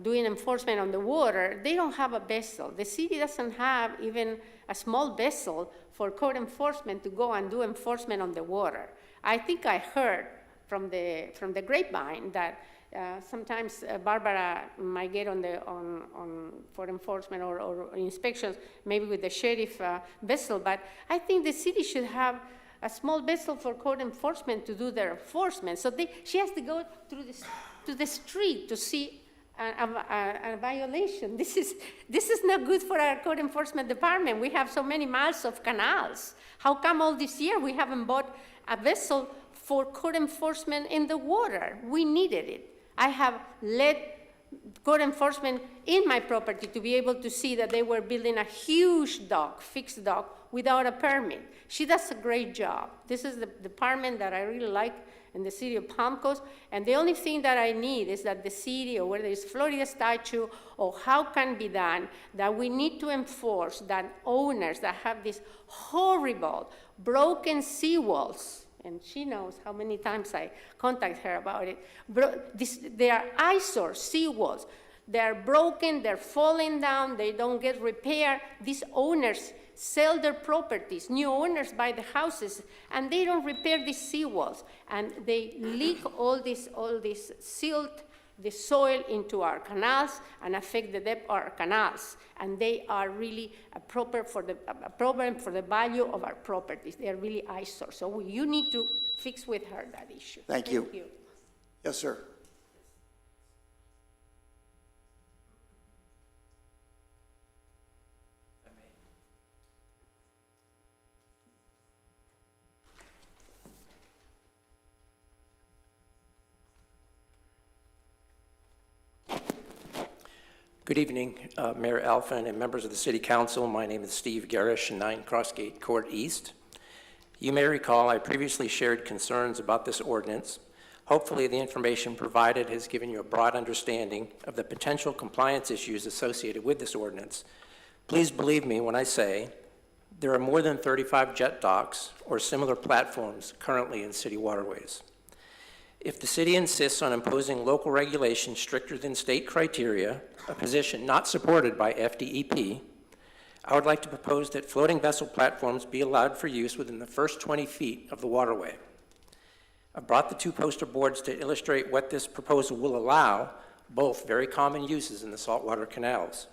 Speaker 14: doing enforcement on the water, they don't have a vessel. The city doesn't have even a small vessel for code enforcement to go and do enforcement on the water. I think I heard from the grapevine that sometimes Barbara might get for enforcement or inspections, maybe with the sheriff vessel, but I think the city should have a small vessel for code enforcement to do their enforcement. So she has to go to the street to see a violation. This is not good for our code enforcement department. We have so many miles of canals. How come all this year we haven't bought a vessel for code enforcement in the water? We needed it. I have led code enforcement in my property to be able to see that they were building a huge dock, fixed dock, without a permit. She does a great job. This is the department that I really like in the city of Palm Coast, and the only thing that I need is that the city, or whether it's Florida statute, or how can be done, that we need to enforce that owners that have these horrible broken seawalls, and she knows how many times I contact her about it. They are eyesore seawalls. They're broken, they're falling down, they don't get repaired. These owners sell their properties, new owners buy the houses, and they don't repair these seawalls. And they leak all this silt, the soil into our canals and affect the depth of our canals. And they are really a problem for the value of our properties. They are really eyesore. So you need to fix with her that issue.
Speaker 1: Thank you. Yes, sir.
Speaker 13: Good evening, Mayor Alphen and members of the City Council. My name is Steve Garish, 9 Crossgate Court East. You may recall I previously shared concerns about this ordinance. Hopefully the information provided has given you a broad understanding of the potential compliance issues associated with this ordinance. Please believe me when I say there are more than 35 jet docks or similar platforms currently in city waterways. If the city insists on imposing local regulations stricter than state criteria, a position not supported by FDEP, I would like to propose that floating vessel platforms be allowed for use within the first 20 feet of the waterway. I've brought the 2 poster boards to illustrate what this proposal will allow, both very common uses in the saltwater canals.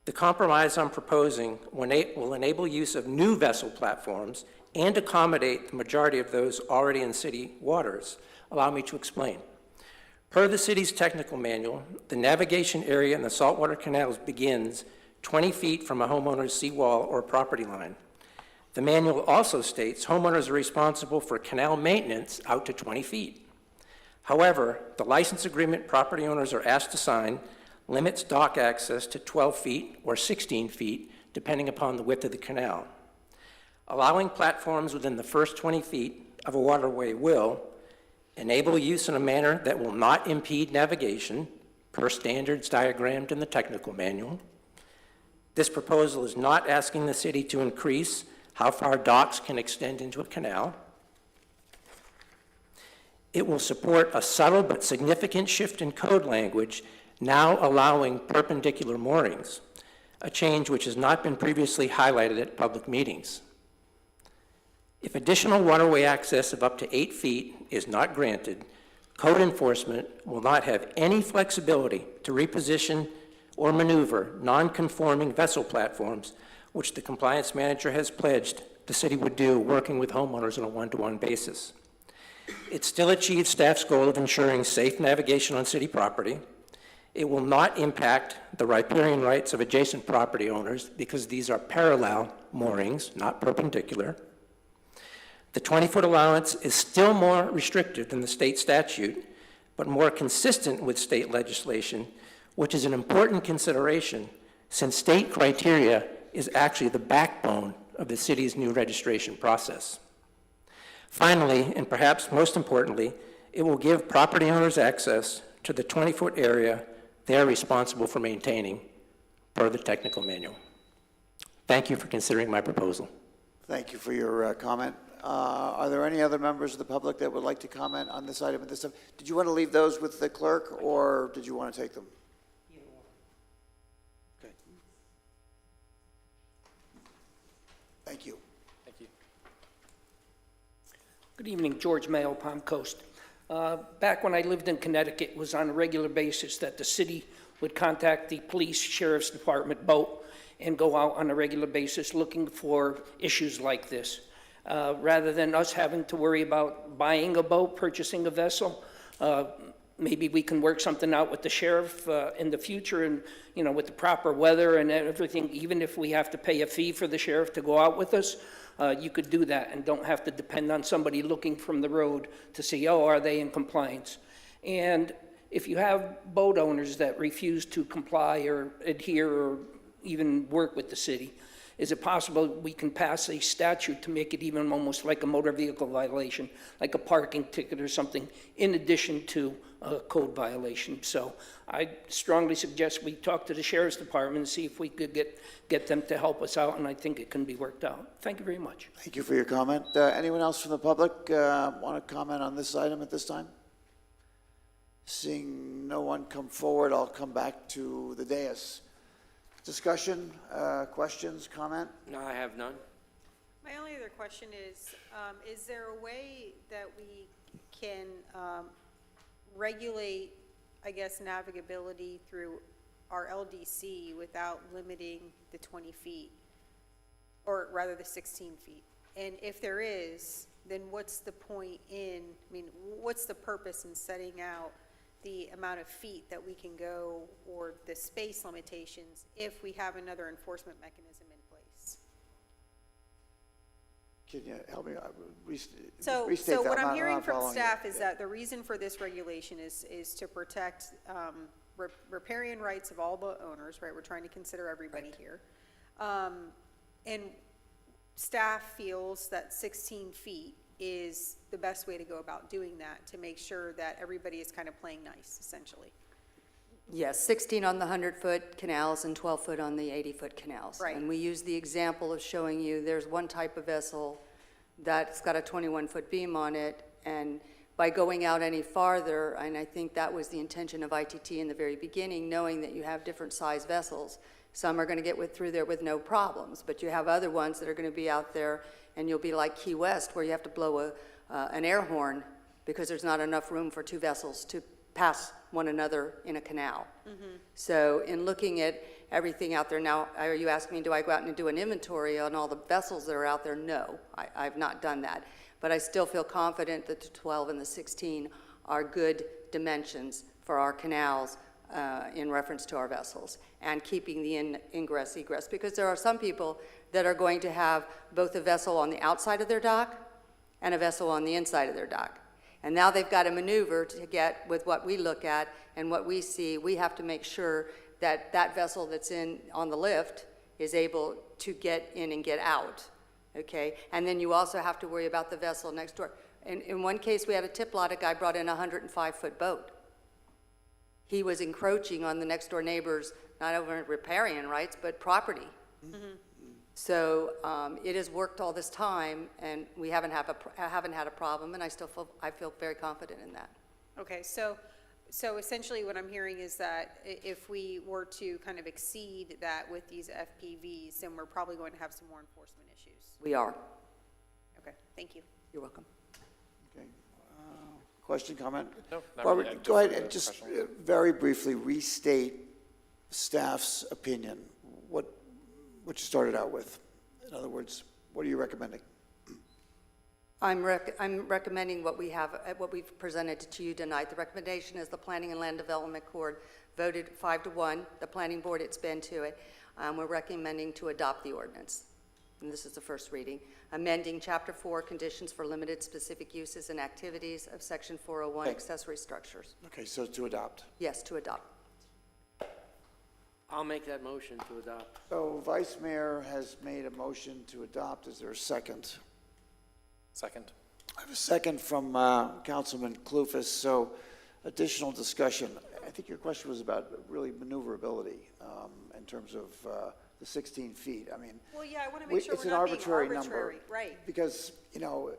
Speaker 13: The compromise I'm proposing will enable use of new vessel platforms and accommodate the majority of those already in city waters. Allow me to explain. Per the city's technical manual, the navigation area in the saltwater canals begins 20 feet from a homeowner's seawall or property line. The manual also states homeowners are responsible for canal maintenance out to 20 feet. However, the license agreement property owners are asked to sign limits dock access to 12 feet or 16 feet, depending upon the width of the canal. Allowing platforms within the first 20 feet of a waterway will enable use in a manner that will not impede navigation, per standards diagrammed in the technical manual. This proposal is not asking the city to increase how far docks can extend into a canal. It will support a subtle but significant shift in code language, now allowing perpendicular moorings, a change which has not been previously highlighted at public meetings. If additional waterway access of up to 8 feet is not granted, code enforcement will not have any flexibility to reposition or maneuver non-conforming vessel platforms, which the compliance manager has pledged the city would do working with homeowners on a one-to-one basis. It still achieves staff's goal of ensuring safe navigation on city property. It will not impact the riparian rights of adjacent property owners because these are parallel moorings, not perpendicular. The 20-foot allowance is still more restrictive than the state statute, but more consistent with state legislation, which is an important consideration since state criteria is actually the backbone of the city's new registration process. Finally, and perhaps most importantly, it will give property owners access to the 20-foot area they are responsible for maintaining per the technical manual. Thank you for considering my proposal.
Speaker 1: Thank you for your comment. Are there any other members of the public that would like to comment on this item at this time? Did you want to leave those with the clerk, or did you want to take them? Okay. Thank you.
Speaker 16: Thank you. Good evening, George Mayo, Palm Coast. Back when I lived in Connecticut, it was on a regular basis that the city would contact the police, sheriff's department boat and go out on a regular basis looking for issues like this. Rather than us having to worry about buying a boat, purchasing a vessel, maybe we can work something out with the sheriff in the future, and with the proper weather and everything. Even if we have to pay a fee for the sheriff to go out with us, you could do that and don't have to depend on somebody looking from the road to see, oh, are they in compliance? And if you have boat owners that refuse to comply or adhere or even work with the city, is it possible we can pass a statute to make it even almost like a motor vehicle violation, like a parking ticket or something, in addition to a code violation? So I strongly suggest we talk to the sheriff's department and see if we could get them to help us out, and I think it can be worked out. Thank you very much.
Speaker 1: Thank you for your comment. Anyone else from the public want to comment on this item at this time? Seeing no one come forward, I'll come back to the dais. Discussion, questions, comment?
Speaker 5: No, I have none.
Speaker 22: My only other question is there a way that we can regulate, I guess, navigability through our LDC without limiting the 20 feet, or rather the 16 feet? And if there is, then what's the point what's the purpose in setting out the amount of feet that we can go, or the space limitations, if we have another enforcement mechanism in place?
Speaker 1: Can you help me restate
Speaker 22: So
Speaker 1: that?
Speaker 22: what I'm
Speaker 1: not
Speaker 22: hearing from
Speaker 1: following
Speaker 22: staff
Speaker 1: you.
Speaker 22: is that the reason for this regulation is to protect riparian rights of all boat owners, right? We're trying to consider everybody here. And staff feels that 16 feet is the best way to go about doing that, to make sure that everybody is kind of playing nice, essentially.
Speaker 12: Yes, 16 on the 100-foot canals and 12-foot on the 80-foot canals.
Speaker 22: Right.
Speaker 12: And we use the example of showing you there's one type of vessel that's got a 21-foot beam on it, and by going out any farther, and I think that was the intention of ITT in the very beginning, knowing that you have different size vessels. Some are going to get through there with no problems, but you have other ones that are going to be out there, and you'll be like Key West, where you have to blow an air horn because there's not enough room for two vessels to pass one another in a canal.
Speaker 22: Mm-hmm.
Speaker 12: So in looking at everything out there now, are you asking me, do I go out and do an inventory on all the vessels that are out there? No, I've not done that. But I still feel confident that the 12 and the 16 are good dimensions for our canals in reference to our vessels, and keeping the ingress, egress, because there are some people that are going to have both a vessel on the outside of their dock and a vessel on the inside of their dock. And now they've got to maneuver to get with what we look at and what we see. We have to make sure that that vessel that's on the lift is able to get in and get out, okay? And then you also have to worry about the vessel next door. In one case, we had a tip lot, a guy brought in a 105-foot boat. He was encroaching on the next door neighbor's, not only riparian rights, but property. So it has worked all this time, and we haven't had a problem, and I feel very confident in that.
Speaker 22: Okay, so essentially what I'm hearing is that if we were to kind of exceed that with these FPVs, then we're probably going to have some more enforcement issues.
Speaker 12: We are.
Speaker 22: Okay, thank you.
Speaker 12: You're welcome.
Speaker 1: Okay. Question, comment?
Speaker 6: No, not
Speaker 1: Barbara,
Speaker 6: really.
Speaker 1: go ahead and just very briefly restate staff's opinion. What you started out with. In other words, what are you recommending?
Speaker 12: I'm recommending what we've presented to you tonight. The recommendation is the Planning and Land Development Board voted 5-1. The Planning Board, it's been to it. We're recommending to adopt the ordinance. And this is the first reading. Amending Chapter 4, Conditions for Limited Specific Uses and Activities of Section 401,
Speaker 1: Okay.
Speaker 12: Accessory Structures.
Speaker 1: Okay, so to adopt.
Speaker 12: Yes, to adopt.
Speaker 13: I'll make that motion to adopt.
Speaker 1: So Vice Mayor has made a motion to adopt. Is there a second?
Speaker 6: Second.
Speaker 1: I have a second from Councilman Clufus. So additional discussion. I think your question was about really maneuverability in terms of the 16 feet. I mean,
Speaker 22: Well, yeah, I want to make sure
Speaker 1: it's
Speaker 22: we're
Speaker 1: an
Speaker 22: not being
Speaker 1: arbitrary
Speaker 22: arbitrary.
Speaker 1: number.
Speaker 22: Right.
Speaker 1: Because, you know,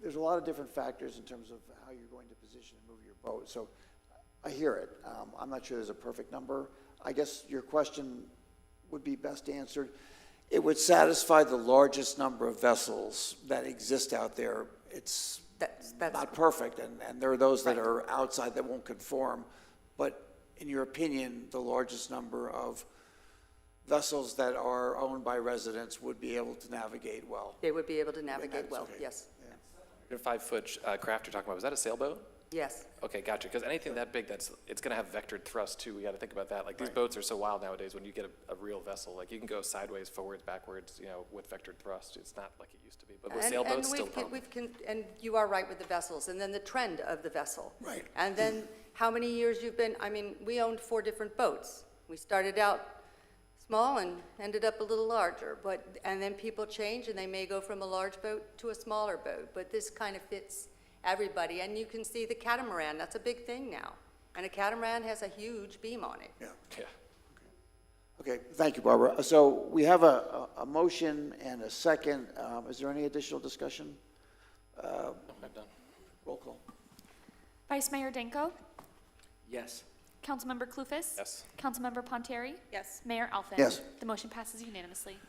Speaker 1: there's a lot of different factors in terms of how you're going to position and move your boat. So I hear it. I'm not sure there's a perfect number. I guess your question would be best answered. It would satisfy the largest number of vessels that exist out there. It's not perfect, and there are those that are outside that won't conform. But in your opinion, the largest number of vessels that are owned by residents would be able to navigate well?
Speaker 12: They would be able to navigate well,
Speaker 1: okay.
Speaker 12: yes.
Speaker 6: Your 5-foot craft you're talking about, was that a sailboat?
Speaker 12: Yes.
Speaker 6: Okay, gotcha. Because anything that big, it's going to have vectored thrust too. We got to think about that. Like these boats are so wild nowadays. When you get a real vessel, like you can go sideways, forwards, backwards, you know, with vectored thrust. It's not like it used to be. But with sailboats, still problem.
Speaker 12: And you are right with the vessels, and then the trend of the vessel.
Speaker 1: Right.
Speaker 12: And then how many years you've been, I mean, we owned 4 different boats. We started out small and ended up a little larger, and then people change, and they may go from a large boat to a smaller boat, but this kind of fits everybody. And you can see the catamaran, that's a big thing now. And a catamaran has a huge beam on it.
Speaker 1: Yeah. Okay, thank you, Barbara. So we have a motion and a second. Is there any additional discussion?
Speaker 6: I'm done.
Speaker 1: Roll call.
Speaker 10: Vice Mayor Danko,
Speaker 13: Yes.
Speaker 10: Councilmember Clufus.
Speaker 6: Yes.
Speaker 10: Councilmember Ponteri,
Speaker 22: Yes.
Speaker 10: Mayor Alfin.
Speaker 1: Yes.
Speaker 10: The motion passes unanimously.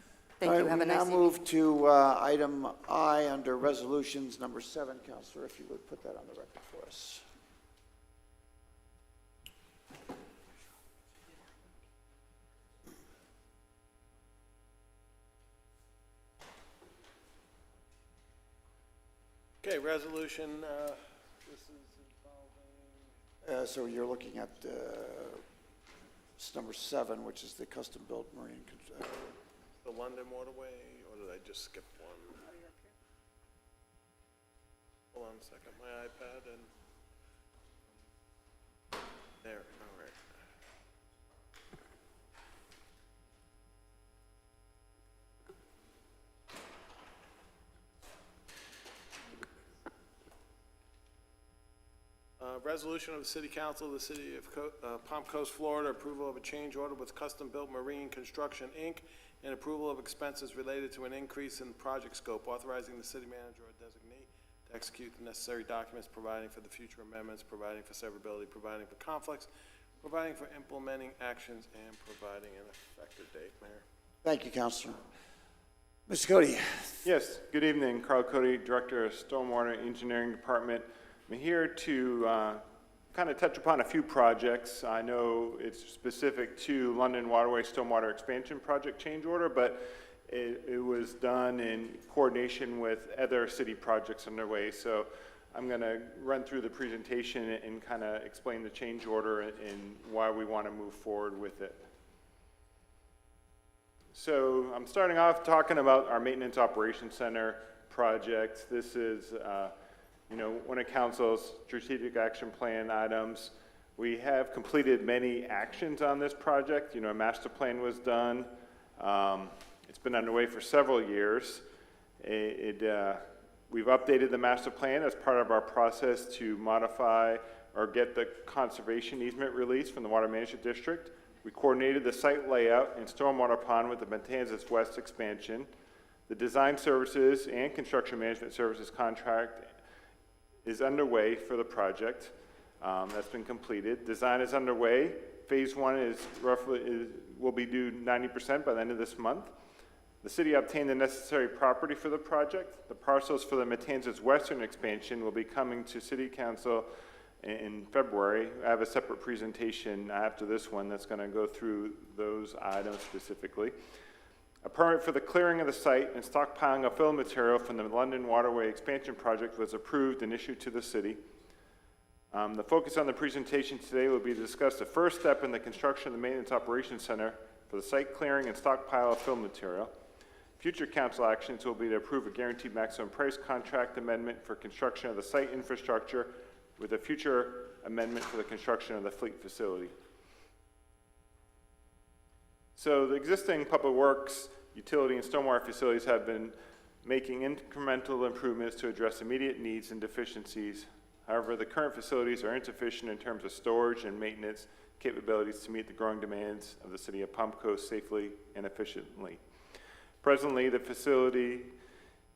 Speaker 12: Thank
Speaker 1: All
Speaker 12: you,
Speaker 1: right,
Speaker 12: have a nice
Speaker 1: we
Speaker 12: evening.
Speaker 1: now move to item I under resolutions number 7. Counselor, if you would put that on the record for us.
Speaker 3: Okay, resolution, this is involving,
Speaker 1: So you're looking at number 7, which is the custom-built marine.
Speaker 3: the London Waterway, or did I just skip one? Hold on a second, my iPad and, there, all right. Resolution of the City Council of the City of Palm Coast, Florida, approval of a change order with Custom Built Marine Construction, Inc., and approval of expenses related to an increase in project scope, authorizing the city manager or designee to execute the necessary documents, providing for the future amendments, providing for severability, providing for conflicts, providing for implementing actions, and providing an effective date, Mayor.
Speaker 1: Thank you, Counselor. Mr. Cody.
Speaker 8: Yes, good evening. Carl Cody, Director of Stormwater Engineering Department. I'm here to kind of touch upon a few projects. I know it's specific to London Waterway Stormwater Expansion Project change order, but it was done in coordination with other city projects underway. So I'm going to run through the presentation and kind of explain the change order and why we want to move forward with it. So I'm starting off talking about our Maintenance Operations Center project. This is you know, one of council's strategic action plan items. We have completed many actions on this project. You know, a master plan was done. It's been underway for several years. We've updated the master plan as part of our process to modify or get the conservation easement release from the Water Management District. We coordinated the site layout and stormwater pond with the Matanzas West expansion. The design services and construction management services contract is underway for the project. That's been completed. Design is underway. Phase 1 will be due 90% by the end of this month. The city obtained the necessary property for the project. The parcels for the Matanzas Western expansion will be coming to City Council in February. I have a separate presentation after this one that's going to go through those items specifically. A permit for the clearing of the site and stockpiling of fill material from the London Waterway expansion project was approved and issued to the city. The focus on the presentation today will be to discuss the first step in the construction of the Maintenance Operations Center for the site clearing and stockpile of fill material. Future council actions will be to approve a guaranteed maximum price contract amendment for construction of the site infrastructure with a future amendment for the construction of the fleet facility. So the existing public works, utility, and stormwater facilities have been making incremental improvements to address immediate needs and deficiencies. However, the current facilities are insufficient in terms of storage and maintenance capabilities to meet the growing demands of the city of Palm Coast safely and efficiently. Presently, the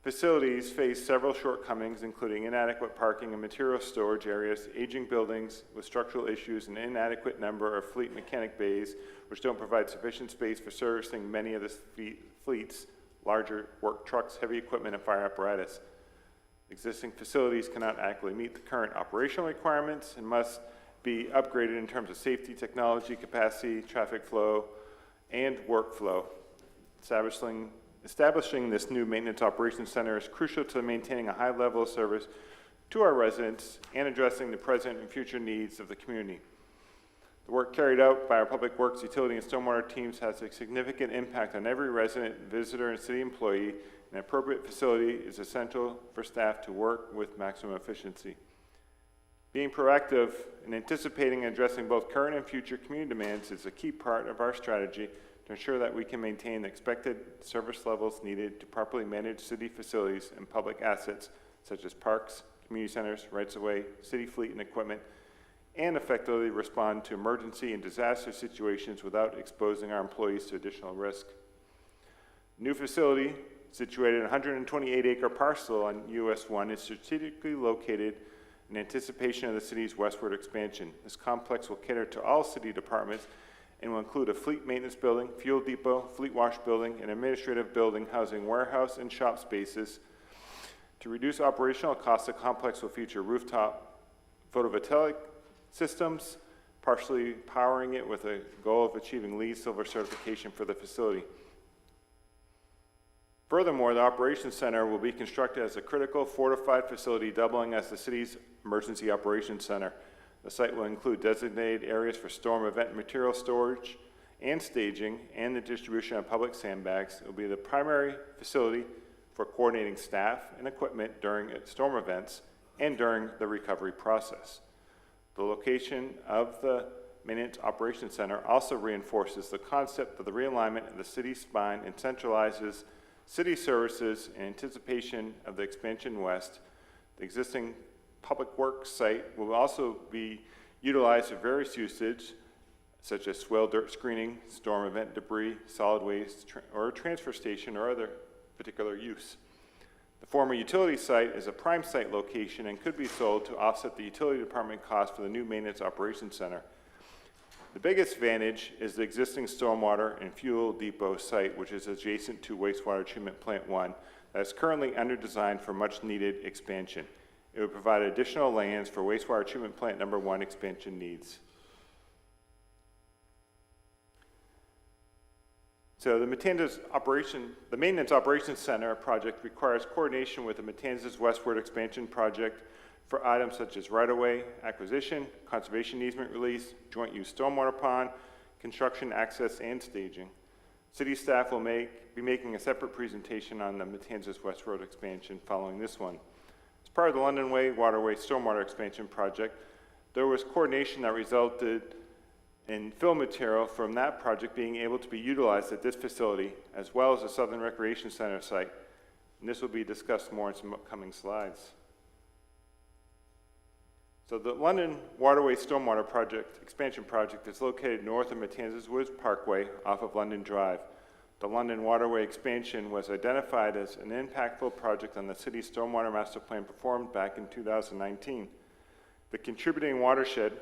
Speaker 8: facilities face several shortcomings, including inadequate parking and material storage areas, aging buildings with structural issues, and an inadequate number of fleet mechanic bays, which don't provide sufficient space for servicing many of the fleet's larger work trucks, heavy equipment, and fire apparatus. Existing facilities cannot adequately meet the current operational requirements and must be upgraded in terms of safety, technology, capacity, traffic flow, and workflow. Establishing this new maintenance operations center is crucial to maintaining a high level of service to our residents and addressing the present and future needs of the community. The work carried out by our public works, utility, and stormwater teams has a significant impact on every resident, visitor, and city employee. An appropriate facility is essential for staff to work with maximum efficiency. Being proactive and anticipating and addressing both current and future community demands is a key part of our strategy to ensure that we can maintain the expected service levels needed to properly manage city facilities and public assets such as parks, community centers, rights-of-way, city fleet and equipment, and effectively respond to emergency and disaster situations without exposing our employees to additional risk. New facility, situated on a 128-acre parcel on US 1, is strategically located in anticipation of the city's westward expansion. This complex will cater to all city departments and will include a fleet maintenance building, fuel depot, fleet wash building, and administrative building housing warehouse and shop spaces. To reduce operational costs, the complex will feature rooftop photovoltaic systems, partially powering it with a goal of achieving LEED Silver certification for the facility. Furthermore, the Operations Center will be constructed as a critical fortified facility, doubling as the city's emergency operations center. The site will include designated areas for storm event material storage and staging and the distribution of public sandbags. It will be the primary facility for coordinating staff and equipment during storm events and during the recovery process. The location of the Maintenance Operations Center also reinforces the concept of the realignment of the city spine and centralizes city services in anticipation of the expansion west. The existing public works site will also be utilized for various usage, such as swale dirt screening, storm event debris, solid waste, or a transfer station or other particular use. The former utility site is a prime site location and could be sold to offset the utility department cost for the new Maintenance Operations Center. The biggest advantage is the existing stormwater and fuel depot site, which is adjacent to wastewater treatment plant 1, that is currently under design for much needed expansion. It would provide additional lands for wastewater treatment plant number 1 expansion needs. So the Maintenance Operations Center project requires coordination with the Matanzas Westward expansion project for items such as right-of-way acquisition, conservation easement release, joint use stormwater pond, construction access, and staging. City staff will be making a separate presentation on the Matanzas West Road expansion following this one. As As part of the London Way Waterway Stormwater Expansion Project, there was coordination that resulted in fill material from that project being able to be utilized at this facility, as well as the Southern Recreation Center site. And this will be discussed more in some upcoming slides. So the London Waterway Stormwater Project, Expansion Project is located north of Matanzas Woods Parkway off of London Drive. The London Waterway Expansion was identified as an impactful project on the city's Stormwater Master Plan performed back in 2019. The contributing watershed,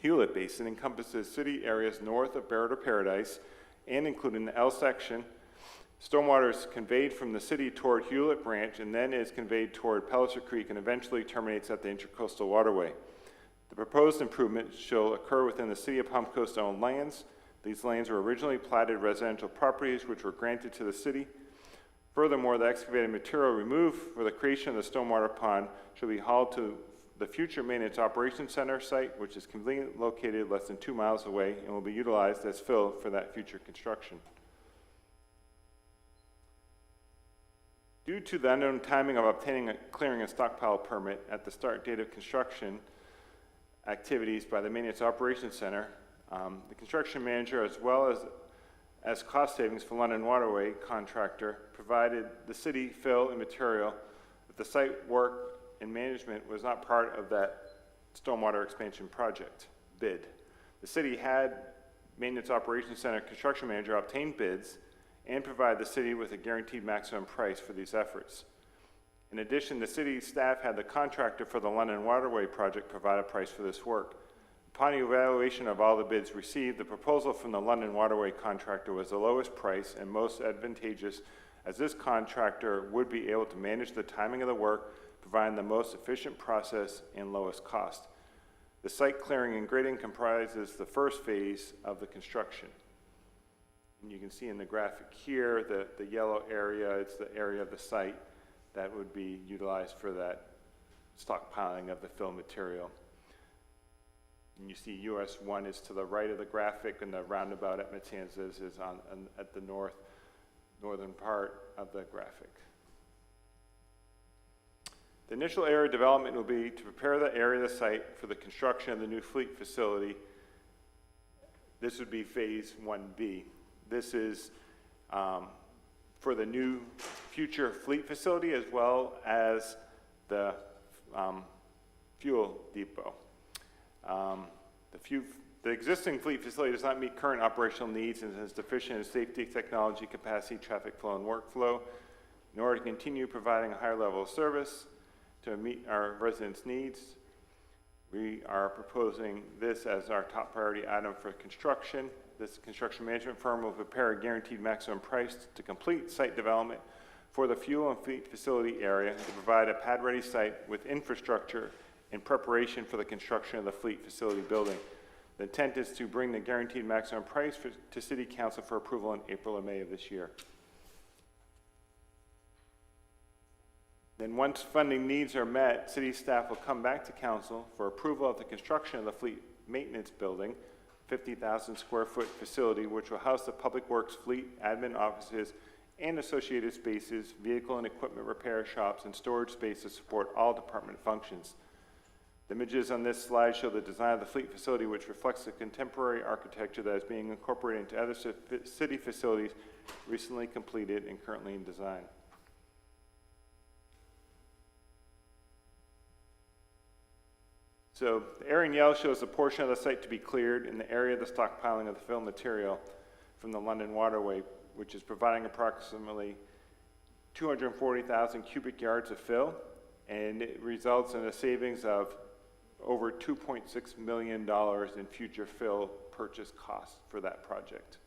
Speaker 8: Hewlett Basin, encompasses city areas north of Barrow to Paradise and including the L section. Stormwater is conveyed from the city toward Hewlett Branch and then is conveyed toward Palliser Creek and eventually terminates at the Intercoastal Waterway. The proposed improvements shall occur within the City of Palm Coast owned lands. These lands were originally platted residential properties which were granted to the city. Furthermore, the excavated material removed for the creation of the stormwater pond shall be hauled to the future Maintenance Operations Center site, which is conveniently located less than 2 miles away and will be utilized as fill for that future construction. Due to the unknown timing of obtaining a clearing and stockpile permit at the start date of construction activities by the Maintenance Operations Center, the construction manager, as well as cost savings for London Waterway contractor, provided the city fill and material. If the site work and management was not part of that stormwater expansion project bid. The city had Maintenance Operations Center construction manager obtain bids and provide the city with a guaranteed maximum price for these efforts. In addition, the city staff had the contractor for the London Waterway project provide a price for this work. Upon evaluation of all the bids received, the proposal from the London Waterway contractor was the lowest price and most advantageous, as this contractor would be able to manage the timing of the work, providing the most efficient process and lowest cost. The site clearing and grading comprises the first phase of the construction. And you can see in the graphic here, the yellow area, it's the area of the site that would be utilized for that stockpiling of the fill material. And you see US 1 is to the right of the graphic, and the roundabout at Matanzas is at the northern part of the graphic. The initial area of development will be to prepare the area of the site for the construction of the new fleet facility. This would be phase 1B. This is for the new future fleet facility as well as the fuel depot. The existing fleet facility does not meet current operational needs and is deficient in safety, technology, capacity, traffic flow, and workflow. In order to continue providing a higher level of service to meet our residents' needs, we are proposing this as our top priority item for construction. This construction management firm will prepare a guaranteed maximum price to complete site development for the fuel and fleet facility area to provide a pad-ready site with infrastructure in preparation for the construction of the fleet facility building. The intent is to bring the guaranteed maximum price to City Council for approval in April or May of this year. Then once funding needs are met, City staff will come back to Council for approval of the construction of the fleet maintenance building, 50,000 square foot facility, which will house the Public Works fleet, admin offices, and associated spaces, vehicle and equipment repair shops, and storage space to support all department functions. The images on this slide show the design of the fleet facility, which reflects the contemporary architecture that is being incorporated into other city facilities recently completed and currently in design. So the area in yellow shows the portion of the site to be cleared in the area of the stockpiling of the fill material from the London Waterway, which is providing approximately 240,000 cubic yards of fill, and it results in a savings of over $2.6 million in future fill purchase costs for that project.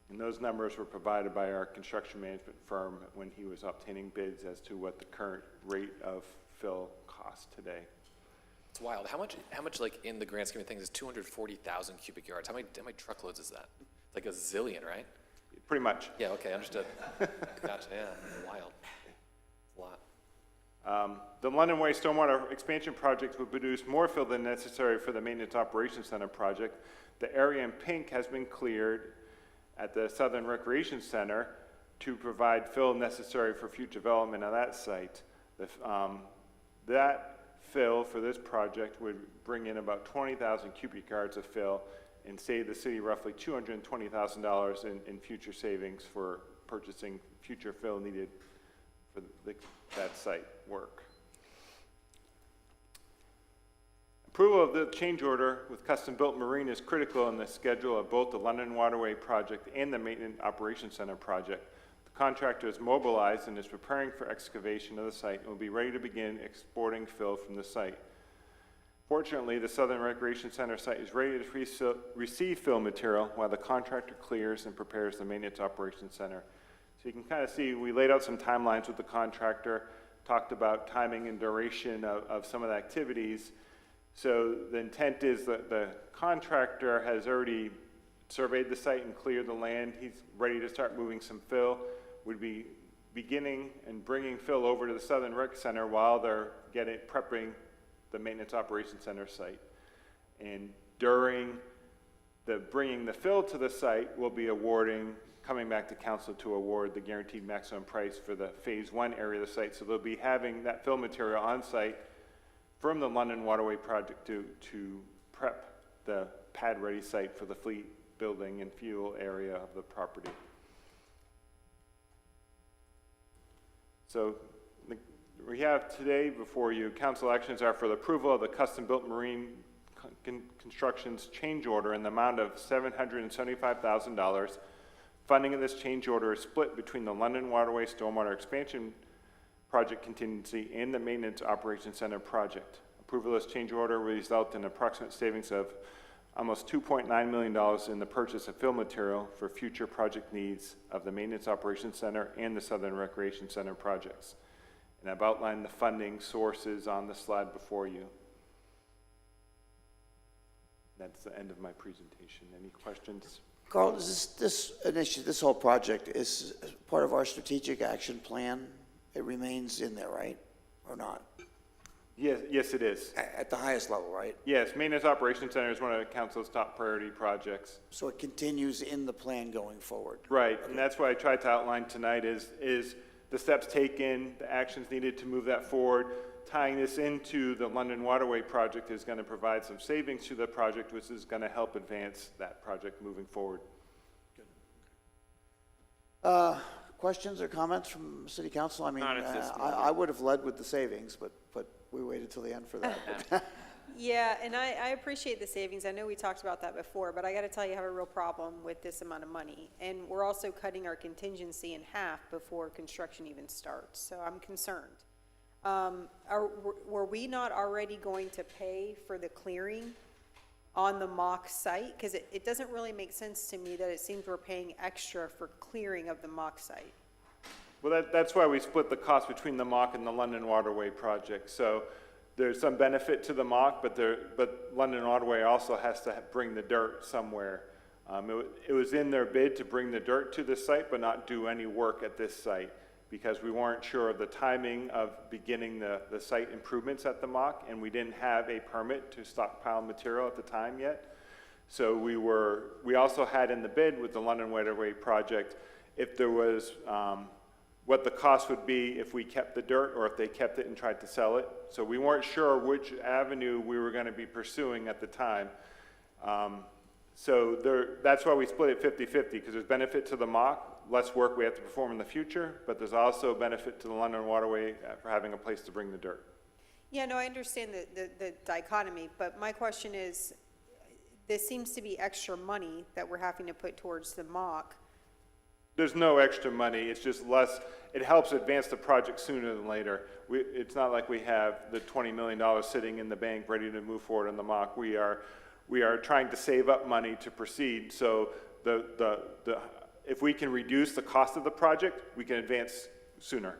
Speaker 8: And those numbers were provided by our construction management firm when he was obtaining bids as to what the current rate of fill costs today.
Speaker 6: It's wild. How much, like, in the grand scheme of things is 240,000 cubic yards? How many truckloads is that? Like a zillion, right?
Speaker 8: Pretty much.
Speaker 6: Yeah, okay, understood. Gotcha, yeah, wild. A lot.
Speaker 8: The London Way Stormwater Expansion Project will produce more fill than necessary for the Maintenance Operations Center project. The area in pink has been cleared at the Southern Recreation Center to provide fill necessary for future development on that site. That fill for this project would bring in about 20,000 cubic yards of fill and save the city roughly $220,000 in future savings for purchasing future fill needed for that site work. Approval of the change order with custom-built marine is critical in the schedule of both the London Waterway project and the Maintenance Operations Center project. The contractor is mobilized and is preparing for excavation of the site and will be ready to begin exporting fill from the site. Fortunately, the Southern Recreation Center site is ready to receive fill material while the contractor clears and prepares the Maintenance Operations Center. So you can kind of see, we laid out some timelines with the contractor, talked about timing and duration of some of the activities. So the intent is that the contractor has already surveyed the site and cleared the land. He's ready to start moving some fill. Would be beginning and bringing fill over to the Southern Rec Center while they're prepping the Maintenance Operations Center site. And during the bringing the fill to the site, we'll be coming back to council to award the guaranteed maximum price for the phase 1 area of the site. So they'll be having that fill material on site from the London Waterway project to prep the pad-ready site for the fleet building and fuel area of the property. So we have today before you, council actions are for the approval of the custom-built marine construction's change order in the amount of $775,000. Funding of this change order is split between the London Waterway Stormwater Expansion Project Contingency and the Maintenance Operations Center project. Approval of this change order will result in approximate savings of almost $2.9 million in the purchase of fill material for future project needs of the Maintenance Operations Center and the Southern Recreation Center projects. And I've outlined the funding sources on the slide before you. That's the end of my presentation. Any questions?
Speaker 1: Carl, this whole project is part of our strategic action plan. It remains in there, right? Or not?
Speaker 8: Yes, it is.
Speaker 1: At the highest level, right?
Speaker 8: Yes, Maintenance Operations Center is one of the council's top priority projects.
Speaker 1: So it continues in the plan going forward?
Speaker 8: Right, and that's what I tried to outline tonight is the steps taken, the actions needed to move that forward. Tying this into the London Waterway project is going to provide some savings to the project, which is going to help advance that project moving forward.
Speaker 1: Questions or comments from City Council? I mean,
Speaker 5: Not at this moment.
Speaker 1: I would have led with the savings, but we waited till the end for that.
Speaker 22: Yeah, and I appreciate the savings. I know we talked about that before, but I got to tell you, I have a real problem with this amount of money. And we're also cutting our contingency in half before construction even starts, so I'm concerned. Were we not already going to pay for the clearing on the mock site? Because it doesn't really make sense to me that it seems we're paying extra for clearing of the mock site.
Speaker 8: Well, that's why we split the cost between the mock and the London Waterway project. So there's some benefit to the mock, but London Waterway also has to bring the dirt somewhere. It was in their bid to bring the dirt to the site, but not do any work at this site because we weren't sure of the timing of beginning the site improvements at the mock, and we didn't have a permit to stockpile material at the time yet. So we also had in the bid with the London Waterway project, if there was, what the cost would be if we kept the dirt or if they kept it and tried to sell it. So we weren't sure which avenue we were going to be pursuing at the time. That's why we split it 50-50, because there's benefit to the mock, less work we have to perform in the future, but there's also benefit to the London Waterway for having a place to bring the dirt.
Speaker 22: Yeah, no, I understand the dichotomy, but my question is, this seems to be extra money that we're having to put towards the mock.
Speaker 8: There's no extra money, it's just less, it helps advance the project sooner than later. It's not like we have the $20 million sitting in the bank ready to move forward on the mock. We are trying to save up money to proceed, so if we can reduce the cost of the project, we can advance sooner.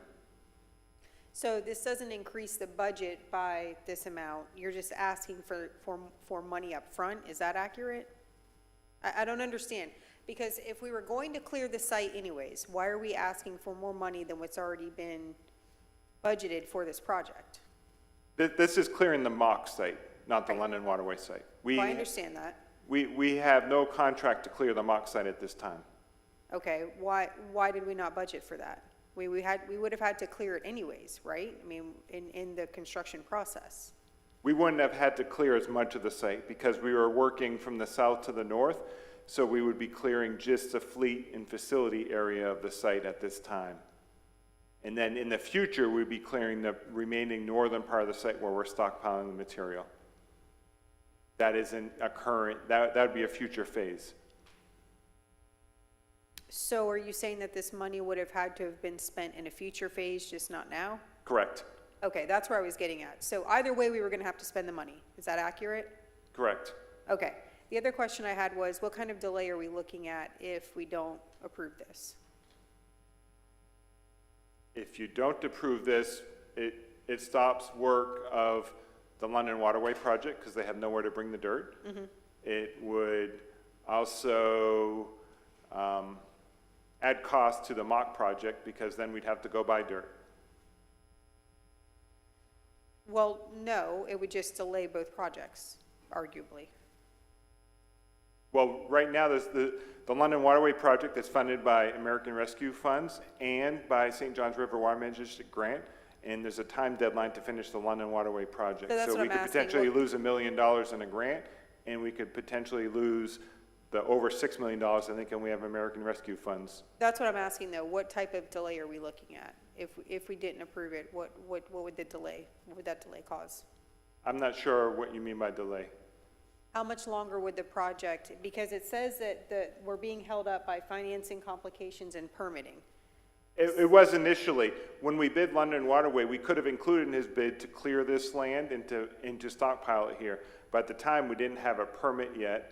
Speaker 22: So this doesn't increase the budget by this amount, you're just asking for money up front, is that accurate? I don't understand. Because if we were going to clear the site anyways, why are we asking for more money than what's already been budgeted for this project?
Speaker 8: This is clearing the mock site, not the London Waterway site.
Speaker 22: Well, I understand that.
Speaker 8: We have no contract to clear the mock site at this time.
Speaker 22: Okay, why did we not budget for that? We would have had to clear it anyways, right? I mean, in the construction process.
Speaker 8: We wouldn't have had to clear as much of the site because we were working from the south to the north, so we would be clearing just the fleet and facility area of the site at this time. And then in the future, we'd be clearing the remaining northern part of the site where we're stockpiling the material. That isn't a current, that would be a future phase.
Speaker 22: So are you saying that this money would have had to have been spent in a future phase, just not now?
Speaker 8: Correct.
Speaker 22: Okay, that's where I was getting at. So either way, we were gonna have to spend the money. Is that accurate?
Speaker 8: Correct.
Speaker 22: Okay. The other question I had was, what kind of delay are we looking at if we don't approve this?
Speaker 8: If you don't approve this, it stops work of the London Waterway project because they have nowhere to bring the dirt. It would also add cost to the mock project because then we'd have to go buy dirt.
Speaker 22: Well, no, it would just delay both projects, arguably.
Speaker 8: Well, right now, there's the London Waterway project that's funded by American Rescue Funds and by St. Johns River Water Management District grant, and there's a time deadline to finish the London Waterway project.
Speaker 22: So that's what
Speaker 8: we
Speaker 22: I'm
Speaker 8: could
Speaker 22: asking.
Speaker 8: potentially lose $1 million in a grant, and we could potentially lose the over $6 million, I think, and we have American Rescue Funds.
Speaker 22: That's what I'm asking, though. What type of delay are we looking at? If we didn't approve it, what would the delay, what would that delay cause?
Speaker 8: I'm not sure what you mean by delay.
Speaker 22: How much longer would the project, because it says that we're being held up by financing complications and permitting.
Speaker 8: It was initially. When we bid London Waterway, we could have included in his bid to clear this land and to stockpile it here. But at the time, we didn't have a permit yet.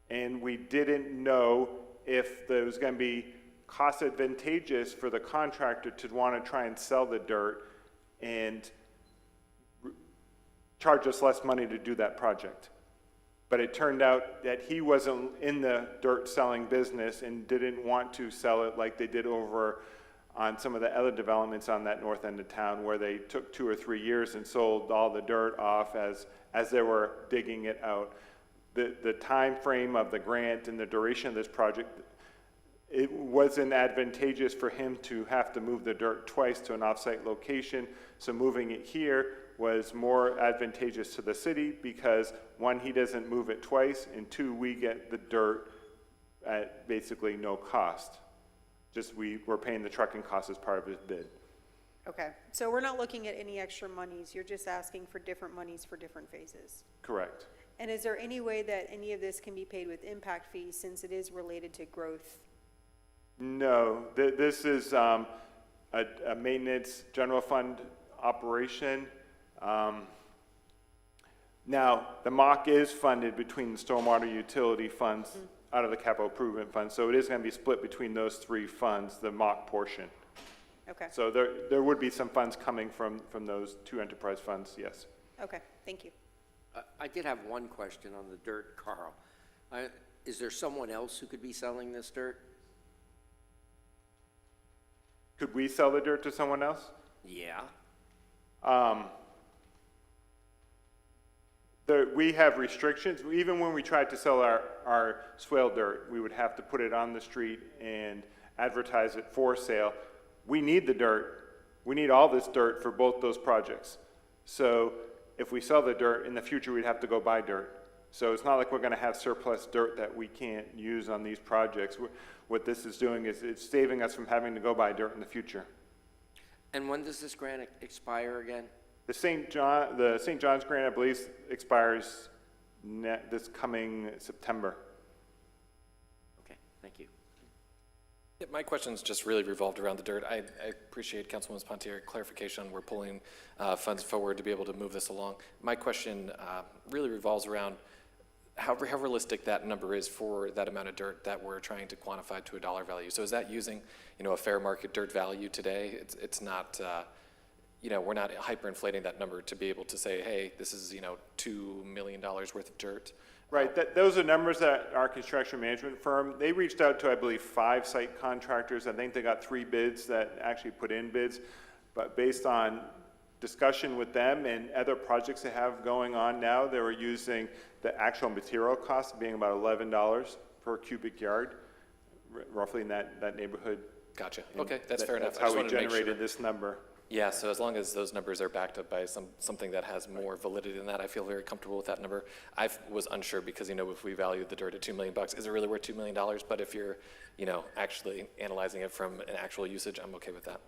Speaker 8: And we didn't know if there was going to be cost advantageous for the contractor to want to try and sell the dirt and charge us less money to do that project. But it turned out that he wasn't in the dirt selling business and didn't want to sell it like they did over on some of the other developments on that north end of town where they took 2 or 3 years and sold all the dirt off as they were digging it out. The time frame of the grant and the duration of this project, it wasn't advantageous for him to have to move the dirt twice to an offsite location. So moving it here was more advantageous to the city because 1, he doesn't move it twice, and 2, we get the dirt at basically no cost. Just we're paying the trucking cost as part of his bid.
Speaker 22: Okay, so we're not looking at any extra monies. You're just asking for different monies for different phases.
Speaker 8: Correct.
Speaker 22: And is there any way that any of this can be paid with impact fees since it is related to growth?
Speaker 8: No, this is a maintenance general fund operation. Now, the MOC is funded between the stormwater utility funds out of the capital improvement fund, so it is going to be split between those 3 funds, the MOC portion.
Speaker 22: Okay.
Speaker 8: So there would be some funds coming from those 2 enterprise funds, yes.
Speaker 22: Okay, thank you.
Speaker 13: I did have one question on the dirt, Carl. Is there someone else who could be selling this dirt?
Speaker 8: Could we sell the dirt to someone else?
Speaker 13: Yeah.
Speaker 8: We have restrictions. Even when we tried to sell our swale dirt, we would have to put it on the street and advertise it for sale. We need the dirt. We need all this dirt for both those projects. So if we sell the dirt, in the future, we'd have to go buy dirt. So it's not like we're going to have surplus dirt that we can't use on these projects. What this is doing is it's saving us from having to go buy dirt in the future.
Speaker 13: And when does this grant expire again?
Speaker 8: The St. John's grant, I believe, expires this coming September.
Speaker 13: Okay, thank you.
Speaker 6: Yeah, my questions just really revolved around the dirt. I appreciate Councilwoman Pontier clarification. We're pulling funds forward to be able to move this along. My question really revolves around how realistic that number is for that amount of dirt that we're trying to quantify to a dollar value. So is that using, a fair market dirt value today? It's not, we're not hyperinflating that number to be able to say, hey, this is, $2 million worth of dirt.
Speaker 8: Right, those are numbers that our construction management firm, they reached out to, I believe, 5 site contractors. I think they got 3 bids that actually put in bids. But based on discussion with them and other projects they have going on now, they were using the actual material cost being about $11 per cubic yard, roughly in that neighborhood.
Speaker 6: Gotcha. Okay, that's fair enough.
Speaker 8: That's
Speaker 6: I
Speaker 8: how
Speaker 6: just
Speaker 8: we
Speaker 6: wanted to make sure.
Speaker 8: generated this number.
Speaker 6: Yeah, so as long as those numbers are backed up by something that has more validity than that, I feel very comfortable with that number. I was unsure because, if we valued the dirt at $2 million, is it really worth $2 million? But if you're, actually analyzing it from an actual usage, I'm okay with that.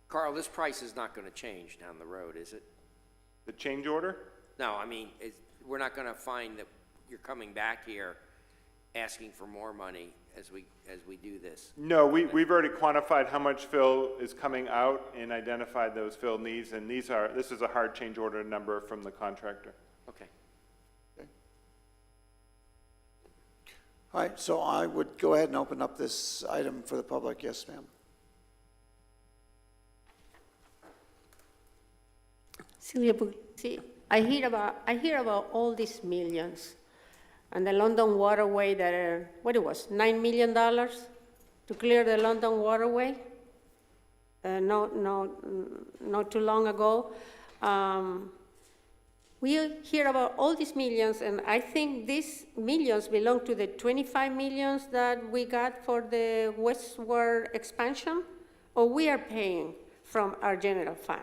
Speaker 5: Carl, this price is not going to change down the road, is it?
Speaker 8: The change order?
Speaker 5: No, I mean, we're not going to find that you're coming back here asking for more money as we do this.
Speaker 8: No, we've already quantified how much fill is coming out and identified those fill needs, and this is a hard change order number from the contractor.
Speaker 5: Okay.
Speaker 1: All right, so I would go ahead and open up this item for the public. Yes, ma'am.
Speaker 14: Celia, see, I hear about all these millions, and the London Waterway that are, what it was, $9 million to clear the London Waterway. Not too long ago. We hear about all these millions, and I think these millions belong to the 25 millions that we got for the westward expansion, or we are paying from our general fund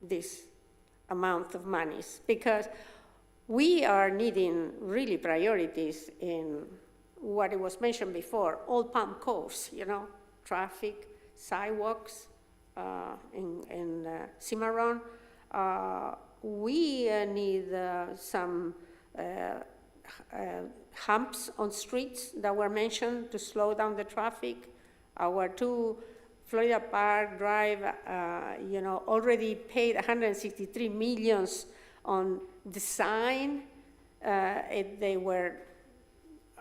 Speaker 14: this amount of monies, because we are needing really priorities in what it was mentioned before, Old Palm Coast, traffic, sidewalks, in Cimarron. We need some humps on streets that were mentioned to slow down the traffic. Our two Florida Park Drive, already paid $163 million on design. They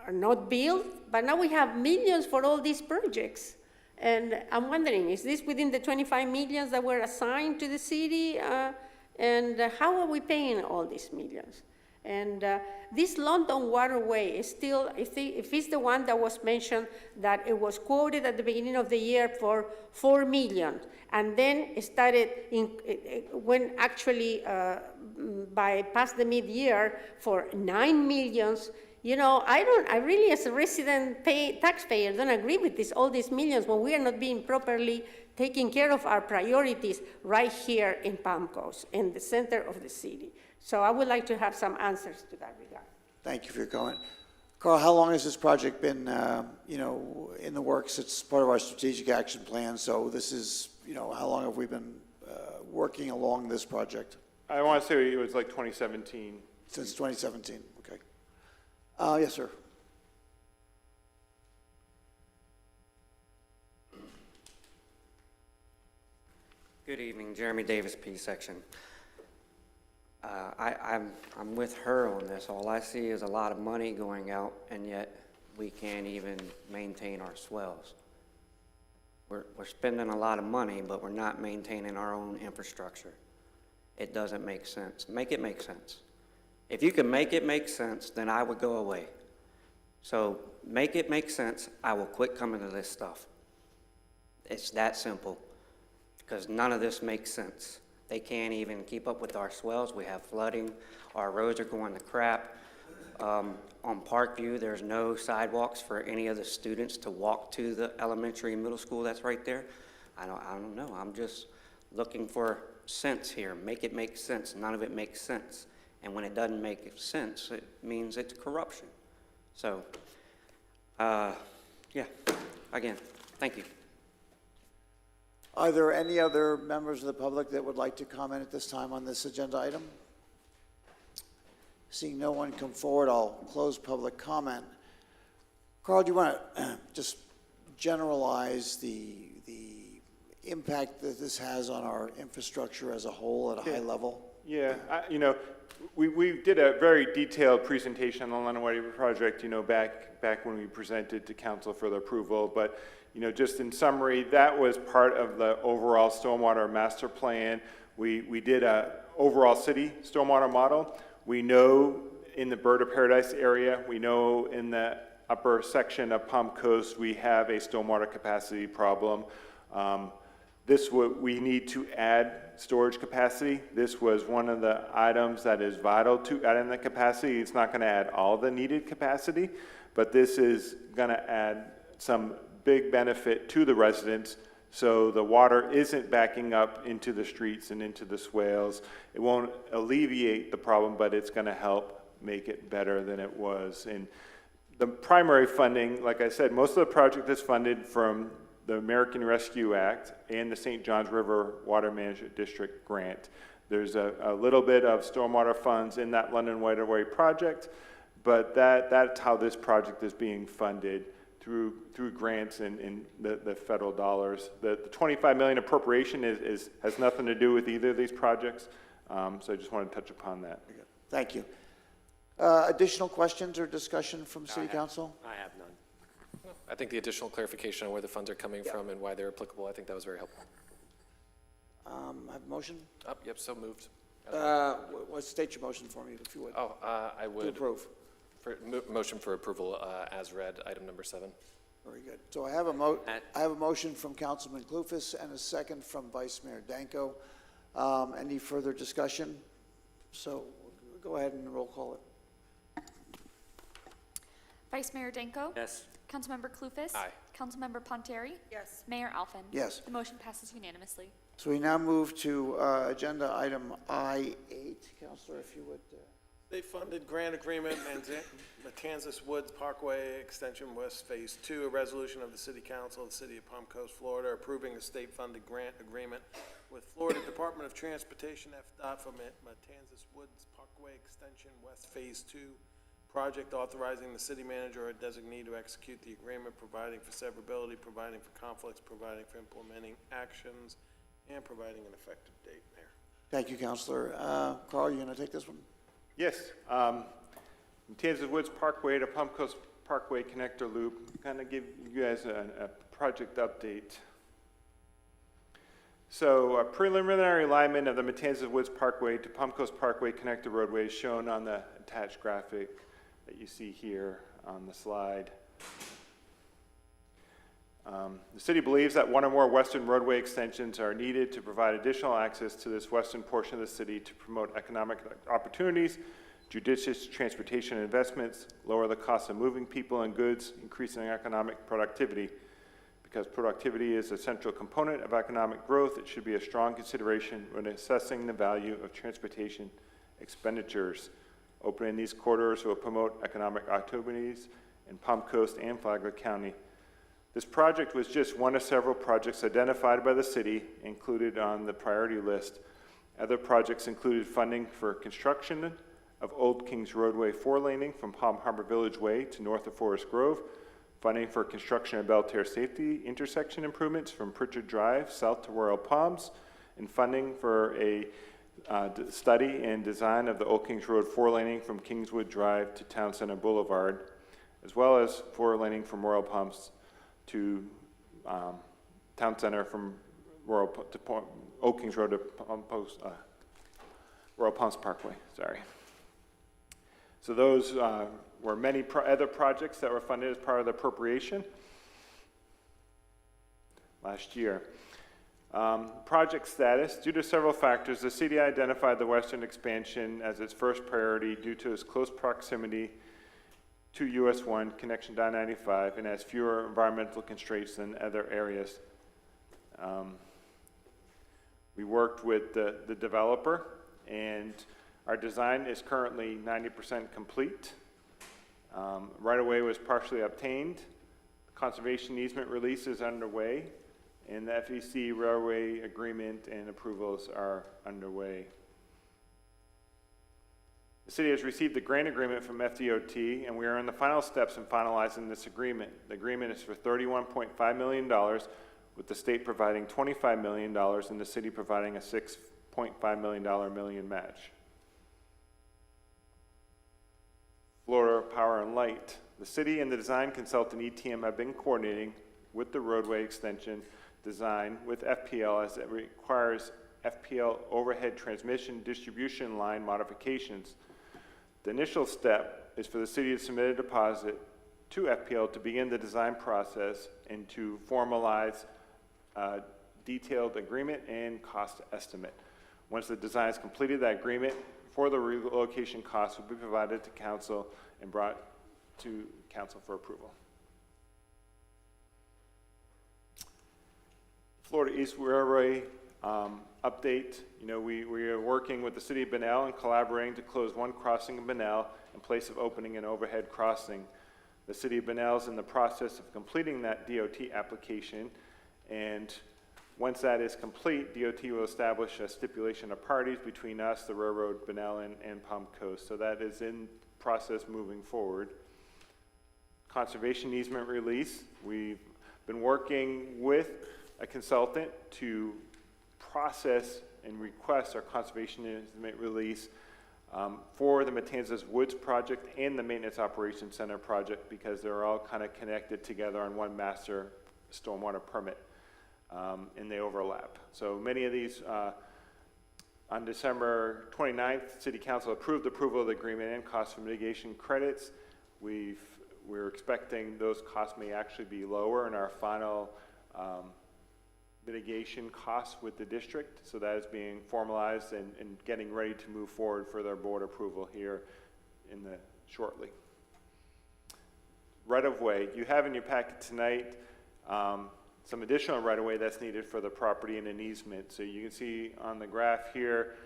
Speaker 14: are not built, but now we have millions for all these projects. And I'm wondering, is this within the 25 millions that were assigned to the city? And how are we paying all these millions? And this London Waterway is still, if it's the one that was mentioned, that it was quoted at the beginning of the year for $4 million, and then it started, when actually by past the mid-year for $9 million. I really, as a resident taxpayer, don't agree with all these millions when we are not being properly taking care of our priorities right here in Palm Coast, in the center of the city. So I would like to have some answers to that regard.
Speaker 1: Thank you for your comment. Carl, how long has this project been, in the works? It's part of our strategic action plan. So this is, how long have we been working along this project?
Speaker 8: I want to say it was like 2017.
Speaker 1: Since 2017, okay. Yes, sir.
Speaker 19: Good evening, Jeremy Davis, P section. I'm with her on this. All I see is a lot of money going out, and yet we can't even maintain our swells. We're spending a lot of money, but we're not maintaining our own infrastructure. It doesn't make sense. Make it make sense. If you can make it make sense, then I would go away. So make it make sense. I will quit coming to this stuff. It's that simple, because none of this makes sense. They can't even keep up with our swells. We have flooding. Our roads are going to crap. On Parkview, there's no sidewalks for any of the students to walk to the elementary and middle school that's right there. I don't know. I'm just looking for sense here. Make it make sense. None of it makes sense. And when it doesn't make sense, it means it's corruption. So, yeah, again, thank you.
Speaker 1: Are there any other members of the public that would like to comment at this time on this agenda item? Seeing no one come forward, I'll close public comment. Carl, do you want to just generalize the impact that this has on our infrastructure as a whole at a high level?
Speaker 8: Yeah, we did a very detailed presentation on the London Waterway project, back when we presented to council for the approval. But, just in summary, that was part of the overall stormwater master plan. We did a overall city stormwater model. We know in the Bird of Paradise area, we know in the upper section of Palm Coast, we have a stormwater capacity problem. We need to add storage capacity. This was one of the items that is vital to add in the capacity. It's not going to add all the needed capacity, but this is going to add some big benefit to the residents. So the water isn't backing up into the streets and into the swales. It won't alleviate the problem, but it's going to help make it better than it was. And the primary funding, like I said, most of the project is funded from the American Rescue Act and the St. Johns River Water Management District grant. There's a little bit of stormwater funds in that London Waterway project, but that's how this project is being funded through grants and the federal dollars. The $25 million appropriation has nothing to do with either of these projects, so I just want to touch upon that.
Speaker 1: Thank you. Additional questions or discussion from City Council?
Speaker 5: I have none.
Speaker 6: I think the additional clarification on where the funds are coming from and why they're applicable, I think that was very helpful.
Speaker 1: Have a motion?
Speaker 6: Yep, so moved.
Speaker 1: State your motion for me, if you would.
Speaker 6: I would.
Speaker 1: To approve.
Speaker 6: Motion for approval as read, item number 7.
Speaker 1: Very good. So I have a motion from Councilman Clufus and a second from Vice Mayor Danko. Any further discussion? So go ahead and roll call it.
Speaker 10: Vice Mayor Danko?
Speaker 5: Yes.
Speaker 10: Councilmember Clufus?
Speaker 6: Aye.
Speaker 10: Councilmember Ponteri?
Speaker 12: Yes.
Speaker 10: Mayor Alfin?
Speaker 1: Yes.
Speaker 10: The motion passes unanimously.
Speaker 1: So we now move to agenda item I-8. Councilor, if you would.
Speaker 3: State-funded grant agreement, Matanzas Woods Parkway Extension West Phase 2, a resolution of the City Council of the City of Palm Coast, Florida, approving a state-funded grant agreement with Florida Department of Transportation, FDOT, for Matanzas Woods Parkway Extension West Phase 2 project, authorizing the city manager or designee to execute the agreement, providing for severability, providing for conflicts, providing for implementing actions, and providing an effective date, Mayor.
Speaker 1: Thank you, Councilor. Carl, you going to take this one?
Speaker 8: Yes. Matanzas Woods Parkway to Palm Coast Parkway Connector Loop. Kind of give you guys a project update. So a preliminary alignment of the Matanzas Woods Parkway to Palm Coast Parkway Connector Roadway is shown on the attached graphic that you see here on the slide. The city believes that one or more western roadway extensions are needed to provide additional access to this western portion of the city to promote economic opportunities, judicious transportation investments, lower the cost of moving people and goods, increasing economic productivity. Because productivity is a central component of economic growth, it should be a strong consideration when assessing the value of transportation expenditures. Opening these corridors will promote economic opportunities in Palm Coast and Flagler County. This project was just one of several projects identified by the city, included on the priority list. Other projects included funding for construction of Old Kings Roadway 4-laning from Palm Harbor Village Way to north of Forest Grove, funding for construction of Belterre Safety intersection improvements from Pritchard Drive south to Royal Palms, and funding for a study and design of the Old Kings Road 4-laning from Kingswood Drive to Town Center Boulevard, as well as 4-laning from Royal Palms to Town Center from Old Kings Road to Royal Palms Parkway, sorry. So those were many other projects that were funded as part of the appropriation last year. Project status. Due to several factors, the city identified the western expansion as its first priority due to its close proximity to US 1 connection to I-95 and has fewer environmental constraints than other areas. We worked with the developer, and our design is currently 90% complete. Right-of-way was partially obtained. Conservation easement release is underway, and the FEC railway agreement and approvals are underway. The city has received the grant agreement from FDOT, and we are in the final steps in finalizing this agreement. The agreement is for $31.5 million, with the state providing $25 million and the city providing a $6.5 million match. Florida Power and Light. The city and the design consultant ETM have been coordinating with the roadway extension design with FPL as it requires FPL overhead transmission distribution line modifications. The initial step is for the city to submit a deposit to FPL to begin the design process and to formalize a detailed agreement and cost estimate. Once the design is completed, that agreement for the relocation costs will be provided to council and brought to council for approval. Florida East Railway update. You know, we are working with the city of Bunnell and collaborating to close one crossing in Bunnell in place of opening an overhead crossing. The city of Bunnell is in the process of completing that DOT application, and once that is complete, DOT will establish a stipulation of parties between us, the railroad, Bunnell, and Palm Coast. So that is in process moving forward. Conservation easement release. We've been working with a consultant to process and request our conservation easement release for the Matanzas Woods project and the Maintenance Operations Center project, because they're all kind of connected together on one master stormwater permit, and they overlap. So many of these, on December 29th, City Council approved approval of the agreement and cost mitigation credits. We're expecting those costs may actually be lower in our final mitigation costs with the district. So that is being formalized and getting ready to move forward for their board approval here shortly. Right-of-way, you have in your packet tonight some additional right-of-way that's needed for the property and an easement. So you can see on the graph here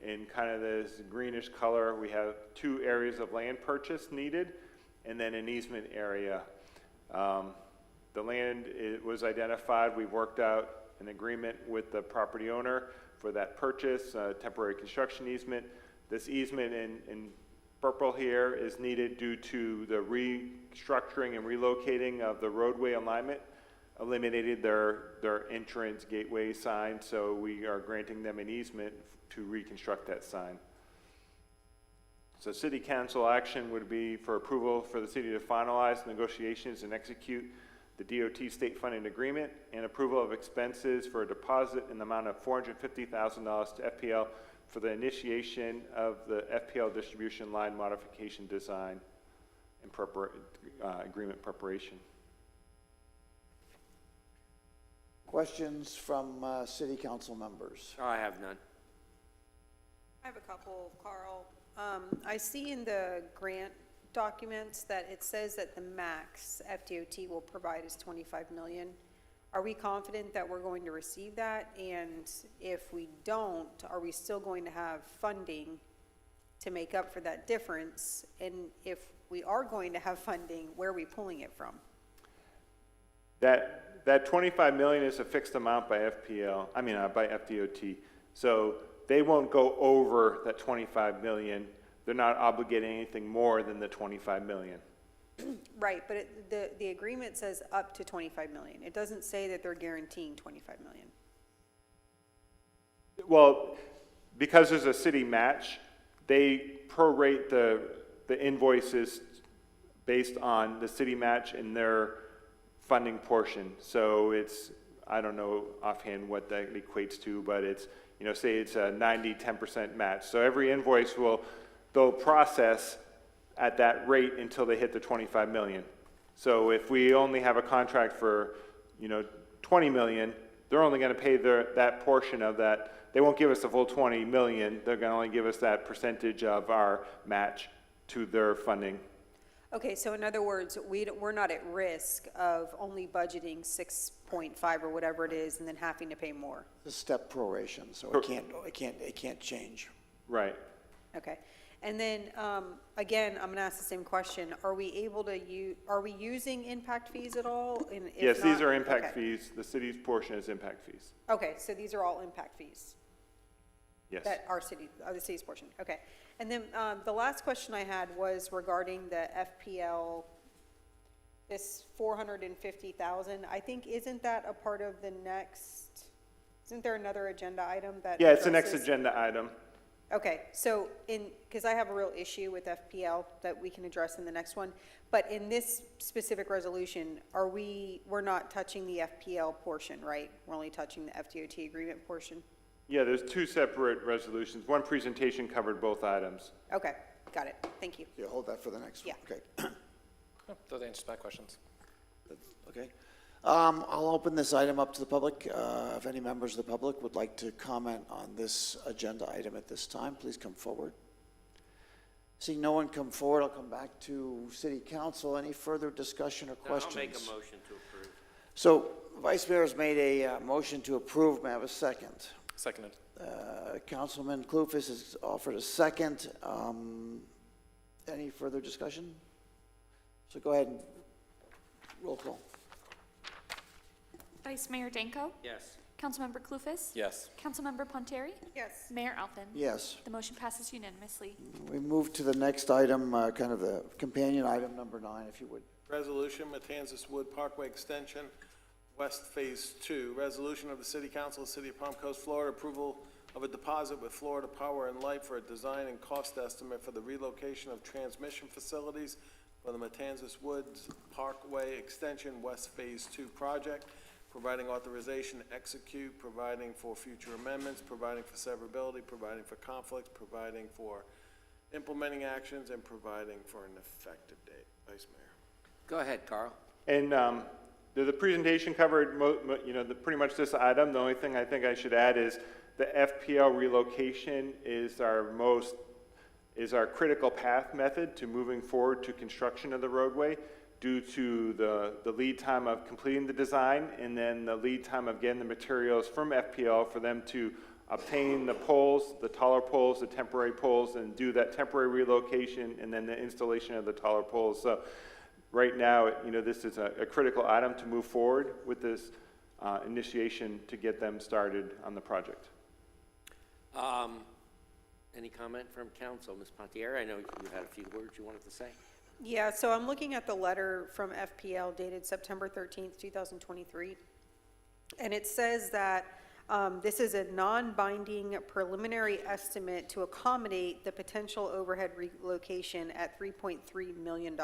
Speaker 8: in kind of this greenish color, we have 2 areas of land purchase needed and then an easement area. The land was identified. We've worked out an agreement with the property owner for that purchase, temporary construction easement. This easement in purple here is needed due to the restructuring and relocating of the roadway alignment, eliminated their entrance gateway sign, so we are granting them an easement to reconstruct that sign. So city council action would be for approval for the city to finalize negotiations and execute the DOT state funding agreement, and approval of expenses for a deposit in the amount of $450,000 to FPL for the initiation of the FPL distribution line modification design and agreement preparation.
Speaker 1: Questions from city council members?
Speaker 5: I have none.
Speaker 22: I have a couple, Carl. I see in the grant documents that it says that the max FDOT will provide is 25 million. Are we confident that we're going to receive that? And if we don't, are we still going to have funding to make up for that difference? And if we are going to have funding, where are we pulling it from?
Speaker 8: That 25 million is a fixed amount by by FDOT. So they won't go over that 25 million. They're not obligating anything more than the 25 million.
Speaker 22: Right, but the agreement says up to 25 million. It doesn't say that they're guaranteeing 25 million.
Speaker 8: Well, because there's a city match, they prorate the invoices based on the city match and their funding portion. So it's, I don't know offhand what that equates to, but it's, say it's a 90-10% match. So every invoice they'll process at that rate until they hit the 25 million. So if we only have a contract for, 20 million, they're only going to pay that portion of that. They won't give us the full 20 million. They're going to only give us that percentage of our match to their funding.
Speaker 22: Okay, so in other words, we're not at risk of only budgeting 6.5 or whatever it is and then having to pay more.
Speaker 1: It's a step proration, so it can't change.
Speaker 8: Right.
Speaker 22: Okay. And then, again, I'm going to ask the same question. Are we able to are we using impact fees at all? And if
Speaker 8: Yes, these
Speaker 22: not,
Speaker 8: are impact
Speaker 22: okay.
Speaker 8: fees. The city's portion is impact fees.
Speaker 22: Okay, so these are all impact fees?
Speaker 8: Yes.
Speaker 22: That are the city's portion, okay. And then, the last question I had was regarding the FPL, this 450,000. I think, isn't that a part of the next, isn't there another agenda item that
Speaker 8: Yeah, it's the next
Speaker 22: addresses-
Speaker 8: agenda item.
Speaker 22: Okay, so because I have a real issue with FPL that we can address in the next one, but in this specific resolution, we're not touching the FPL portion, right? We're only touching the FDOT agreement portion?
Speaker 8: Yeah, there's 2 separate resolutions. One presentation covered both items.
Speaker 22: Okay, got it, thank you.
Speaker 1: Yeah, hold that for the next one.
Speaker 22: Yeah.
Speaker 1: Okay.
Speaker 6: Those answers my questions.
Speaker 1: Okay. I'll open this item up to the public. If any members of the public would like to comment on this agenda item at this time, please come forward. Seeing no one come forward, I'll come back to City Council. Any further discussion or questions?
Speaker 5: I'll make a motion to approve.
Speaker 1: So Vice Mayor's made a motion to approve. May I have a second?
Speaker 6: Seconded.
Speaker 1: Councilman Clufus has offered a second. Any further discussion? So go ahead and roll call.
Speaker 10: Vice Mayor Danko?
Speaker 5: Yes.
Speaker 10: Councilmember Clufus?
Speaker 6: Yes.
Speaker 10: Councilmember Ponteri?
Speaker 22: Yes.
Speaker 10: Mayor Alfin?
Speaker 1: Yes.
Speaker 10: The motion passes unanimously.
Speaker 1: We move to the next item, kind of the companion item number 9, if you would.
Speaker 3: Resolution, Matanzas Wood Parkway Extension, West Phase 2. Resolution of the City Council of the City of Palm Coast, Florida, approval of a deposit with Florida Power and Light for a design and cost estimate for the relocation of transmission facilities for the Matanzas Woods Parkway Extension West Phase 2 project, providing authorization to execute, providing for future amendments, providing for severability, providing for conflicts, providing for implementing actions, and providing for an effective date. Vice Mayor.
Speaker 5: Go ahead, Carl.
Speaker 8: And the presentation covered, pretty much this item. The only thing I think I should add is the FPL relocation is our critical path method to moving forward to construction of the roadway due to the lead time of completing the design and then the lead time of getting the materials from FPL for them to obtain the poles, the taller poles, the temporary poles, and do that temporary relocation and then the installation of the taller poles. So right now, this is a critical item to move forward with this initiation to get them started on the project.
Speaker 5: Any comment from council? Ms. Pontieri, I know you had a few words you wanted to say.
Speaker 22: Yeah, so I'm looking at the letter from FPL dated September 13th, 2023. And it says that this is a non-binding preliminary estimate to accommodate the potential overhead relocation at $3.3 million.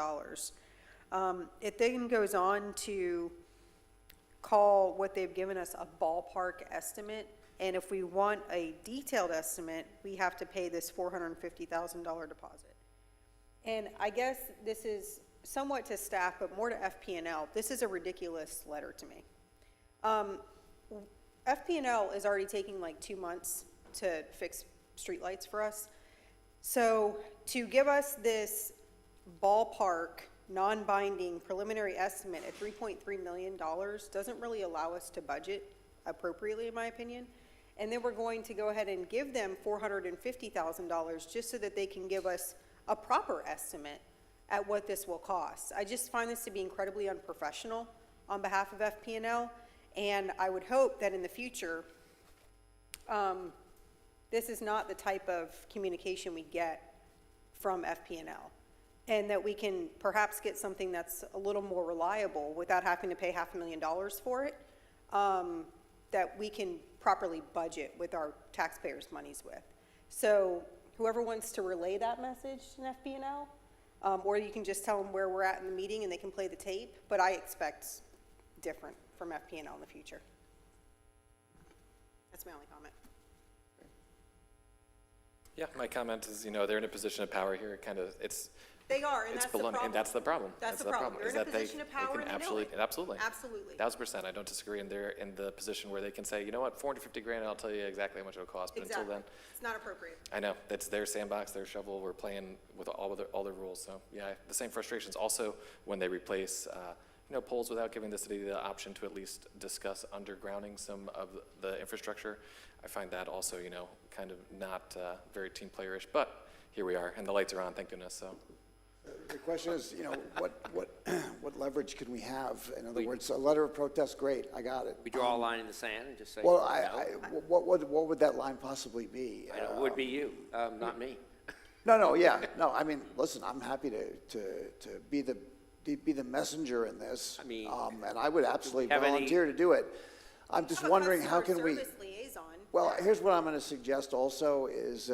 Speaker 22: It then goes on to call what they've given us a ballpark estimate. And if we want a detailed estimate, we have to pay this $450,000 deposit. And I guess this is somewhat to staff, but more to FP&L. This is a ridiculous letter to me. FP&L is already taking like 2 months to fix streetlights for us. So to give us this ballpark, non-binding preliminary estimate at $3.3 million doesn't really allow us to budget appropriately, in my opinion. And then we're going to go ahead and give them $450,000 just so that they can give us a proper estimate at what this will cost. I just find this to be incredibly unprofessional on behalf of FP&L, and I would hope that in the future, this is not the type of communication we get from FP&L, and that we can perhaps get something that's a little more reliable without having to pay $500,000 for it, that we can properly budget with our taxpayers' monies with. So whoever wants to relay that message in FP&L, or you can just tell them where we're at in the meeting and they can play the tape, but I expect different from FP&L in the future. That's my only comment.
Speaker 6: Yeah, my comment is, they're in a position of power here.
Speaker 22: They are, and
Speaker 6: It's
Speaker 22: that's the
Speaker 6: baloney,
Speaker 22: problem.
Speaker 6: and that's the problem.
Speaker 22: That's the problem. They're
Speaker 6: is
Speaker 22: in a
Speaker 6: that they-
Speaker 22: position of
Speaker 6: they
Speaker 22: power
Speaker 6: can
Speaker 22: and they know
Speaker 6: absolutely-
Speaker 22: it.
Speaker 6: Absolutely.
Speaker 22: Absolutely.
Speaker 6: 1000%, I don't disagree, and they're in the position where they can say, you know what, 450 grand, and I'll tell you exactly how much it'll cost, but
Speaker 22: Exactly.
Speaker 6: until then,
Speaker 22: It's not appropriate.
Speaker 6: I know, it's their sandbox, their shovel, we're playing with all the rules, so, yeah, the same frustrations also when they replace, poles without giving the city the option to at least discuss undergrounding some of the infrastructure. I find that also, kind of not very team playerish, but here we are, and the lights are on, thank goodness, so.
Speaker 1: The question is, what leverage can we have? In other words, a letter of protest, great, I got it.
Speaker 5: We draw a line in the sand and just say,
Speaker 1: Well,
Speaker 5: no.
Speaker 1: what would that line possibly be?
Speaker 5: I know, it would be you, not me.
Speaker 1: No, I mean, listen, I'm happy to be the messenger in this.
Speaker 5: I mean,
Speaker 1: and I would absolutely
Speaker 5: have any-
Speaker 1: volunteer to do it. I'm just wondering, how can we?
Speaker 22: Service liaison.
Speaker 1: Well, here's what I'm going to suggest also is,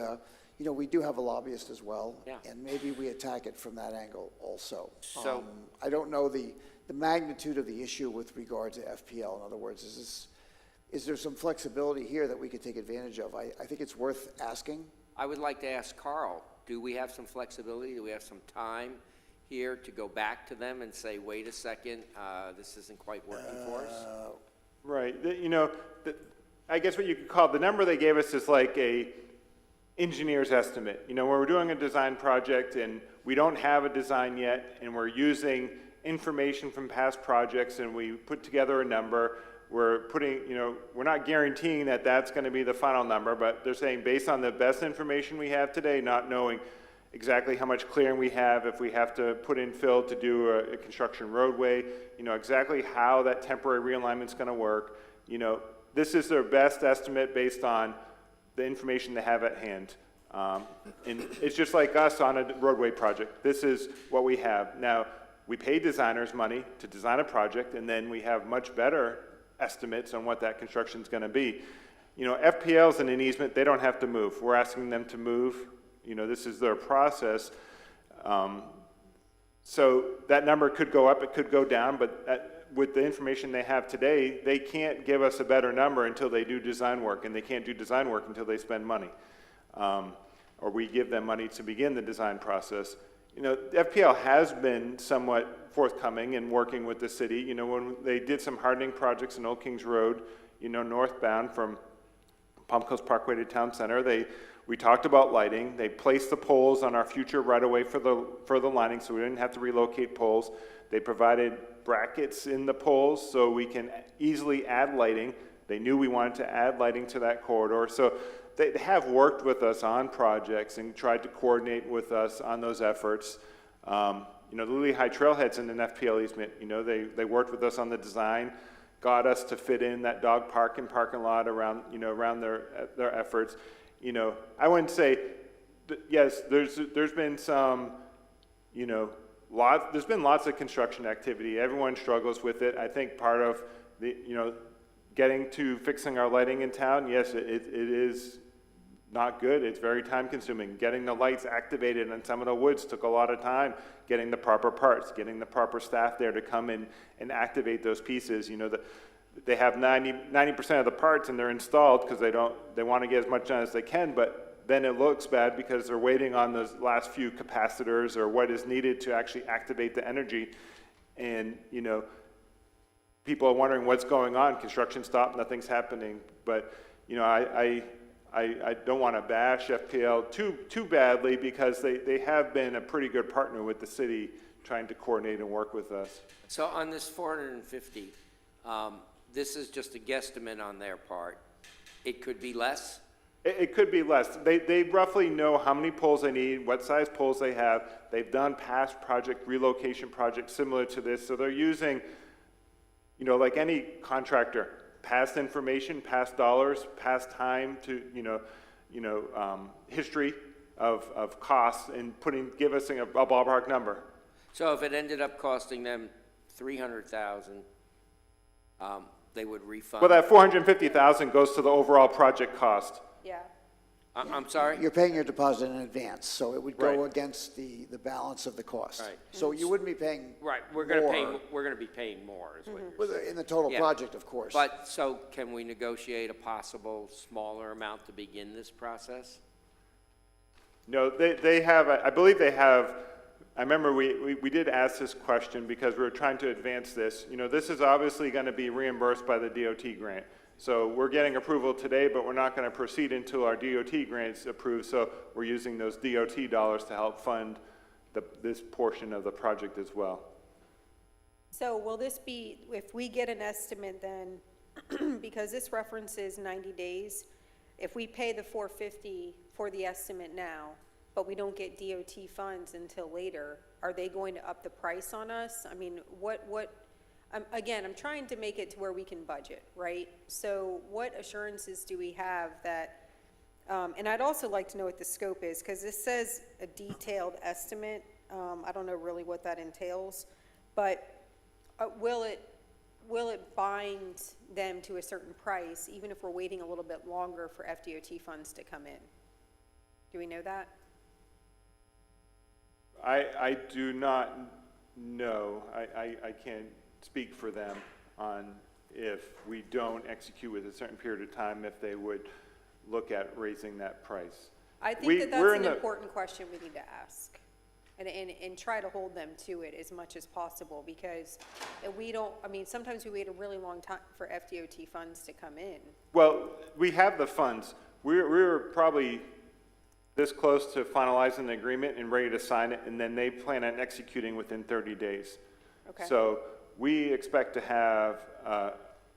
Speaker 1: we do have a lobbyist as well.
Speaker 5: Yeah.
Speaker 1: And maybe we attack it from that angle also.
Speaker 5: So-
Speaker 1: I don't know the magnitude of the issue with regard to FPL. In other words, is there some flexibility here that we could take advantage of? I think it's worth asking.
Speaker 5: I would like to ask Carl, do we have some flexibility? Do we have some time here to go back to them and say, wait a second, this isn't quite working for us?
Speaker 8: Right. I guess what you could call, the number they gave us is like a engineer's estimate. When we're doing a design project and we don't have a design yet and we're using information from past projects and we put together a number, we're putting, we're not guaranteeing that that's going to be the final number, but they're saying based on the best information we have today, not knowing exactly how much clearing we have, if we have to put in fill to do a construction roadway, exactly how that temporary realignment is going to work. This is their best estimate based on the information they have at hand. And it's just like us on a roadway project. This is what we have. Now, we pay designers money to design a project, and then we have much better estimates on what that construction is going to be. FPLs in an easement, they don't have to move. We're asking them to move. This is their process. So that number could go up, it could go down, but with the information they have today, they can't give us a better number until they do design work, and they can't do design work until they spend money. Or we give them money to begin the design process. FPL has been somewhat forthcoming in working with the city. When they did some hardening projects in Old Kings Road, northbound from Palm Coast Parkway to Town Center, we talked about lighting. They placed the poles on our future right-of-way for the lining, so we didn't have to relocate poles. They provided brackets in the poles so we can easily add lighting. They knew we wanted to add lighting to that corridor. So they have worked with us on projects and tried to coordinate with us on those efforts. The Lily High Trailhead's in an FPL easement. They worked with us on the design, got us to fit in that dog park and parking lot around their efforts. I wouldn't say, yes, there's been some, there's been lots of construction activity. Everyone struggles with it. I think part of the, getting to fixing our lighting in town, yes, it is not good. It's very time consuming. Getting the lights activated in some of the woods took a lot of time. Getting the proper parts, getting the proper staff there to come in and activate those pieces. They have 90% of the parts and they're installed because they want to get as much done as they can, but then it looks bad because they're waiting on those last few capacitors or what is needed to actually activate the energy. And, people are wondering what's going on. Construction stopped, nothing's happening. But, I don't want to bash FPL too badly because they have been a pretty good partner with the city trying to coordinate and work with us.
Speaker 13: So on this 450, this is just a guesstimate on their part. It could be less?
Speaker 8: It could be less. They roughly know how many poles they need, what size poles they have. They've done past relocation projects similar to this, so they're using, like any contractor, past information, past dollars, past time to, history of costs and give us a ballpark number.
Speaker 13: So if it ended up costing them $300,000, they would refund?
Speaker 8: Well, that $450,000 goes to the overall project cost.
Speaker 12: Yeah.
Speaker 13: I'm sorry?
Speaker 1: You're paying your deposit in advance, so it would go
Speaker 8: Right.
Speaker 1: against the balance of the cost.
Speaker 13: Right.
Speaker 1: So you wouldn't be paying
Speaker 13: Right, we're
Speaker 1: more
Speaker 13: going to be paying more, is what you're
Speaker 1: with-
Speaker 13: saying.
Speaker 1: in the total
Speaker 13: Yeah.
Speaker 1: project, of course.
Speaker 13: But, so can we negotiate a possible smaller amount to begin this process?
Speaker 8: No, they have, I believe they have, I remember we did ask this question because we were trying to advance this. This is obviously going to be reimbursed by the DOT grant. So we're getting approval today, but we're not going to proceed until our DOT grant's approved. So we're using those DOT dollars to help fund this portion of the project as well.
Speaker 22: So will this be, if we get an estimate then, because this references 90 days, if we pay the $450 for the estimate now, but we don't get DOT funds until later, are they going to up the price on us? I mean, again, I'm trying to make it to where we can budget, right? So what assurances do we have that, and I'd also like to know what the scope is, because this says a detailed estimate. I don't know really what that entails, but will it bind them to a certain price, even if we're waiting a little bit longer for FDOT funds to come in? Do we know that?
Speaker 8: I do not know. I can't speak for them on if we don't execute with a certain period of time, if they would look at raising that price.
Speaker 22: I think that's an important question we need to ask and try to hold them to it as much as possible, because we don't, I mean, sometimes we wait a really long time for FDOT funds to come in.
Speaker 8: Well, we have the funds. We're probably this close to finalizing the agreement and ready to sign it, and then they plan on executing within 30 days.
Speaker 22: Okay.
Speaker 8: So we expect to have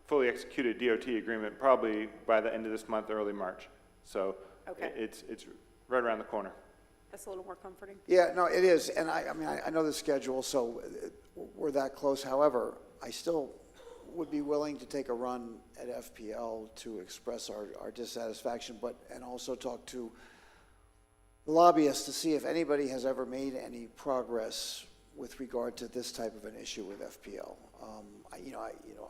Speaker 8: fully executed DOT agreement probably by the end of this month, early March. So
Speaker 22: Okay.
Speaker 8: it's right around the corner.
Speaker 22: That's a little more comforting.
Speaker 1: Yeah, no, it is, and I mean, I know the schedule, so we're that close. However, I still would be willing to take a run at FPL to express our dissatisfaction, and also talk to the lobbyists to see if anybody has ever made any progress with regard to this type of an issue with FPL.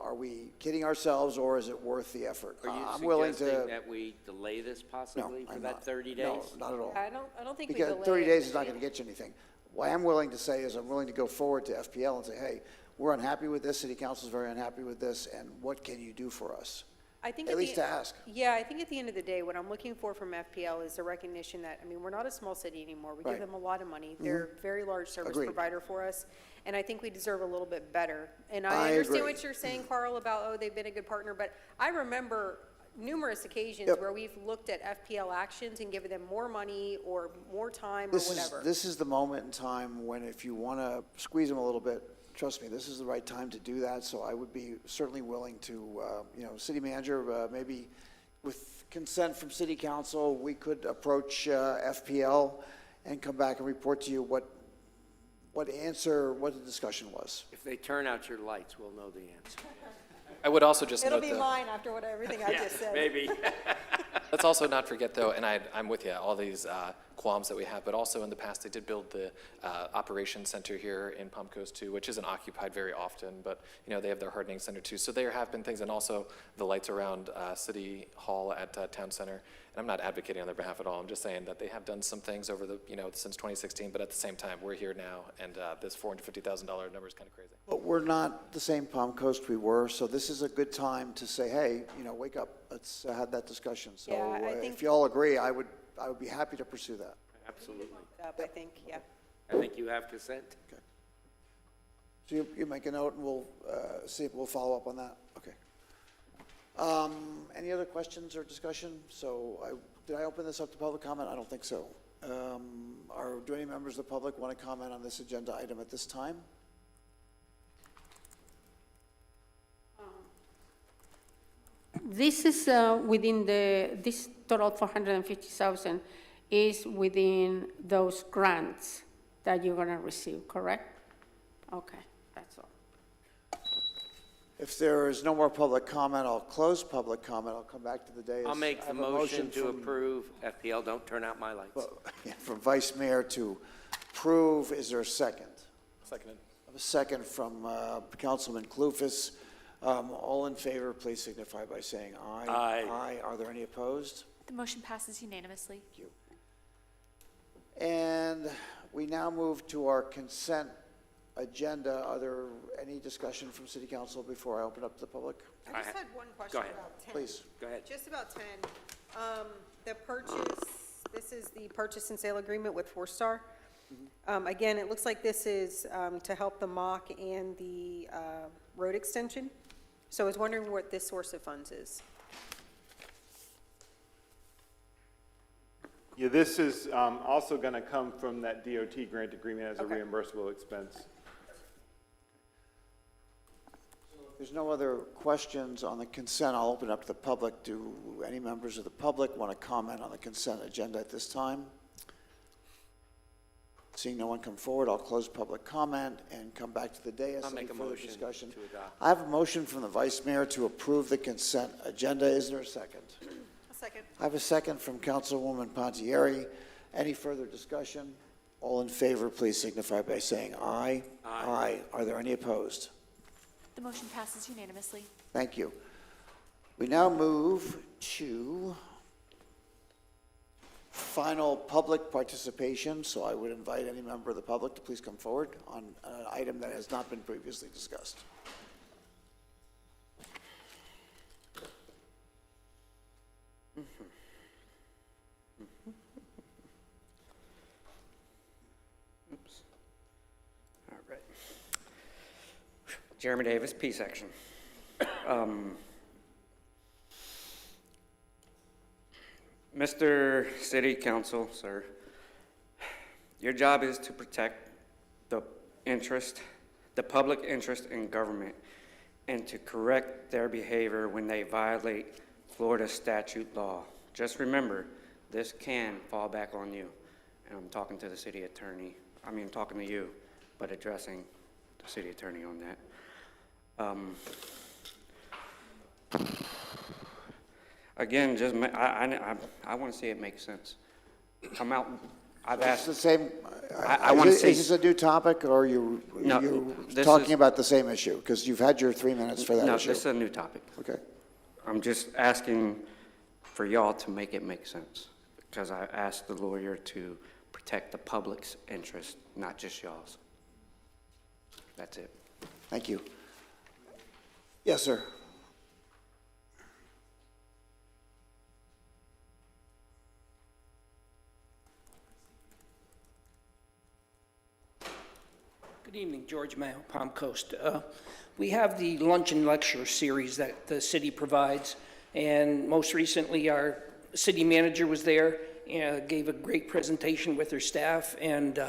Speaker 1: Are we kidding ourselves, or is it worth the effort?
Speaker 7: Are you
Speaker 1: I'm willing
Speaker 7: suggesting
Speaker 1: to.
Speaker 7: that we delay this possibly for
Speaker 1: I'm
Speaker 7: that
Speaker 1: not.
Speaker 7: 30 days?
Speaker 1: No, not at all.
Speaker 22: I don't think we
Speaker 1: Because
Speaker 22: delay
Speaker 1: 30
Speaker 22: it.
Speaker 1: days is not going to get you anything. What I'm willing to say is I'm willing to go forward to FPL and say, hey, we're unhappy with this, city council's very unhappy with this, and what can you do for us?
Speaker 22: I think
Speaker 1: At least to ask.
Speaker 22: Yeah, I think at the end of the day, what I'm looking for from FPL is the recognition that, I mean, we're not a small city anymore. We give
Speaker 1: Right.
Speaker 22: them a lot of money. They're a very large service
Speaker 1: Agreed.
Speaker 22: provider for us, and I think we deserve a little bit better. And
Speaker 1: I
Speaker 22: I understand
Speaker 1: agree.
Speaker 22: what you're saying, Carl, about, oh, they've been a good partner, but I remember numerous occasions
Speaker 1: Yep.
Speaker 22: where we've looked at FPL actions and given them more money or more time or
Speaker 1: This
Speaker 22: whatever.
Speaker 1: this is the moment in time when if you want to squeeze them a little bit, trust me, this is the right time to do that. So I would be certainly willing to, city manager, maybe with consent from city council, we could approach FPL and come back and report to you what the discussion was.
Speaker 7: If they turn out your lights, we'll know the answer.
Speaker 6: I would also just
Speaker 22: It'll
Speaker 6: note
Speaker 22: be
Speaker 6: that.
Speaker 22: mine after everything I just said.
Speaker 7: Maybe.
Speaker 6: Let's also not forget, though, and I'm with you, all these qualms that we have, but also in the past, they did build the operations center here in Palm Coast, too, which isn't occupied very often, but, they have their hardening center, too. So there have been things, and also the lights around City Hall at Town Center. And I'm not advocating on their behalf at all. I'm just saying that they have done some things over the, since 2016, but at the same time, we're here now, and this $450,000 number is kind of crazy.
Speaker 1: But we're not the same Palm Coast we were, so this is a good time to say, hey, wake up, let's have that discussion. So
Speaker 22: Yeah, I think-
Speaker 1: if you all agree, I would be happy to pursue that.
Speaker 7: Absolutely.
Speaker 22: I think, yeah.
Speaker 7: I think you have consent.
Speaker 1: So you make a note, and we'll see if we'll follow up on that. Okay. Any other questions or discussion? So did I open this up to public comment? I don't think so. Do any members of the public want to comment on this agenda item at this time?
Speaker 14: This is within this total 450,000 is within those grants that you're going to receive, correct? Okay, that's all.
Speaker 1: If there is no more public comment, I'll close public comment. I'll come back to the dais.
Speaker 7: I'll make
Speaker 1: I
Speaker 7: the
Speaker 1: have a
Speaker 7: motion to
Speaker 1: from-
Speaker 7: approve. FPL, don't turn out my lights.
Speaker 1: From Vice Mayor to approve. Is there a second?
Speaker 6: Seconded.
Speaker 1: I have a second from Councilman Clufus. All in favor, please signify by saying aye.
Speaker 7: Aye.
Speaker 1: Aye. Are there any opposed?
Speaker 10: The motion passes unanimously.
Speaker 1: Thank you. And we now move to our consent agenda. Are there any discussion from City Council before I open up to the public?
Speaker 22: I just had one question
Speaker 7: ahead.
Speaker 22: about 10.
Speaker 1: Please.
Speaker 7: Go ahead.
Speaker 22: Just about 10. The purchase, this is the purchase and sale agreement with 4-Star. Again, it looks like this is to help the mock and the road extension. So I was wondering what this source of funds is.
Speaker 8: Yeah, this is also going to come from that DOT grant agreement as a
Speaker 22: Okay.
Speaker 8: reimbursable expense.
Speaker 1: If there's no other questions on the consent, I'll open up to the public. Do any members of the public want to comment on the consent agenda at this time? Seeing no one come forward, I'll close public comment and come back to the dais.
Speaker 7: I'll make
Speaker 1: Any
Speaker 7: a
Speaker 1: further
Speaker 7: motion
Speaker 1: discussion?
Speaker 7: to adopt.
Speaker 1: I have a motion from the Vice Mayor to approve the consent agenda. Is there a second?
Speaker 22: A second.
Speaker 1: I have a second from Councilwoman Pontieri. Any further discussion? All in favor, please signify by saying aye.
Speaker 7: Aye.
Speaker 1: Are there any opposed?
Speaker 10: The motion passes unanimously.
Speaker 1: Thank you. We now move to final public participation, so I would invite any member of the public to please come forward on an item that has not been previously discussed.
Speaker 19: Oops. All right. Jeremy Davis, P section. Mr. City Council, sir, your job is to protect the public interest in government. and to correct their behavior when they violate Florida statute law. Just remember, this can fall back on you. And I'm talking to the city attorney. I'm talking to you, but addressing the city attorney on that. Again, just I want to see it make sense. Come out. I've asked
Speaker 1: the same.
Speaker 19: I want to see.
Speaker 1: Is this a new topic, or are you talking about the same issue? Because you've had your 3 minutes for that
Speaker 19: No,
Speaker 1: issue.
Speaker 19: this is a new topic.
Speaker 1: Okay.
Speaker 19: I'm just asking for y'all to make it make sense, because I asked the lawyer to protect the public's interest, not just y'all's. That's it.
Speaker 1: Thank you. Yes, sir.
Speaker 16: Good evening, George Mayo, Palm Coast. We have the lunch and lecture series that the city provides, and most recently our city manager was there, gave a great presentation with her staff, and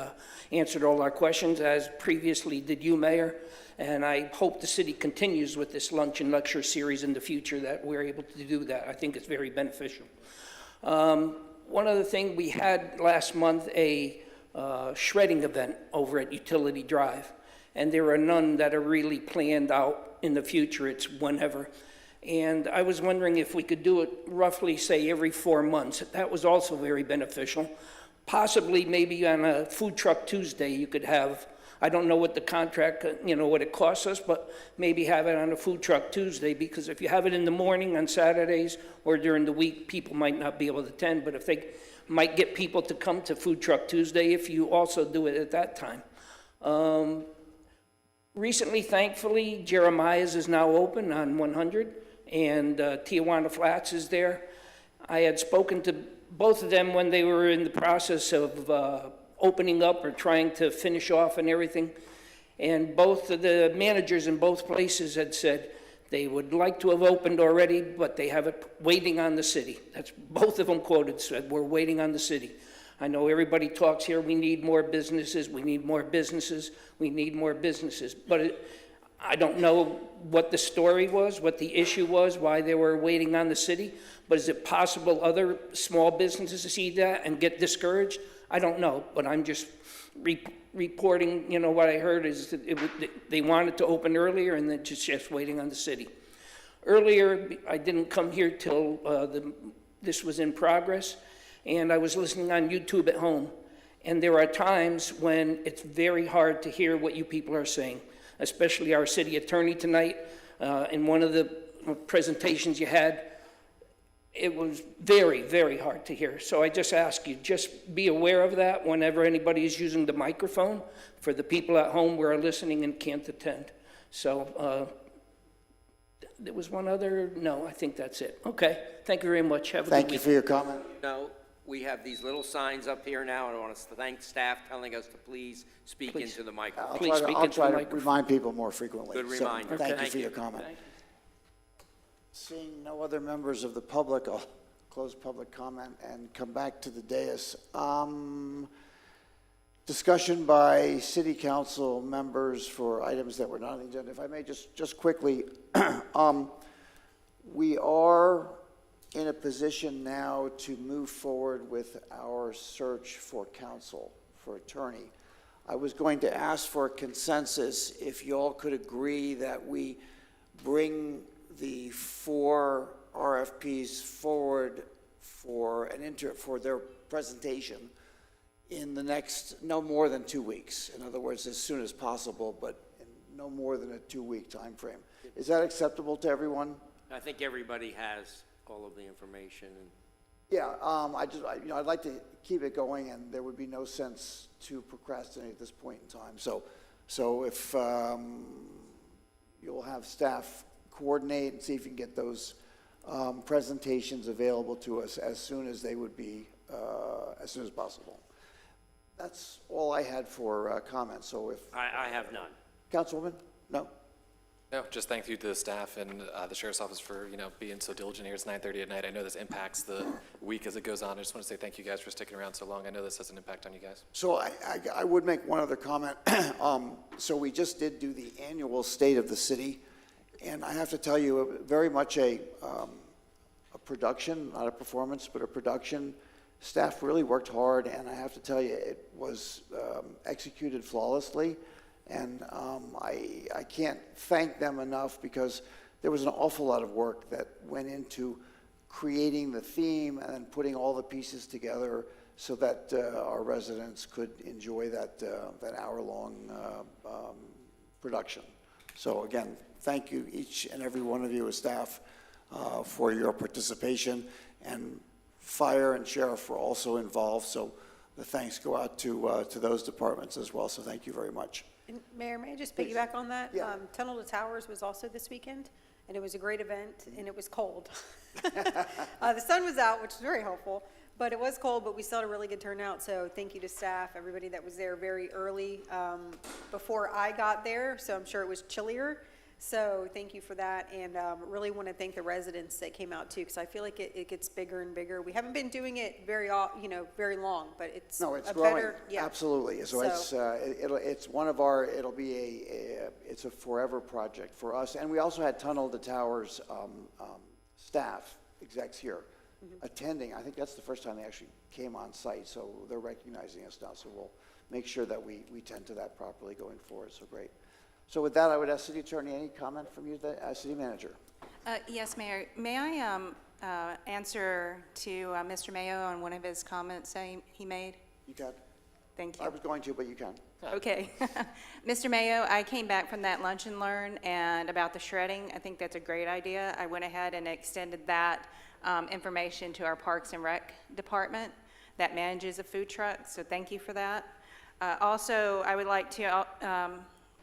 Speaker 16: answered all our questions, as previously did you, Mayor. And I hope the city continues with this lunch and lecture series in the future, that we're able to do that. I think it's very beneficial. One other thing, we had last month a shredding event over at Utility Drive, and there are none that are really planned out in the future. It's whenever. And I was wondering if we could do it roughly, say, every 4 months. That was also very beneficial. Possibly maybe on a Food Truck Tuesday you could have, I don't know what the contract, what it costs us, but maybe have it on a Food Truck Tuesday, because if you have it in the morning on Saturdays or during the week, people might not be able to attend, but if they might get people to come to Food Truck Tuesday if you also do it at that time. Recently, thankfully, Jeremiah's is now open on 100, and Tijuana Flats is there. I had spoken to both of them when they were in the process of opening up or trying to finish off and everything, and both of the managers in both places had said they would like to have opened already, but they have it waiting on the city. That's both of them quoted, said, we're waiting on the city. I know everybody talks here, we need more businesses, we need more businesses, we need more businesses. But I don't know what the story was, what the issue was, why they were waiting on the city. But is it possible other small businesses see that and get discouraged? I don't know, but I'm just reporting, what I heard is that they wanted to open earlier and then just waiting on the city. Earlier, I didn't come here till this was in progress, and I was listening on YouTube at home. And there are times when it's very hard to hear what you people are saying, especially our city attorney tonight. In one of the presentations you had, it was very, very hard to hear. So I just ask you, just be aware of that whenever anybody is using the microphone for the people at home who are listening and can't attend. So there was one other, no, I think that's it. Okay, thank you very much. Have a good week.
Speaker 1: Thank you for your comment.
Speaker 7: No, we have these little signs up here now, and I want to thank staff telling us to please speak into the microphone.
Speaker 1: I'll try to remind people more frequently.
Speaker 7: Good
Speaker 1: So,
Speaker 7: reminder.
Speaker 1: Thank you
Speaker 7: Thank
Speaker 1: for your
Speaker 7: you.
Speaker 1: comment. Seeing no other members of the public, I'll close public comment and come back to the dais. Discussion by city council members for items that were not on the agenda. If I may just quickly, we are in a position now to move forward with our search for counsel, for attorney. I was going to ask for a consensus if you all could agree that we bring the 4 RFPs forward for for their presentation in the next no more than 2 weeks. In other words, as soon as possible, but in no more than a 2-week time frame. Is that acceptable to everyone?
Speaker 7: I think everybody has all of the information.
Speaker 1: Yeah, I'd like to keep it going, and there would be no sense to procrastinate at this point in time. So if you'll have staff coordinate and see if you can get those presentations available to us as soon as they would be, as soon as possible. That's all I had for comments. So if
Speaker 7: I have none.
Speaker 1: Councilwoman, no.
Speaker 6: No, just thank you to the staff and the Sheriff's Office for, being so diligent here. It's 9:30 at night. I know this impacts the week as it goes on. I just want to say thank you guys for sticking around so long. I know this has an impact on you guys.
Speaker 1: So I would make one other comment. So we just did do the annual State of the City, And I have to tell you, very much a production, not a performance, but a production. Staff really worked hard, and I have to tell you, it was executed flawlessly. And I can't thank them enough, because there was an awful lot of work that went into creating the theme and then putting all the pieces together so that our residents could enjoy that hour-long production. So again, thank you, each and every one of you as staff, for your participation, and fire and sheriff were also involved, so the thanks go out to those departments as well, so thank you very much.
Speaker 22: And Mayor, may I just piggyback on that?
Speaker 1: Yeah.
Speaker 22: Tunnel to Towers was also this weekend, and it was a great event, and it was cold. The sun was out, which was very helpful, but it was cold, but we still had a really good turnout, so thank you to staff, everybody that was there very early before I got there, so I'm sure it was chillier. So thank you for that, and really want to thank the residents that came out too, because I feel like it gets bigger and bigger. We haven't been doing it very long, but it's
Speaker 1: No, it's
Speaker 22: a
Speaker 1: growing,
Speaker 22: better, yeah.
Speaker 1: absolutely. So it's one of our, it'll be it's a forever project for us. And we also had Tunnel to Towers staff, execs here, attending. I think that's the first time they actually came on site, so they're recognizing us now. So we'll make sure that we tend to that properly going forward, so great. So with that, I would ask City Attorney, any comment from you, City Manager?
Speaker 20: Yes, Mayor. May I answer to Mr. Mayo on one of his comments he made?
Speaker 1: You can.
Speaker 20: Thank you.
Speaker 1: I was going to, but you can.
Speaker 20: Okay. Mr. Mayo, I came back from that lunch and learn, and about the shredding, I think that's a great idea. I went ahead and extended that information to our Parks and Rec department that manages a food truck, so thank you for that. Also, I would like to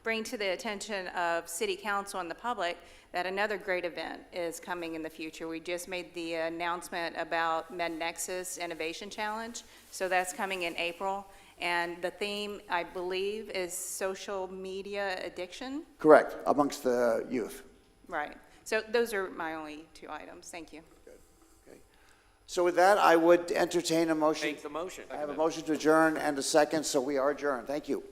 Speaker 20: bring to the attention of City Council and the public that another great event is coming in the future. We just made the announcement about MedNexus Innovation Challenge, so that's coming in April. And the theme, I believe, is social media addiction.
Speaker 1: Correct, amongst the youth.
Speaker 20: Right. So those are my only two items. Thank you.
Speaker 1: Okay. So with that, I would entertain a motion.
Speaker 7: Make the motion.
Speaker 1: I have a motion to adjourn and a second, so we are adjourned. Thank you.